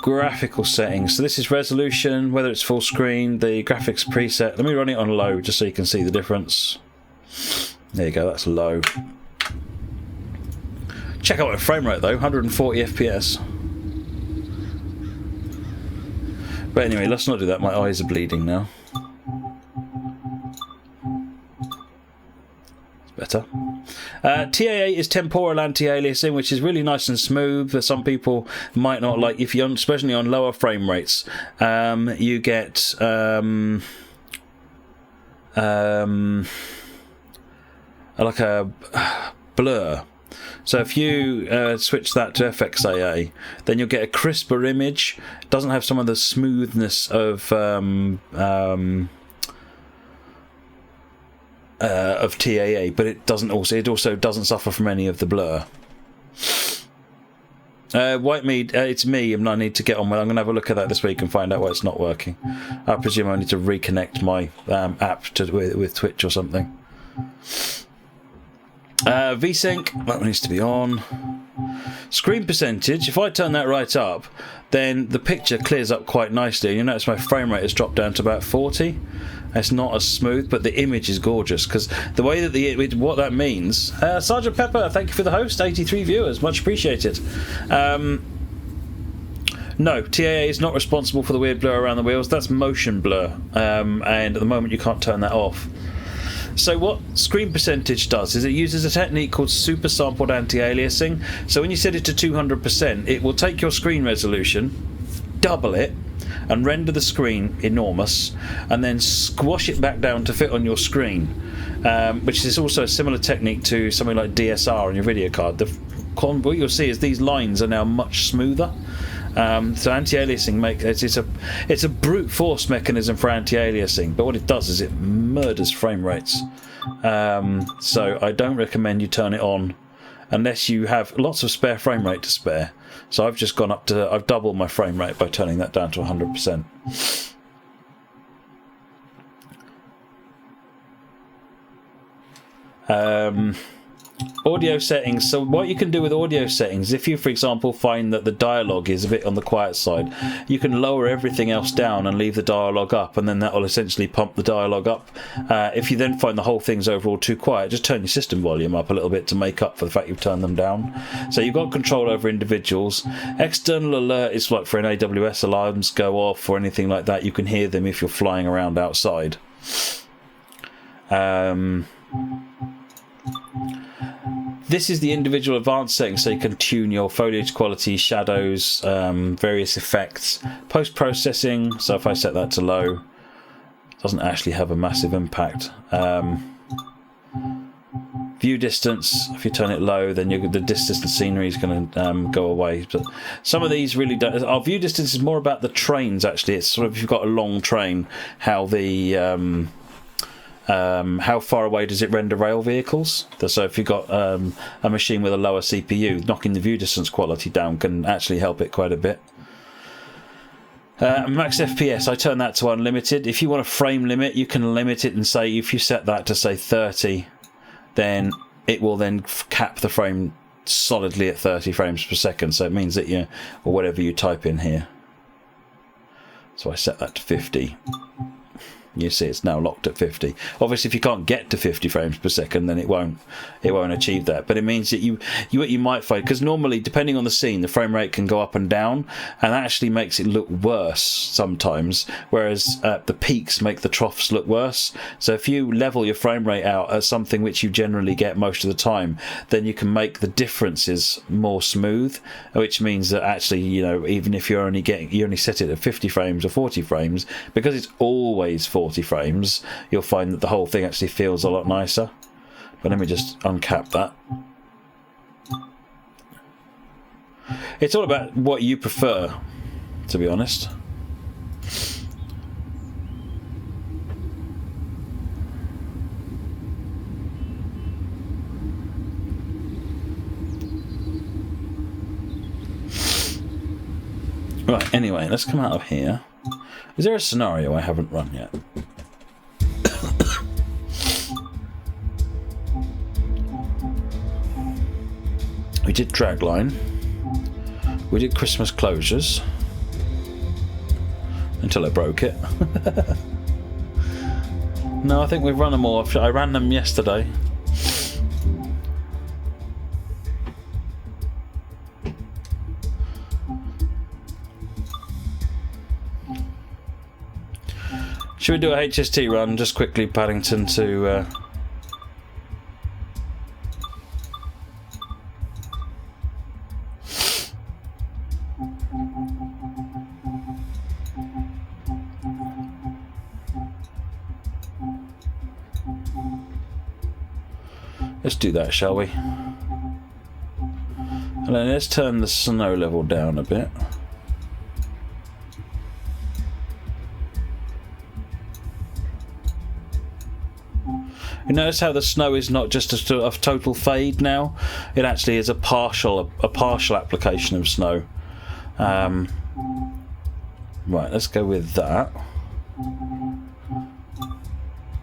Graphical settings. So this is resolution, whether it's full screen, the graphics preset. Let me run it on low just so you can see the difference. There you go, that's low. Check out my frame rate though, 140 FPS. But anyway, let's not do that, my eyes are bleeding now. It's better. TAA is temporal anti-aliasing, which is really nice and smooth. But some people might not like, if you're especially on lower frame rates, you get like a blur. So if you switch that to FXAA, then you'll get a crisper image. It doesn't have some of the smoothness of TAA, but it also doesn't suffer from any of the blur. White mead, it's me, and I need to get on with. I'm going to have a look at that this week and find out why it's not working. I presume I need to reconnect my app with Twitch or something. VSync, that needs to be on. Screen percentage, if I turn that right up, then the picture clears up quite nicely. You notice my frame rate has dropped down to about 40. It's not as smooth, but the image is gorgeous, because the way that what that means. Sergeant Pepper, thank you for the host. 83 viewers, much appreciated. No, TAA is not responsible for the weird blur around the wheels. That's motion blur, and at the moment you can't turn that off. So what screen percentage does is it uses a technique called super sampled anti-aliasing. So when you set it to 200%, it will take your screen resolution, double it, and render the screen enormous, and then squash it back down to fit on your screen, which is also a similar technique to something like DSR on your video card. What you'll see is these lines are now much smoother. So anti-aliasing it's a brute force mechanism for anti-aliasing, but what it does is it murders frame rates. So I don't recommend you turn it on unless you have lots of spare frame rate to spare. So I've just gone I've doubled my frame rate by turning that down to 100%. Audio settings. So what you can do with audio settings, if you for example find that the dialogue is a bit on the quiet side, you can lower everything else down and leave the dialogue up, and then that will essentially pump the dialogue up. If you then find the whole thing's overall too quiet, just turn your system volume up a little bit to make up for the fact you've turned them down. So you've got control over individuals. External alert is like for an AWS alarms go off or anything like that. You can hear them if you're flying around outside. This is the individual advanced settings, so you can tune your foliage quality, shadows, various effects. Post-processing, so if I set that to low, it doesn't actually have a massive impact. View distance, if you turn it low, then the distance scenery is going to go away. But some of these really don't. Our view distance is more about the trains, actually. It's sort of, if you've got a long train, how the... how far away does it render rail vehicles? So if you've got a machine with a lower CPU, knocking the view distance quality down can actually help it quite a bit. Max FPS, I turn that to unlimited. If you want a frame limit, you can limit it and say, if you set that to say 30, then it will then cap the frame solidly at 30 frames per second. So it means that or whatever you type in here. So I set that to 50. You see it's now locked at 50. Obviously if you can't get to 50 frames per second, then it won't achieve that, but it means that what you might find, because normally depending on the scene the frame rate can go up and down, and that actually makes it look worse sometimes, whereas the peaks make the troughs look worse. So if you level your frame rate out at something which you generally get most of the time, then you can make the differences more smooth, which means that actually even if you only set it at 50 frames or 40 frames, because it's always 40 frames, you'll find that the whole thing actually feels a lot nicer. But let me just uncap that. It's all about what you prefer, to be honest. Right, anyway, let's come out of here. Is there a scenario I haven't run yet? We did dragline. We did Christmas closures. Until I broke it. No, I think we've run them all. I ran them yesterday. Should we do a HST run just quickly, Paddington, to Let's do that, shall we? And then let's turn the snow level down a bit. You notice how the snow is not just a total fade now? It actually is a partial application of snow. Right, let's go with that.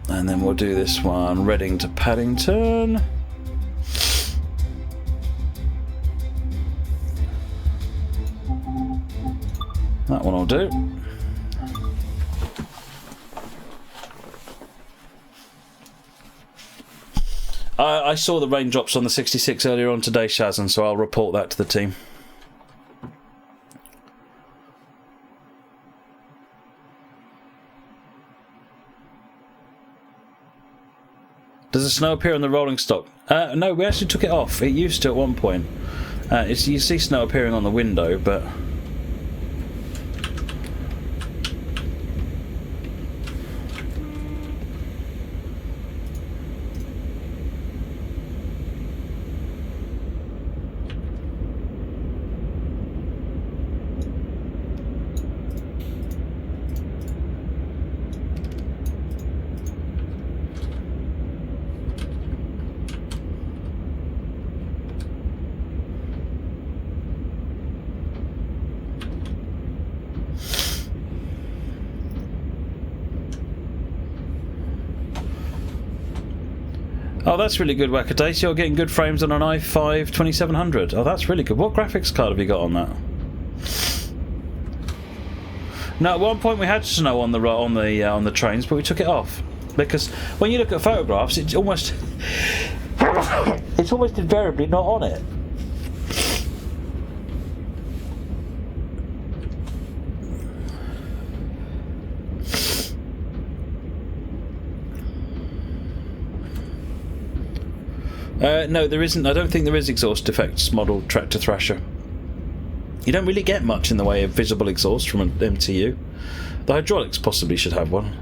And then we'll do this one, Reading to Paddington. That one will do. I saw the raindrops on the 66 earlier on today, Shazan, so I'll report that to the team. Does the snow appear on the rolling stock? No, we actually took it off. It used to at one point. You see snow appearing on the window, but... Oh, that's really good, Wackadace. You're getting good frames on an i5 2700. Oh, that's really good. What graphics card have you got on that? No, at one point we had snow on the trains, but we took it off because when you look at photographs, it's almost invariably not on it. No, there isn't. I don't think there is exhaust effects modelled Tractor Thrasher. You don't really get much in the way of visible exhaust from an MTU. The hydraulics possibly should have one.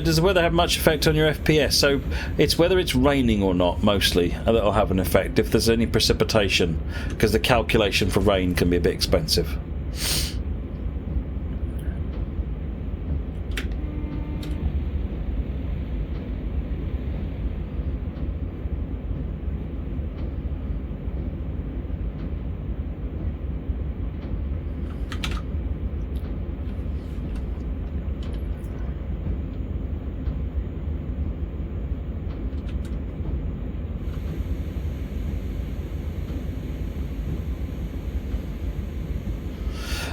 Does the weather have much effect on your FPS? So it's whether it's raining or not, mostly, that'll have an effect. If there's any precipitation, because the calculation for rain can be a bit expensive.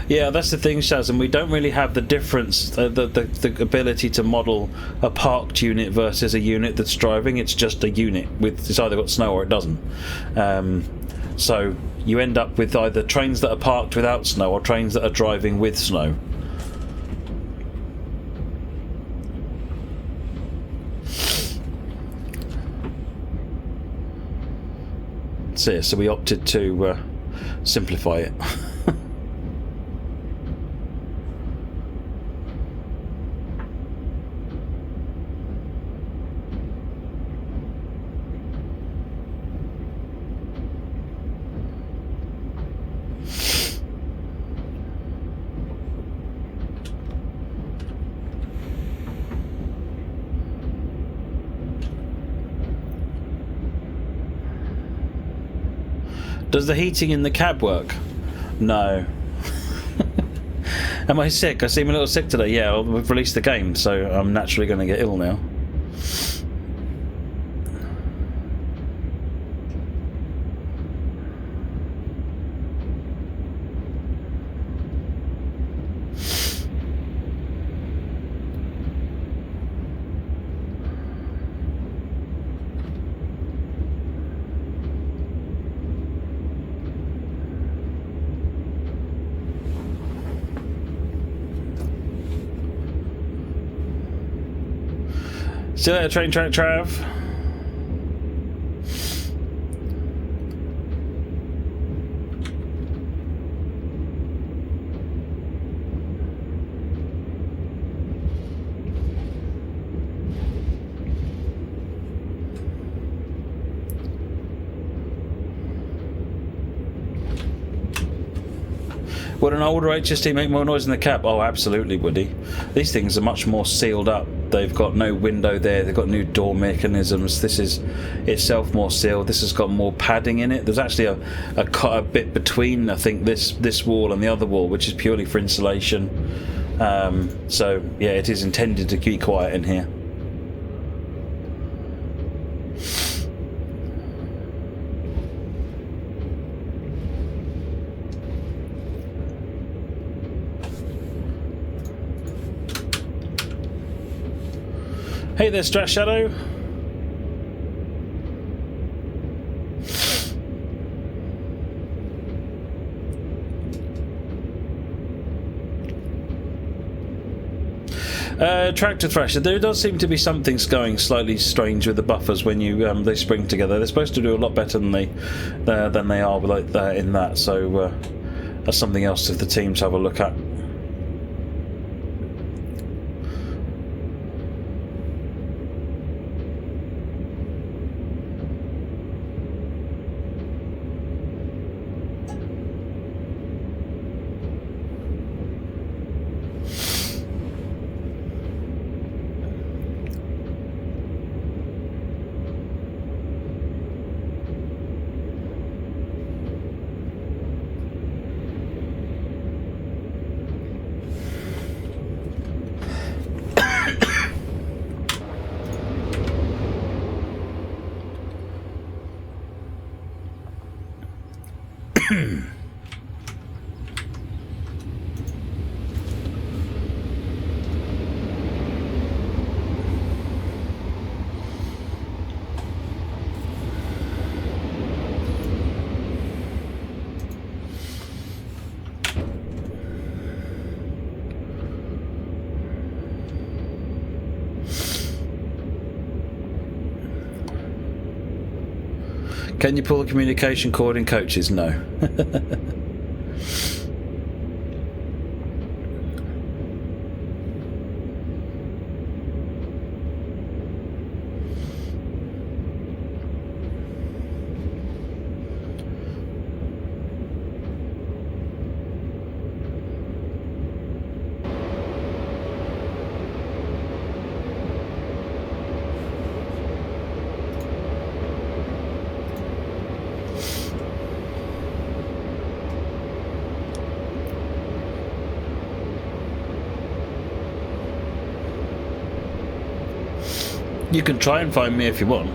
Yeah, that's the thing, Shazam. We don't really have the difference, the ability to model a parked unit versus a unit that's driving. It's just a unit with it's either got snow or it doesn't. So you end up with either trains that are parked without snow or trains that are driving with snow. So we opted to simplify it. Does the heating in the cab work? No. Am I sick? I seem a little sick today. Yeah, we've released the game, so I'm naturally going to get ill now. See you later, Train Track Trav. Would an older HST make more noise in the cab? Oh, absolutely, would he? These things are much more sealed up. They've got no window there. They've got new door mechanisms. This is itself more sealed. This has got more padding in it. There's actually a bit between, I think, this wall and the other wall, which is purely for insulation. So yeah, it is intended to keep quiet in here. Hey there, Strat Shadow. Tractor Thrasher. There does seem to be something going slightly strange with the buffers when you they spring together. They're supposed to do a lot better than they are like that in that. So that's something else if the teams have a look at. Can you pull the communication cord in coaches? No. You can try and find me if you want.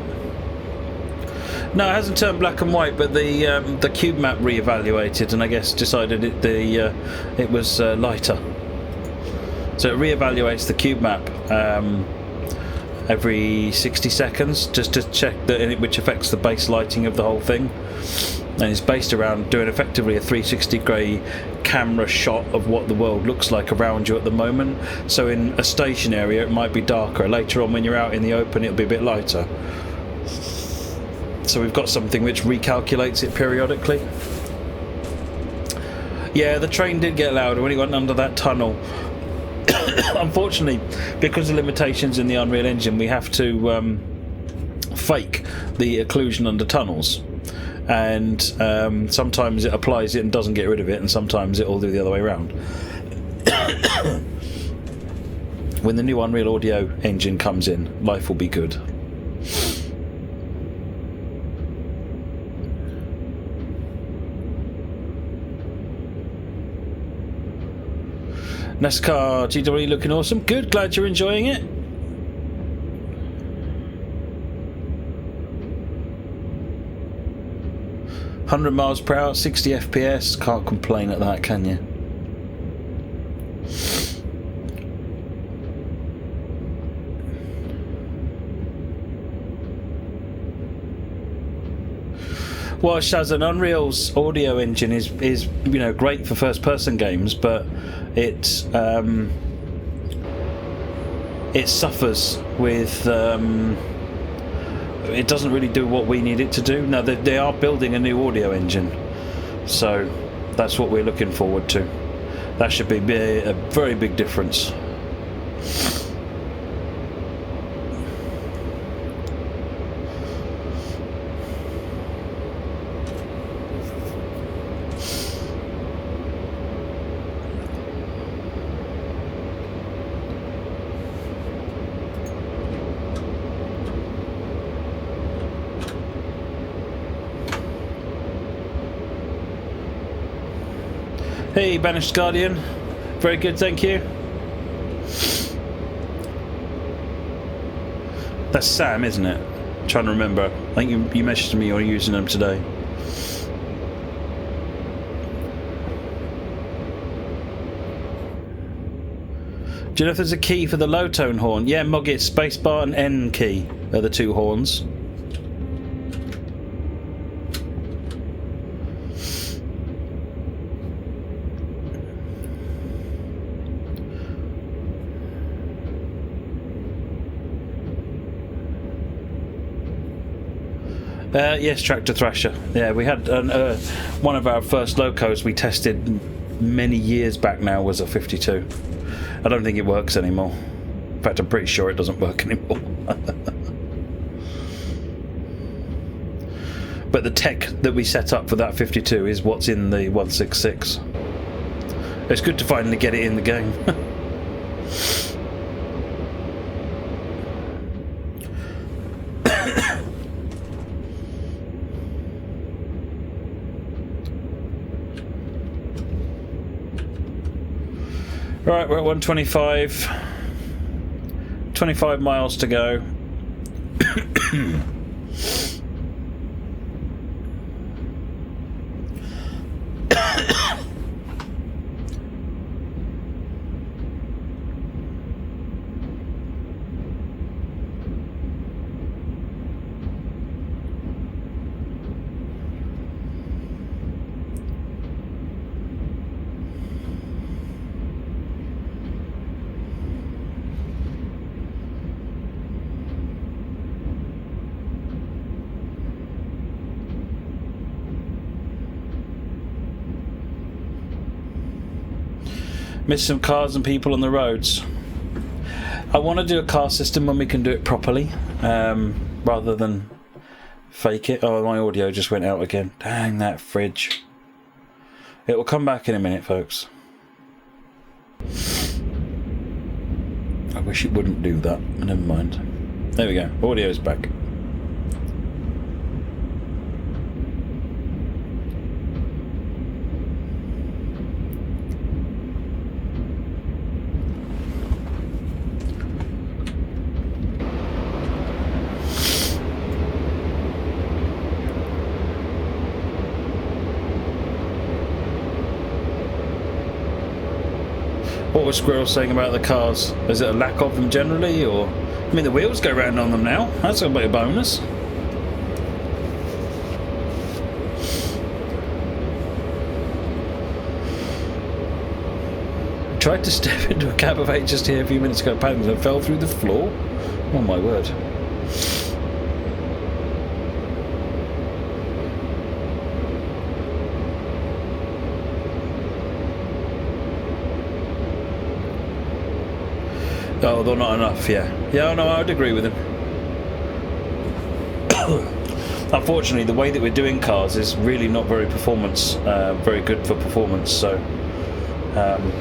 No, it hasn't turned black and white, but the cube map re-evaluated and I guess decided it was lighter. So it re-evaluates the cube map every 60 seconds just to check that, which affects the base lighting of the whole thing. And it's based around doing effectively a 360-degree camera shot of what the world looks like around you at the moment. So in a station area it might be darker. Later on when you're out in the open it'll be a bit lighter. So we've got something which recalculates it periodically. Yeah, the train did get louder when it went under that tunnel. Unfortunately, because of limitations in the Unreal Engine, we have to fake the occlusion under tunnels. And sometimes it applies it and doesn't get rid of it, and sometimes it'll do the other way around. When the new Unreal Audio engine comes in, life will be good. NASCAR GW looking awesome. Good, glad you're enjoying it. $100 miles per hour, 60 FPS. Can't complain at that, can you? Well, Shazan, Unreal's audio engine is great for first-person games, but it's it suffers with. It doesn't really do what we need it to do. Now they are building a new audio engine, so that's what we're looking forward to. That should be a very big difference. Hey, Banished Guardian. Very good, thank you. That's Sam, isn't it? I'm trying to remember. I think you messaged me you're using them today. Do you know if there's a key for the low tone horn? Yeah, Moggy, it's spacebar and N key are the two horns. Yes, Tractor Thrasher. Yeah, we had one of our first locos we tested many years back now was a 52. I don't think it works anymore. In fact, I'm pretty sure it doesn't work anymore. But the tech that we set up for that 52 is what's in the 166. It's good to finally get it in the game. Right, we're at 125. 25 miles to go. Miss some cars and people on the roads. I want to do a car system when we can do it properly, rather than fake it. Oh, my audio just went out again. Dang, that fridge. It will come back in a minute, folks. I wish it wouldn't do that. Never mind. There we go. Audio's back. What was Squirrel saying about the cars? Is it a lack of them generally, or... I mean, the wheels go round on them now. That's a bit of bonus. Tried to step into a cab of 8 just here a few minutes ago, and fell through the floor. Oh my word. Oh, they're not enough, yeah. Yeah, no, I would agree with him. Unfortunately, the way that we're doing cars is really not very good for performance, so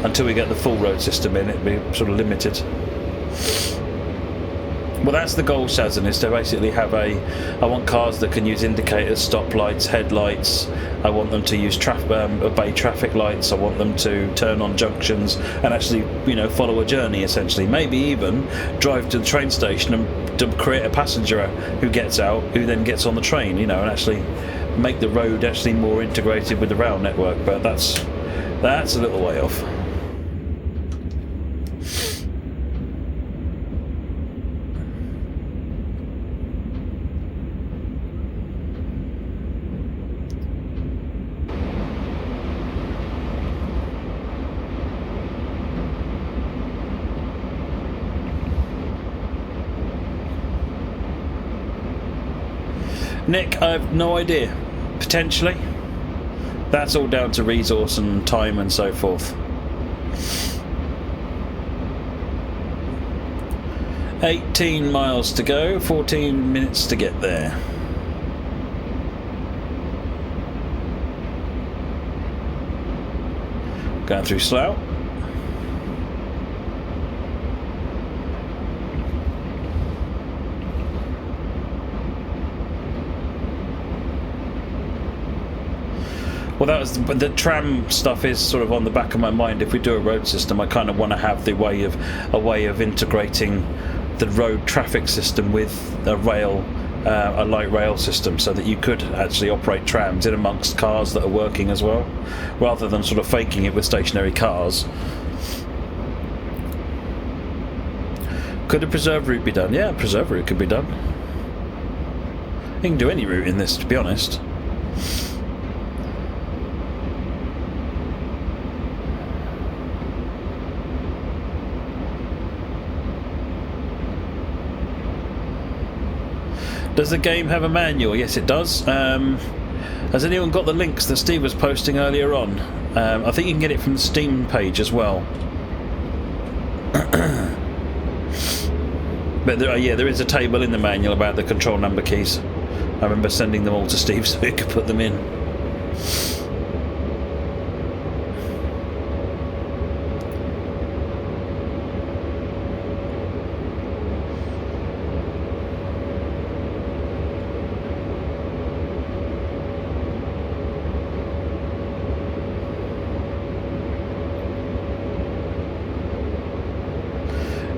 until we get the full road system in, it'll be sort of limited. Well, that's the goal, Shazan, is to basically have I want cars that can use indicators, stoplights, headlights. I want them to use obey traffic lights. I want them to turn on junctions and actually, follow a journey, essentially. Maybe even drive to the train station and to create a passenger who gets out, who then gets on the train, and actually make the road actually more integrated with the rail network. But that's a little way off. Nick, I have no idea. Potentially. That's all down to resource and time and so forth. 18 miles to go, 14 minutes to get there. Going through Slough. Well, that was the tram stuff is sort of on the back of my mind. If we do a road system, I kind of want to have a way of integrating the road traffic system with a light rail system, so that you could actually operate trams in amongst cars that are working as well, rather than sort of faking it with stationary cars. Could a preserve route be done? Yeah, a preserve route could be done. You can do any route in this, to be honest. Does the game have a manual? Yes, it does. Has anyone got the links that Steve was posting earlier on? I think you can get it from the Steam page as well. But there is a table in the manual about the control number keys. I remember sending them all to Steve so he could put them in.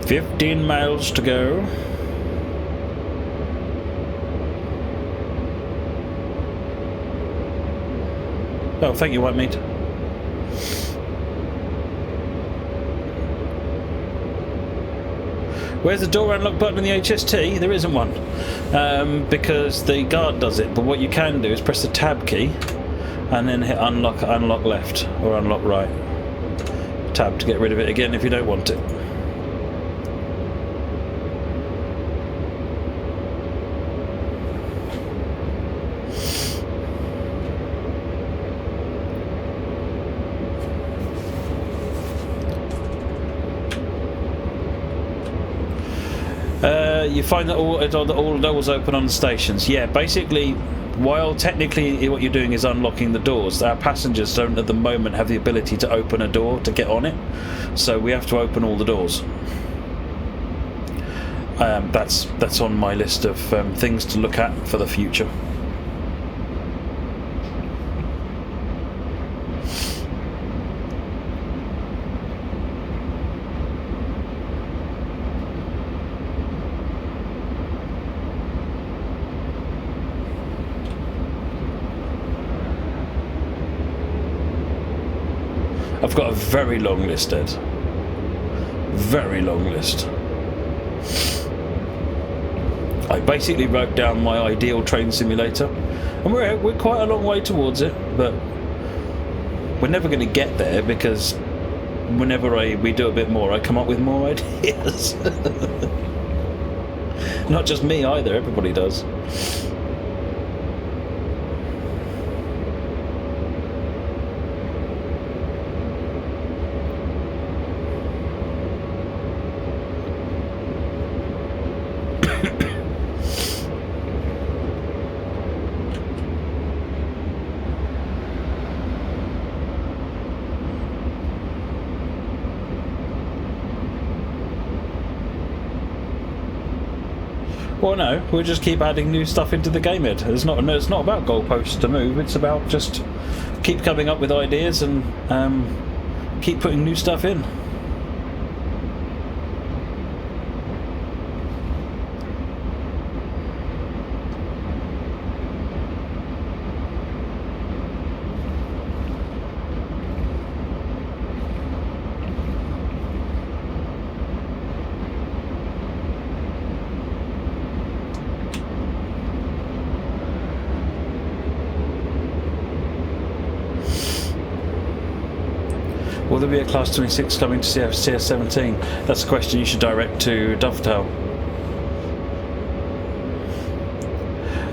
"15 miles to go." Oh, thank you, white meat. Where's the door unlock button in the HST? There isn't one, because the guard does it. But what you can do is press the tab key and then hit unlock left or unlock right. Tab to get rid of it again if you don't want it. You find that all the doors open on the stations. Yeah, basically, while technically what you're doing is unlocking the doors, our passengers don't at the moment have the ability to open a door to get on it, so we have to open all the doors. That's on my list of things to look at for the future. I've got a very long list, Ed. Very long list. I basically wrote down my ideal train simulator, and we're quite a long way towards it, but we're never going to get there because whenever we do a bit more, I come up with more ideas. Not just me either, everybody does. Well, no, we'll just keep adding new stuff into the game, Ed. It's not about goalposts to move, it's about just keep coming up with ideas and keep putting new stuff in. Will there be a Class 26 coming to CS17? That's a question you should direct to Dovetail.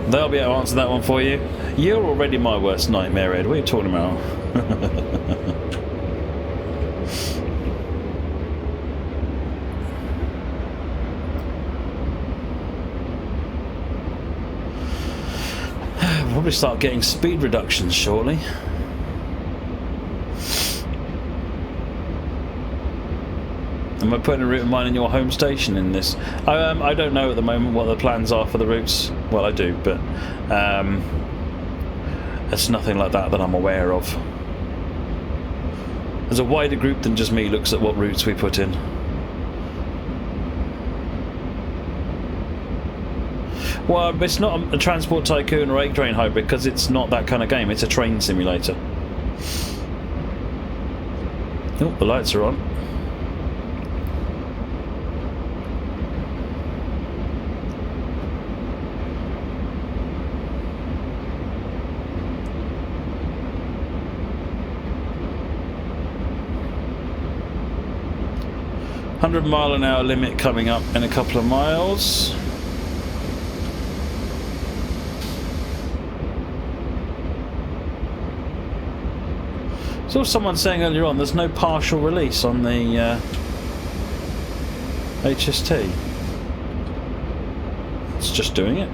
They'll be able to answer that one for you. You're already my worst nightmare, Ed. What are you talking about? We'll probably start getting speed reductions shortly. Am I putting a route of mine in your home station in this? I don't know at the moment what the plans are for the routes. Well, I do, but it's nothing like that I'm aware of. There's a wider group than just me looks at what routes we put in. Well, it's not a Transport Tycoon or 8-Train hybrid because it's not that kind of game. It's a train simulator. Oh, the lights are on. £100-mile-an-hour limit coming up in a couple of miles. Saw someone saying earlier on there's no partial release on the HST. It's just doing it.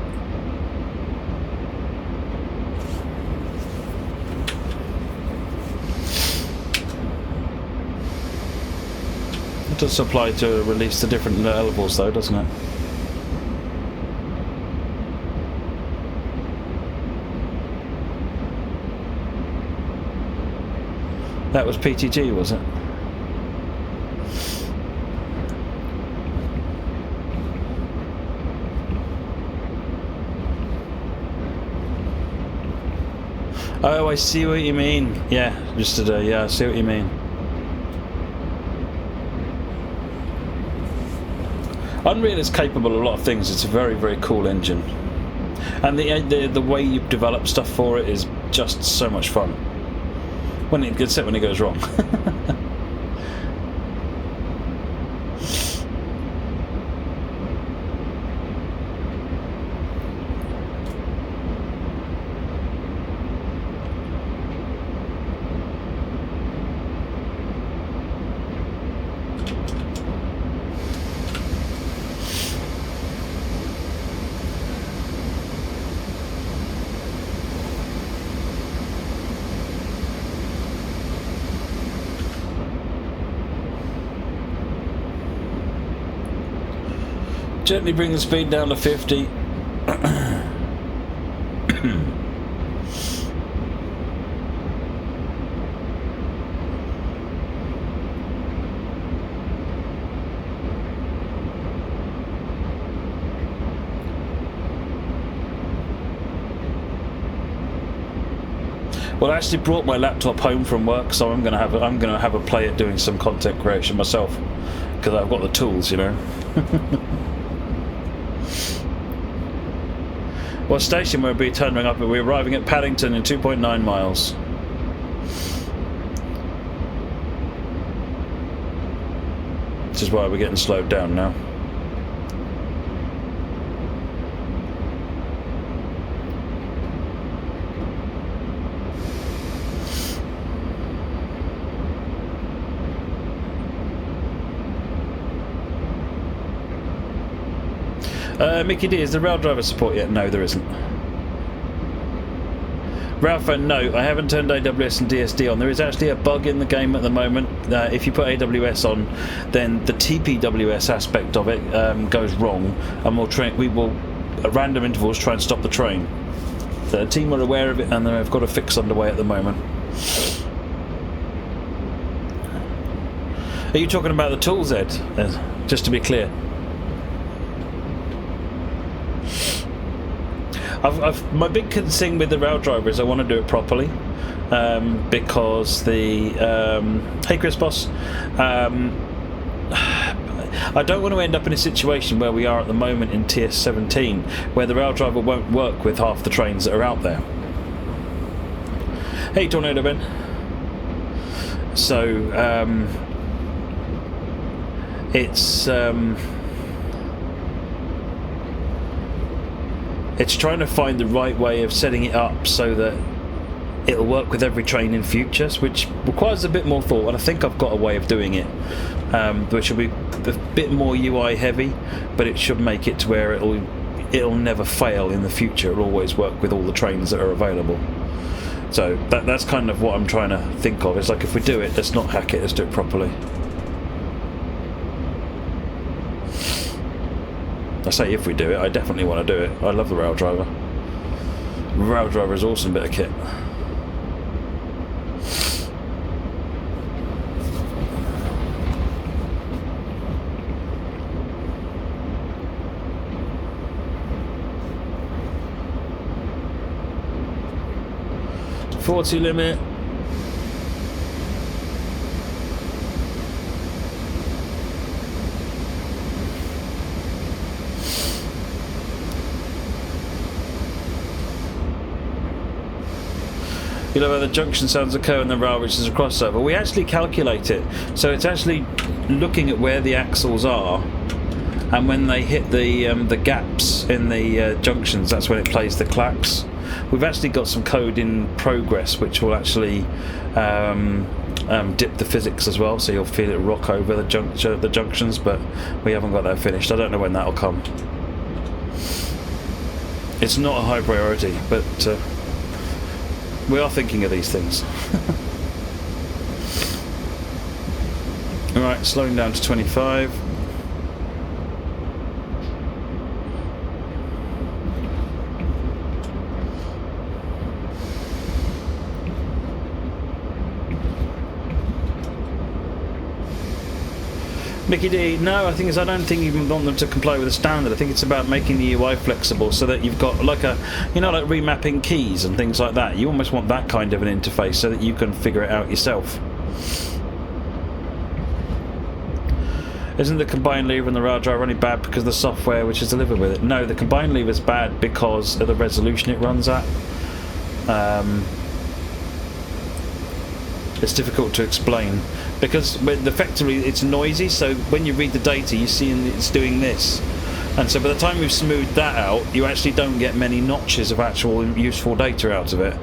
It does apply to release the different levels though, doesn't it? That was PTG, was it? Oh, I see what you mean. Yeah, just today. Yeah, I see what you mean. Unreal is capable of a lot of things. It's a very, very cool engine, and the way you develop stuff for it is just so much fun. Except when it goes wrong. Gently bring the speed down to 50. Well, I actually brought my laptop home from work, so I'm gonna have a play at doing some content creation myself because I've got the tools, you know. What station will be turning up? We're arriving at Paddington in 2.9 miles. This is why we're getting slowed down now. Mickey D, is the rail driver support yet? No, there isn't. Ralph, no, I haven't turned AWS and DSD on. There is actually a bug in the game at the moment. If you put AWS on, then the TPWS aspect of it goes wrong, and we will at random intervals try and stop the train. The team are aware of it, and they've got a fix underway at the moment. Are you talking about the tools, Ed? Just to be clear. My big thing with the rail driver is I want to do it properly, because the hey Chris Boss, I don't want to end up in a situation where we are at the moment in TS17, where the rail driver won't work with half the trains that are out there. Hey Tornado Ben. So It's trying to find the right way of setting it up so that it'll work with every train in futures, which requires a bit more thought, and I think I've got a way of doing it, which will be a bit more UI heavy, but it should make it to where it'll never fail in the future. It'll always work with all the trains that are available. So that's kind of what I'm trying to think of. It's like, if we do it, let's not hack it, let's do it properly. I say if we do it, I definitely want to do it. I love the Rail Driver. Rail Driver is an awesome bit of kit. .40 limit. You know where the junction sounds occur in the rail, which is a crossover. We actually calculate it, so it's actually looking at where the axles are, and when they hit the gaps in the junctions, that's when it plays the clacks. We've actually got some code in progress which will actually dip the physics as well, so you'll feel it rock over the junctions, but we haven't got that finished. I don't know when that'll come. It's not a high priority, but we are thinking of these things. Alright, slowing down to 25. Mickey D, no, I don't think you want them to comply with the standard. I think it's about making the UI flexible so that you've got like like remapping keys and things like that. You almost want that kind of an interface so that you can figure it out yourself. Isn't the combined lever and the rail driver only bad because of the software which is delivered with it? No, the combined lever is bad because of the resolution it runs at. It's difficult to explain because effectively it's noisy, so when you read the data you see it's doing this, and so by the time we've smoothed that out you actually don't get many notches of actual useful data out of it.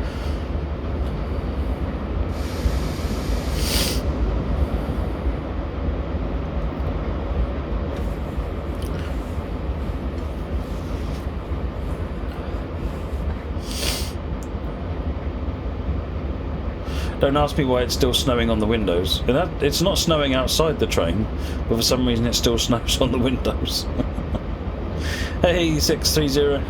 Don't ask me why it's still snowing on the windows. It's not snowing outside the train, but for some reason it still snows on the windows. Hey, 630.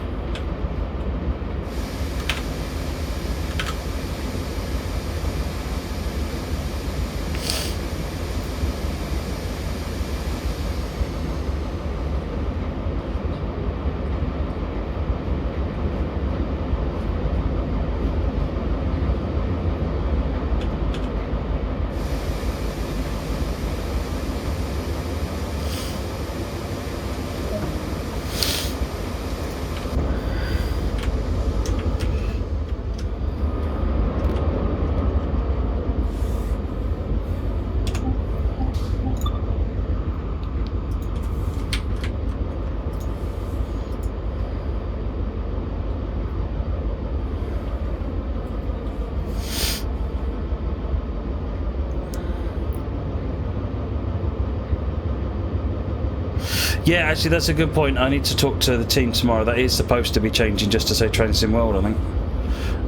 Yeah, actually that's a good point. I need to talk to the team tomorrow. That is supposed to be changing just to say Train Sim World, I think.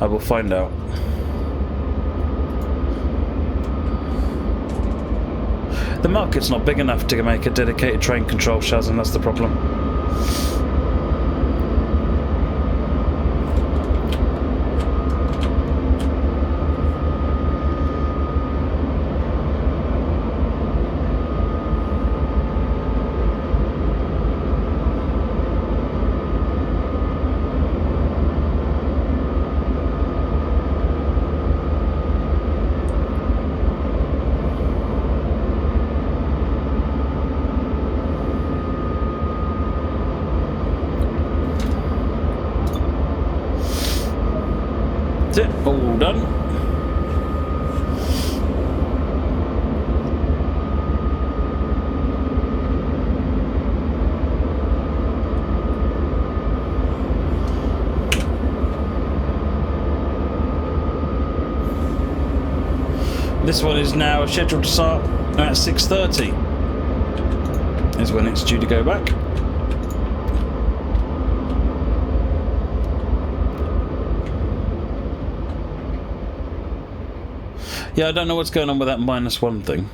I will find out. The market's not big enough to make a dedicated train control, Shaz, and that's the problem. This one is now scheduled to start at 6:30. Is when it's due to go back. Yeah, I don't know what's going on with that -1 thing.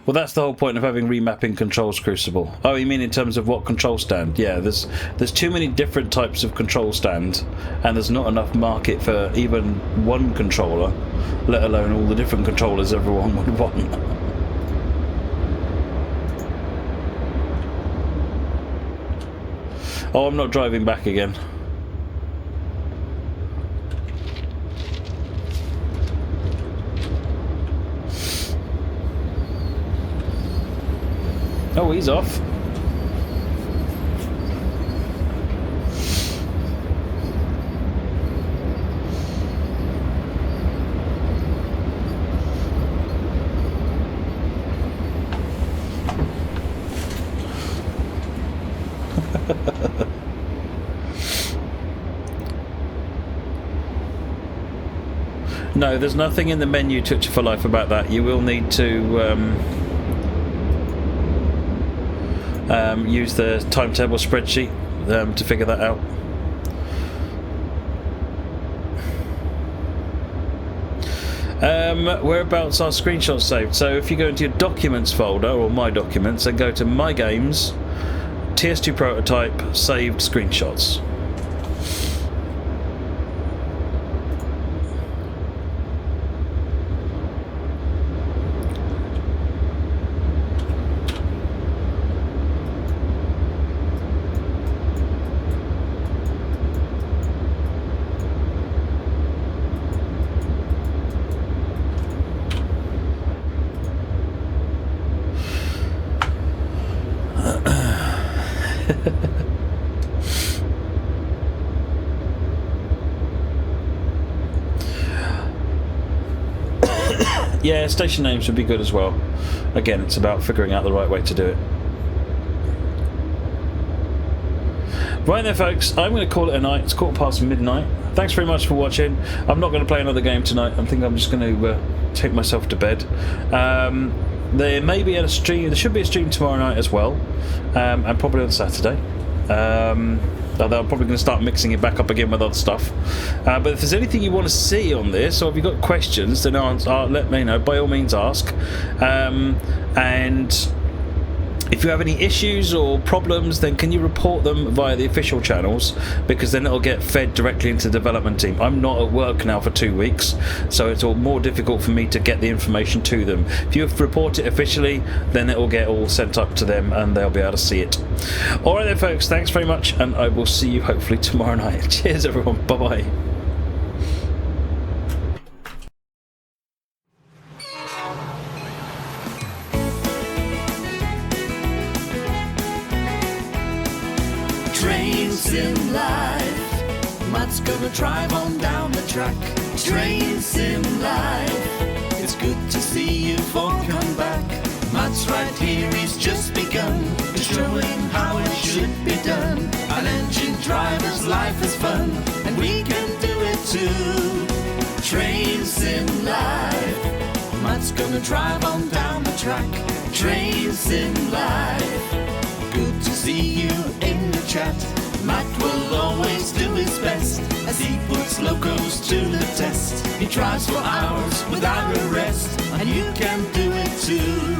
Well, that's the whole point of having remapping controls, Crucible. Oh, you mean in terms of what control stand? Yeah, there's too many different types of control stand, and there's not enough market for even one controller, let alone all the different controllers everyone would want. Oh, I'm not driving back again. Oh, he's off. No, there's nothing in the menu Touch for Life about that. You will need to use the timetable spreadsheet to figure that out. Whereabouts are screenshots saved? So if you go into your Documents folder, or My Documents, and go to My Games, TS2 Prototype, Saved Screenshots. Yeah, station names would be good as well. Again, it's about figuring out the right way to do it. Right then, folks, I'm going to call it a night. It's midnight. Thanks very much for watching. I'm not going to play another game tonight. I think I'm just going to take myself to bed. There may be a stream. There should be a stream tomorrow night as well, and probably on Saturday. Although I'm probably going to start mixing it back up again with other stuff. But if there's anything you want to see on this, or if you've got questions, then let me know. By all means, ask. And if you have any issues or problems, then can you report them via the official channels, because then it'll get fed directly into the development team. I'm not at work now for 2 weeks, so it's all more difficult for me to get the information to them. If you report it officially, then it will get all sent up to them and they'll be able to see it. Alright then, folks, thanks very much, and I will see you hopefully tomorrow night. Cheers everyone, bye bye. Train Sim Live. Matt's gonna drive on down the track. Train Sim Live. It's good to see you've all come back. Matt's right here, he's just begun to showing how it should be done. An engine driver's life is fun, and we can do it too. Train Sim Live. Matt's gonna drive on down the track. Train Sim Live. Good to see you in the chat. Matt will always do his best as he puts locos to the test. He drives for hours without a rest, and you can do it too.